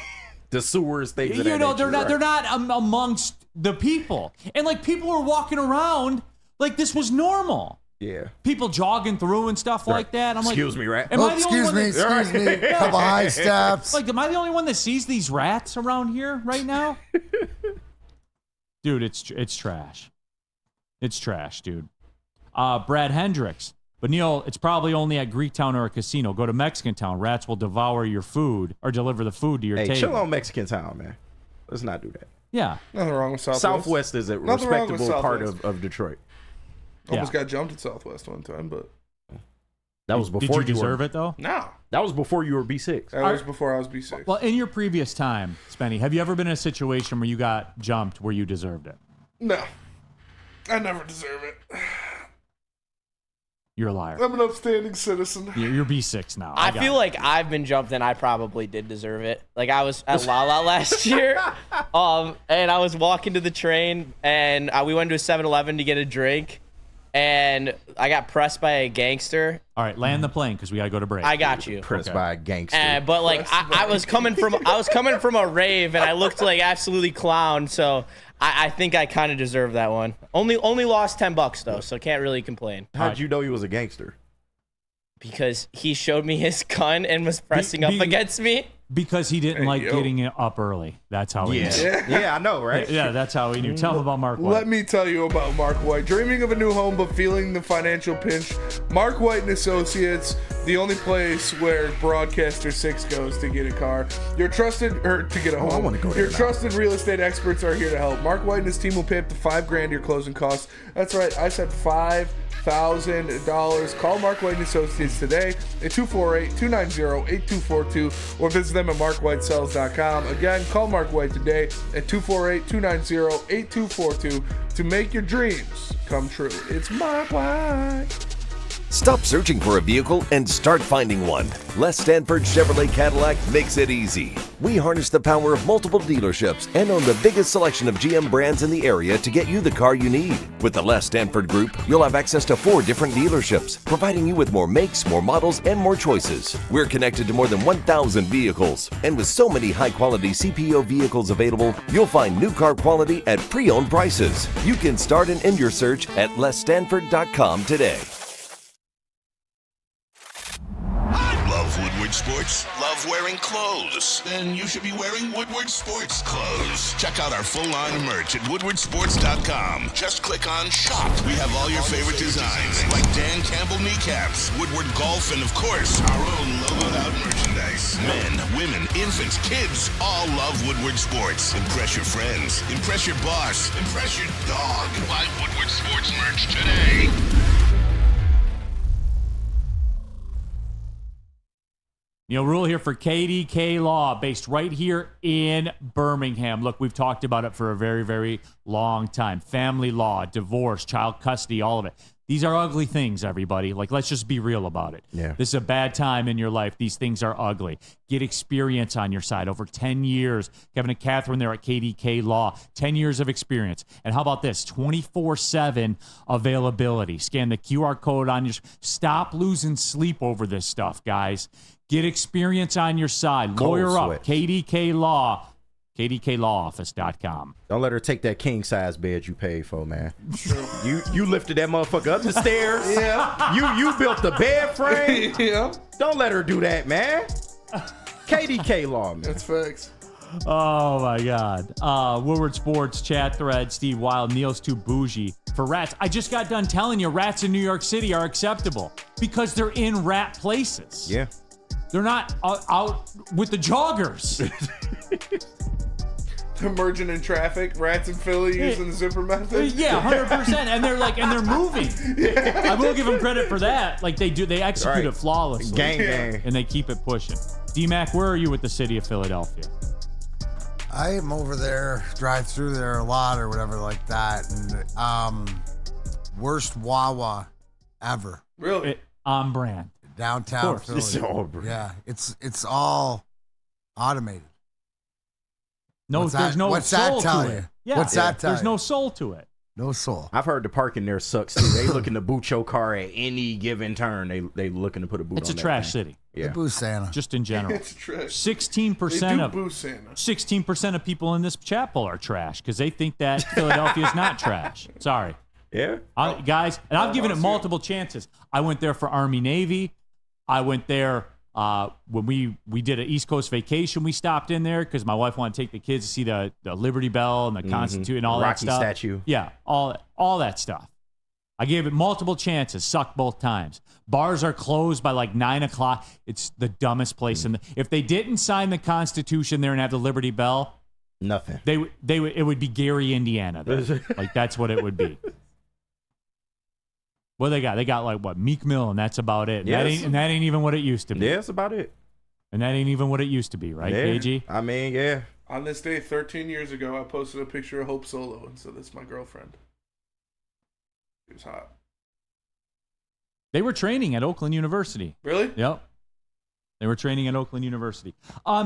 S7: The sewers, things.
S2: You know, they're not amongst the people, and like people were walking around like this was normal.
S7: Yeah.
S2: People jogging through and stuff like that. I'm
S7: Excuse
S2: like,
S7: me, rat.
S2: Am I the only one
S5: Excuse me. Couple high steps.
S2: Like, am I the only one that sees these rats around here right now? Dude, it's trash. It's trash, dude. Brad Hendricks. But Neil, it's probably only at Greektown or a casino. Go to Mexican Town. Rats will devour your food or deliver the food to your table.
S7: Chill on Mexican Town, man. Let's not do that.
S2: Yeah.
S4: Nothing wrong with Southwest.
S7: Southwest is a
S4: Nothing wrong with
S7: respectable part
S4: Southwest.
S7: of Detroit.
S4: Almost got jumped at Southwest one time, but
S7: That was before
S2: Did you deserve
S7: were,
S2: it though?
S4: no.
S7: That was before you were B6.
S4: That was before I was B6.
S2: Well, in your previous time, Spenny, have you ever been in a situation where you got jumped where you deserved it?
S4: No. I never deserve it.
S2: You're a liar.
S4: I'm an upstanding citizen.
S2: You're B6 now.
S6: I feel like I've been jumped and I probably did deserve it. Like I was at Lala last year, and I was walking to the train, and we went to a 7-Eleven to get a drink, and I got pressed by a gangster.
S2: All right, land the plane because we gotta go to break.
S6: I got you.
S7: Pressed by a gangster.
S6: But like I was coming from a rave, and I looked like absolutely clown. So I think I kind of deserve that one. Only lost $10 though, so can't really complain.
S7: How'd you know he was a gangster?
S6: Because he showed me his gun and was pressing up against me.
S2: Because he didn't like getting it up early. That's how he knew.
S7: Yeah, I know, right?
S2: Yeah, that's how he knew. Tell him about Mark White.
S4: Let me tell you about Mark White. Dreaming of a new home but feeling the financial pinch? Mark White and Associates, the only place where Broadcaster 6 goes to get a car. Your trusted, or to get a home.
S7: I wanna go there
S4: Your
S7: now.
S4: trusted real estate experts are here to help. Mark White and his team will pay up to $5,000 your closing costs. That's right, I said $5,000. Call Mark White and Associates today at 248-290-8242 or visit them at markwhitesells.com. Again, call Mark White today at 248-290-8242 to make your dreams come true. It's Mark White.
S12: Stop searching for a vehicle and start finding one. Les Stanford Chevrolet Cadillac makes it easy. We harness the power of multiple dealerships and own the biggest selection of GM brands in the area to get you the car you need. With the Les Stanford Group, you'll have access to 4 different dealerships, providing you with more makes, more models, and more choices. We're connected to more than 1,000 vehicles. And with so many high-quality CPO vehicles available, you'll find new car quality at pre-owned prices. You can start and end your search at lesstanford.com today.
S1: Love Woodward Sports? Love wearing clothes? Then you should be wearing Woodward Sports clothes. Check out our full line of merch at woodwardsports.com. Just click on shop. We have all your favorite designs, like Dan Campbell kneecaps, Woodward golf, and of course, our own logoed out merchandise. Men, women, infants, kids all love Woodward Sports. Impress your friends. Impress your boss. Impress your dog. Buy Woodward Sports merch today.
S2: Neil Rule here for KDK Law, based right here in Birmingham. Look, we've talked about it for a very, very long time. Family law, divorce, child custody, all of it. These are ugly things, everybody. Like, let's just be real about it.
S7: Yeah.
S2: This is a bad time in your life. These things are ugly. Get experience on your side. Over 10 years, Kevin and Catherine there at KDK Law, 10 years of experience. And how about this? 24/7 availability. Scan the QR code on your... Stop losing sleep over this stuff, guys. Get experience on your side. Lawyer up. KDK Law. KDKLawOffice.com.
S7: Don't let her take that king size bed you paid for, man. You lifted that motherfucker up the stairs.
S4: Yeah.
S7: You built the bed frame.
S4: Yeah.
S7: Don't let her do that, man. KDK Law, man.
S4: That's facts.
S2: Oh, my God. Woodward Sports chat thread, Steve Wild, Neil's too bougie for rats. I just got done telling you rats in New York City are acceptable because they're in rat places.
S7: Yeah.
S2: They're not out with the joggers.
S4: They're merging in traffic, rats in Philly using the zipper method.
S2: Yeah, 100%. And they're moving. Yeah. I will give them credit for that. Like they execute it flawlessly.
S7: Gang, gang.
S2: And they keep it pushing. D-Mac, where are you with the city of Philadelphia?
S5: I am over there, drive through there a lot or whatever like that. And worst Wawa ever.
S4: Really?
S2: On brand.
S5: Downtown Philly.
S7: It's all brand.
S5: Yeah, it's all automated.
S2: No, there's no
S5: what's
S2: soul
S5: that tell
S2: to
S5: you?
S2: it. Yeah,
S5: What's that tell
S2: There's
S5: you?
S2: no soul to it.
S5: No soul.
S7: I've heard the parking there sucks too. They looking to boot your car at any given turn. They looking to put a boot
S2: It's
S7: on
S2: a
S7: that
S2: trash
S7: thing.
S2: city.
S5: They
S7: Yeah.
S5: boo Santa.
S2: Just in general.
S4: It's trash.
S2: 16% of
S4: boo Santa.
S2: 16% of people in this chapel are trash because they think that Philadelphia is not trash. Sorry.
S7: Yeah.
S2: Guys, and I've given it multiple chances. I went there for Army Navy. I went there when we did an East Coast vacation. We stopped in there because my wife wanted to take the kids to see the Liberty Bell and the Constitution and all that
S7: Rocky
S2: stuff.
S7: statue.
S2: Yeah, all that stuff. I gave it multiple chances, sucked both times. Bars are closed by like 9 o'clock. It's the dumbest place in the. If they didn't sign the Constitution there and have the Liberty Bell,
S7: nothing.
S2: It would be Gary, Indiana. There. Like that's what it would be. What they got? They got like what Meek Mill, and that's about it.
S7: Yes.
S2: That ain't even what it used to be.
S7: Yeah, that's about it.
S2: And that ain't even what it used to be, right,
S7: Yeah.
S2: KG?
S7: I mean, yeah.
S4: On this day, 13 years ago, I posted a picture of Hope Solo and said, "That's my girlfriend." She was hot.
S2: They were training at Oakland University.
S4: Really?
S2: Yep. They were training at Oakland University.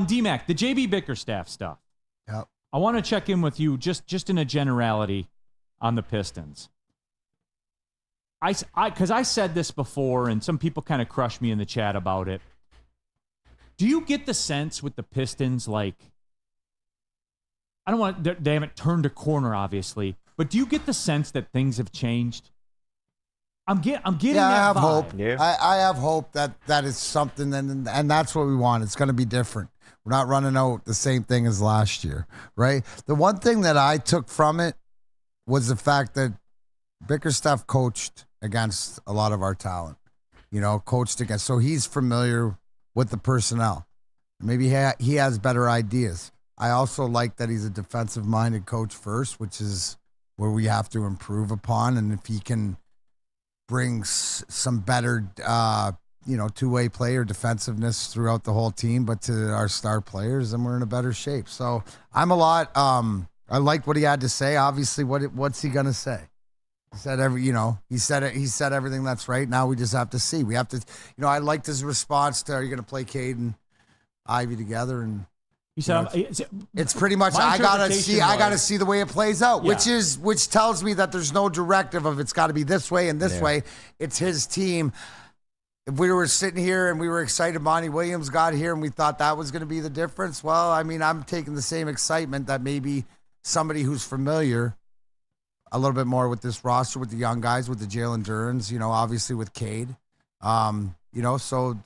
S2: D-Mac, the JB Bickerstaff stuff.
S5: Yep.
S2: I want to check in with you just in a generality on the Pistons. Because I said this before, and some people kind of crushed me in the chat about it. Do you get the sense with the Pistons, like, they haven't turned a corner, obviously, but do you get the sense that things have changed? I'm getting that
S5: I have
S2: vibe.
S5: hope.
S7: Yeah.
S5: I have hope that is something, and that's what we want. It's going to be different. We're not running out the same thing as last year, right? The one thing that I took from it was the fact that Bickerstaff coached against a lot of our talent, coached against. So he's familiar with the personnel. Maybe he has better ideas. I also like that he's a defensive-minded coach first, which is where we have to improve upon. And if he can bring some better, two-way play or defensiveness throughout the whole team, but to our star players, then we're in a better shape. So I'm a lot. I liked what he had to say. Obviously, what's he gonna say? He said he said it. He said everything that's right. Now we just have to see. We have to, I liked his response to, "Are you gonna play Cade and Ivy together?" And
S2: he said,
S5: it's pretty much,
S2: my
S5: I gotta
S2: interpretation
S5: see the way it plays out,
S2: Yeah.
S5: which tells me that there's no directive of it's got to be this way and this way. It's his team. If we were sitting here and we were excited Monty Williams got here and we thought that was going to be the difference, well, I mean, I'm taking the same excitement that maybe somebody who's familiar a little bit more with this roster, with the young guys, with the Jalen Durans, obviously with Cade, so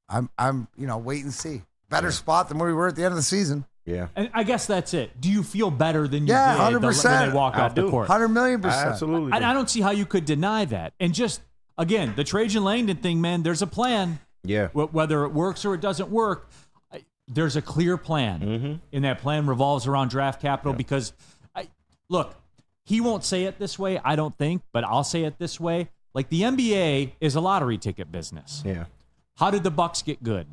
S5: I'm wait and see. Better spot than where we were at the end of the season.
S7: Yeah.
S2: And I guess that's it. Do you feel better than you did
S5: 100%.
S2: when they walk off the court?
S5: 100,000,000%.
S7: Absolutely.
S2: And I don't see how you could deny that. And just, again, the Trajan Langdon thing, man, there's a plan.
S7: Yeah.
S2: Whether it works or it doesn't work, there's a clear plan.
S7: Mm-hmm.
S2: And that plan revolves around draft capital because, look, he won't say it this way, I don't think, but I'll say it this way. Like, the NBA is a lottery ticket business.
S7: Yeah.
S2: How did the Bucks get good?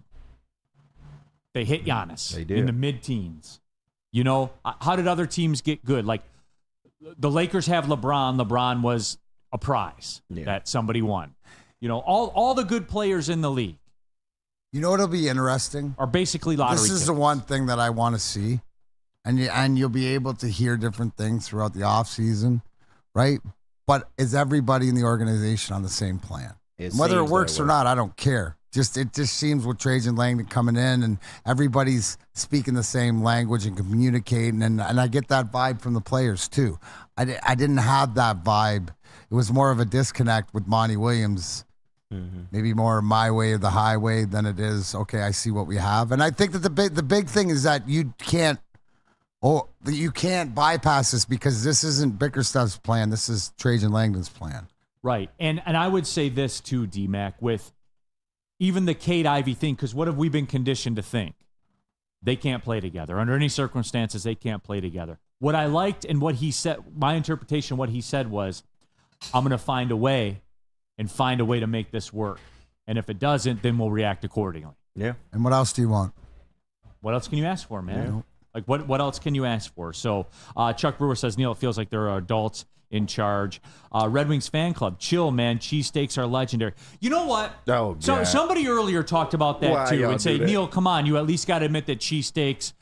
S2: They hit Giannis
S7: They did.
S2: in the mid-teens. How did other teams get good? Like, the Lakers have LeBron. LeBron was a prize that somebody won. You know, all the good players in the league.
S5: You know what'll be interesting?
S2: Are basically lottery
S5: This is
S2: tickets.
S5: the one thing that I want to see. And you'll be able to hear different things throughout the offseason, right? But is everybody in the organization on the same plan? Whether it works or not, I don't care. It just seems with Trajan Langdon coming in and everybody's speaking the same language and communicating, and I get that vibe from the players too. I didn't have that vibe. It was more of a disconnect with Monty Williams. Maybe more my way or the highway than it is, okay, I see what we have. And I think that the big thing is that you can't bypass this because this isn't Bickerstaff's plan. This is Trajan Langdon's plan.
S2: Right. And I would say this too, D-Mac, with even the Kate Ivey thing, because what have we been conditioned to think? They can't play together. Under any circumstances, they can't play together. What I liked and what he said, my interpretation, what he said was, I'm going to find a way to make this work. And if it doesn't, then we'll react accordingly.
S7: Yeah.
S5: And what else do you want?
S2: What else can you ask for, man?
S5: Yeah.
S2: Like, what else can you ask for? So Chuck Brewer says, Neil, it feels like there are adults in charge. Red Wings fan club, chill, man. Cheesesteaks are legendary. You know what?
S7: Oh,
S2: So
S7: God.
S2: somebody earlier talked about that,
S7: Why
S2: too,
S7: y'all
S2: and say,
S7: do that?
S2: Neil, come on. You at least got to admit that cheesesteaks,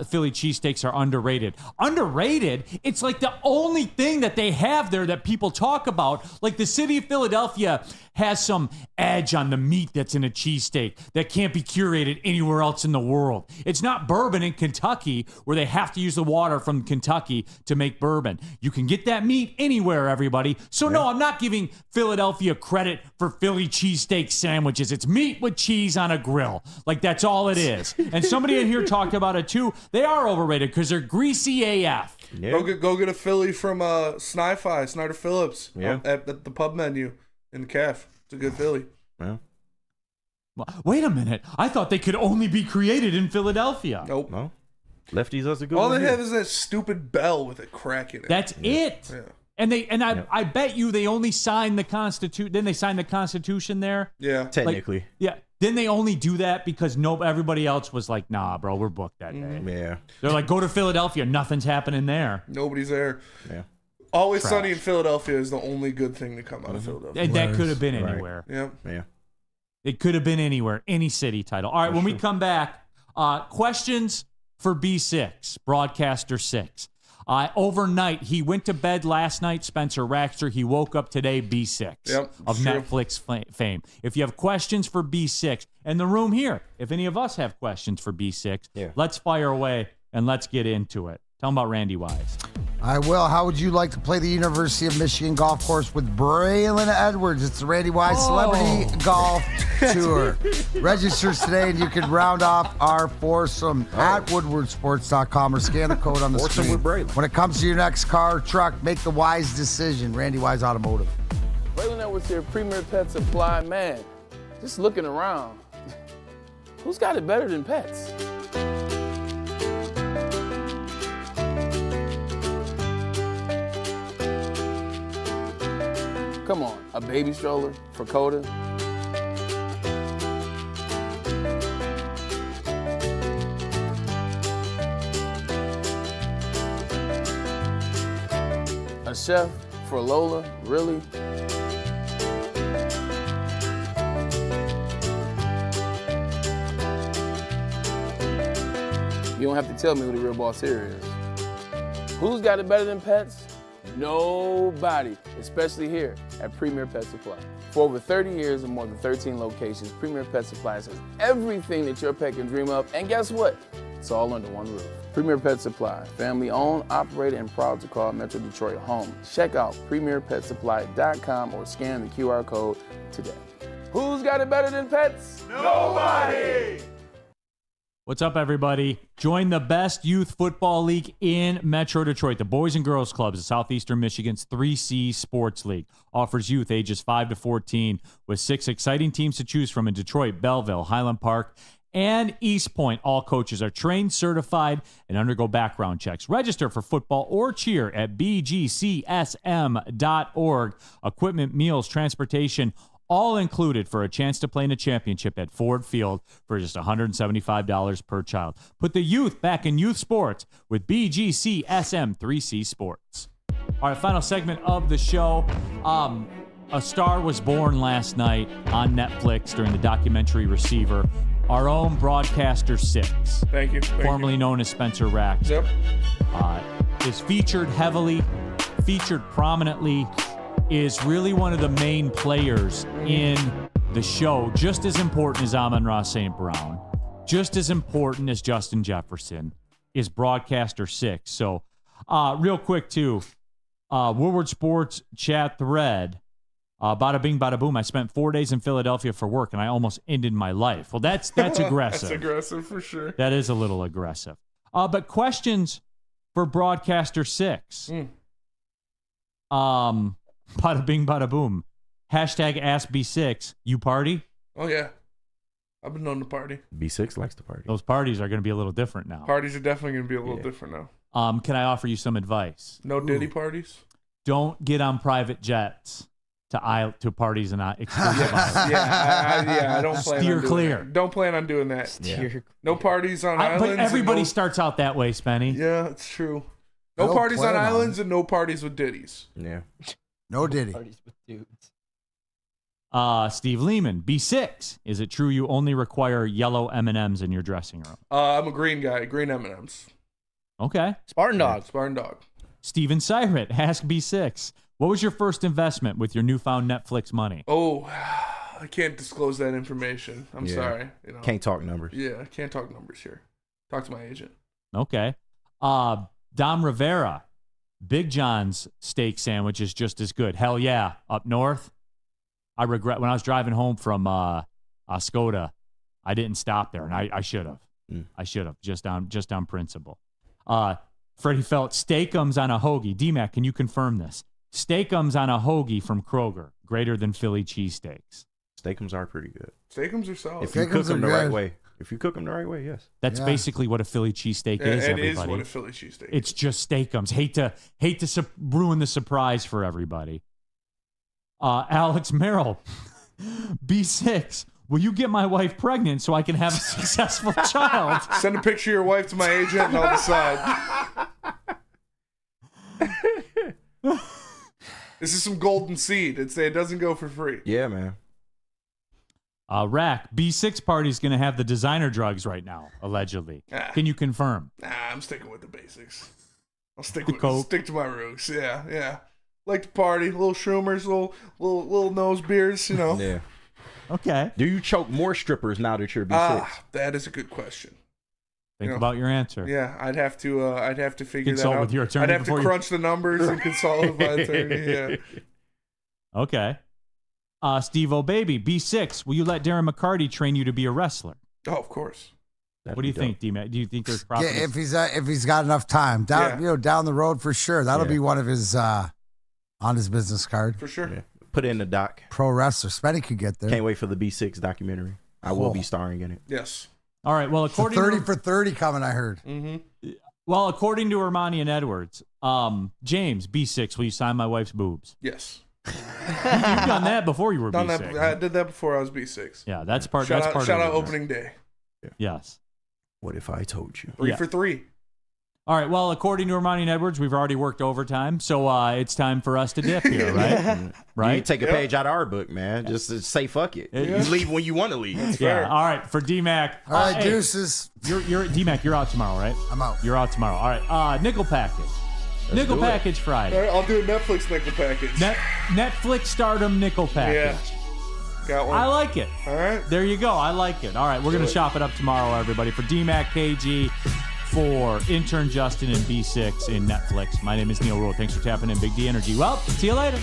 S2: Philly cheesesteaks are underrated. Underrated? It's like the only thing that they have there that people talk about. Like the city of Philadelphia has some edge on the meat that's in a cheesesteak that can't be curated anywhere else in the world. It's not bourbon in Kentucky where they have to use the water from Kentucky to make bourbon. You can get that meat anywhere, everybody. So no, I'm not giving Philadelphia credit for Philly cheesesteak sandwiches. It's meat with cheese on a grill. Like that's all it is. And somebody in here talked about it too. They are overrated because they're greasy AF.
S4: Yeah. Go get a Philly from Snyder Phillips at the pub menu in the caf. It's a good Philly.
S7: Yeah.
S2: Wait a minute. I thought they could only be created in Philadelphia.
S4: Nope.
S7: No. Lefties does a good
S4: All
S7: one.
S4: they
S7: here.
S4: have is that stupid bell with a crack in it.
S2: That's it.
S4: Yeah.
S2: And I bet you they only signed the Constitution. Then they signed the Constitution there.
S4: Yeah.
S7: Technically.
S2: Like, yeah. Then they only do that because everybody else was like, nah, bro, we're booked that day.
S7: Yeah.
S2: They're like, go to Philadelphia. Nothing's happening there.
S4: Nobody's there.
S7: Yeah.
S4: Always
S2: Trash.
S4: Sunny in Philadelphia is the only good thing to come out of Philadelphia.
S2: And that could have been
S7: Right.
S2: anywhere.
S4: Yep.
S7: Yeah.
S2: It could have been anywhere, any city title. All right, when we come back, questions for B6, Broadcaster 6. Overnight, he went to bed last night, Spencer Raxter. He woke up today, B6 of
S4: true.
S2: Netflix fame. If you have questions for B6, and the room here, if any of us have questions for B6, let's fire away and let's get into it. Tell them about Randy Wise.
S5: I will. How would you like to play the University of Michigan golf course with Braylon Edwards? It's the Randy Wise Celebrity Golf Tour. Registers today, and you can round off our foursome at woodwardsports.com or scan the code on the
S7: Foursome
S5: screen.
S7: with Braylon.
S5: When it comes to your next car or truck, make the wise decision. Randy Wise Automotive.
S20: Braylon Edwards here, Premier Pet Supply. Man, just looking around, who's got it better than pets? Come on, a baby stroller for Coda? A chef for Lola? Really? You don't have to tell me who the real boss here is. Who's got it better than pets? Nobody, especially here at Premier Pet Supply. For over 30 years and more than 13 locations, Premier Pet Supply has everything that your pet can dream of, and guess what? It's all under one roof. Premier Pet Supply, family owned, operated, and proud to call Metro Detroit home. Check out premierpetsupply.com or scan the QR code today. Who's got it better than pets? Nobody!
S2: What's up, everybody? Join the best youth football league in Metro Detroit. The Boys and Girls Clubs of Southeastern Michigan's 3C Sports League offers youth ages 5 to 14 with 6 exciting teams to choose from in Detroit, Belleville, Highland Park, and East Point. All coaches are trained, certified, and undergo background checks. Register for football or cheer at bgcsm.org. Equipment, meals, transportation, all included for a chance to play in a championship at Ford Field for just $175 per child. Put the youth back in youth sports with BGCSM 3C Sports. All right, final segment of the show. A star was born last night on Netflix during the documentary Receiver. Our own Broadcaster 6.
S4: Thank you.
S2: Formerly known as Spencer Rax.
S4: Yep.
S2: Is featured heavily, featured prominently, is really one of the main players in the show. Just as important as Amon-Ra St. Brown. Just as important as Justin Jefferson is Broadcaster 6. So, real quick, too. Woodward Sports chat thread. Bada bing, bada boom. I spent 4 days in Philadelphia for work, and I almost ended my life. Well, that's aggressive.
S4: That's aggressive for sure.
S2: That is a little aggressive. But questions for Broadcaster 6. Bada bing, bada boom. Hashtag Ask B6. You party?
S4: Oh, yeah. I've been known to party.
S7: B6 likes to party.
S2: Those parties are going to be a little different now.
S4: Parties are definitely going to be a little different now.
S2: Can I offer you some advice?
S4: No Diddy parties?
S2: Don't get on private jets to parties and not exclusive islands.
S4: I don't plan
S2: Steer
S4: on doing
S2: clear.
S4: That. Don't plan on doing that.
S2: Steer
S4: No parties on islands.
S2: But everybody starts out that way, Spenny.
S4: Yeah, it's true. No parties on islands and no parties with Diddies.
S7: Yeah.
S5: No Diddy.
S6: Parties with dudes.
S2: Steve Lehman, B6. Is it true you only require yellow M&Ms in your dressing room?
S4: I'm a green guy. Green M&Ms.
S2: Okay.
S6: Spartan Dog.
S4: Yeah, Spartan Dog.
S2: Steven Syret, Ask B6. What was your first investment with your newfound Netflix money?
S4: Oh, I can't disclose that information. I'm sorry.
S7: Can't talk numbers.
S4: Yeah, I can't talk numbers here. Talk to my agent.
S2: Okay. Dom Rivera, Big John's steak sandwich is just as good. Hell yeah. Up north. I regret when I was driving home from Oscoda, I didn't stop there, and I should have. I should have, just on principle. Freddie Felt, Steakums on a hoagie. D-Mac, can you confirm this? Steakums on a hoagie from Kroger, greater than Philly cheesesteaks.
S7: Steakums are pretty good.
S4: Steakums are solid.
S7: If you cook them the right way. If you cook them the right way, yes.
S2: That's basically what a Philly cheesesteak is, everybody.
S4: It is what a Philly cheesesteak is.
S2: It's just Steakums. Hate to ruin the surprise for everybody. Alex Merrill, B6. Will you get my wife pregnant so I can have a successful child?
S4: Send a picture of your wife to my agent and I'll decide. This is some golden seed. It doesn't go for free.
S7: Yeah, man.
S4: Rack,
S2: B6 party's going to have the designer drugs right now, allegedly. Can you confirm?
S4: Nah, I'm sticking with the basics. I'll stick to my roots. Yeah. Like to party, little shroomers, little nose beers,
S7: Yeah.
S2: Okay.
S7: Do you choke more strippers now that you're B6?
S4: That is a good question.
S2: Think about your answer.
S4: Yeah, I'd have to figure
S2: Consult
S4: that out.
S2: with your attorney
S4: I'd have to crunch the numbers and consult with my attorney. Yeah.
S2: Okay. Steve O'Baby, B6. Will you let Darren McCarty train you to be a wrestler?
S4: Oh, of course.
S2: What do you think, D-Mac? Do you think there's probably
S5: if he's got enough time down the road for sure. That'll be one of his on his business card
S4: for sure.
S7: Yeah. Put it in the doc.
S5: Pro wrestler. Spenny could get there.
S7: Can't wait for the B6 documentary. I will be starring in it.
S4: Yes.
S2: All right. Well, according
S5: 30 for 30 coming, I heard.
S4: Mm-hmm.
S2: Well, according to Ermanni and Edwards, James, B6, will you sign my wife's boobs?
S4: Yes.
S2: You've done that before you were B6.
S4: I did that before I was B6.
S2: Yeah, that's part.
S4: Shout
S2: that's
S4: out,
S2: part.
S4: Shout
S2: of
S4: out
S2: it.
S4: opening day.
S2: Yes.
S7: What if I told you?
S4: 3 for 3.
S2: All right. Well, according to Ermanni and Edwards, we've already worked overtime, so it's time for us to dip here, right? Right.
S7: You take a page out of our book, man. Just say fuck it. You leave when you want to leave.
S2: That's fair. All right. For D-Mac.
S5: All right, deuces.
S2: You're D-Mac. You're out tomorrow, right?
S5: I'm out.
S2: You're out tomorrow. All right. Nickel package. Nickel package Friday.
S4: All right, I'll do a Netflix nickel package.
S2: Netflix stardom nickel package.
S4: Yeah. Got one.
S2: I like it.
S4: All right.
S2: There you go. I like it. All right. We're going to shop it up tomorrow, everybody. For D-Mac, KG, for intern Justin and B6 in Netflix. My name is Neil Rule. Thanks for tapping in Big D Energy. Well, see you later.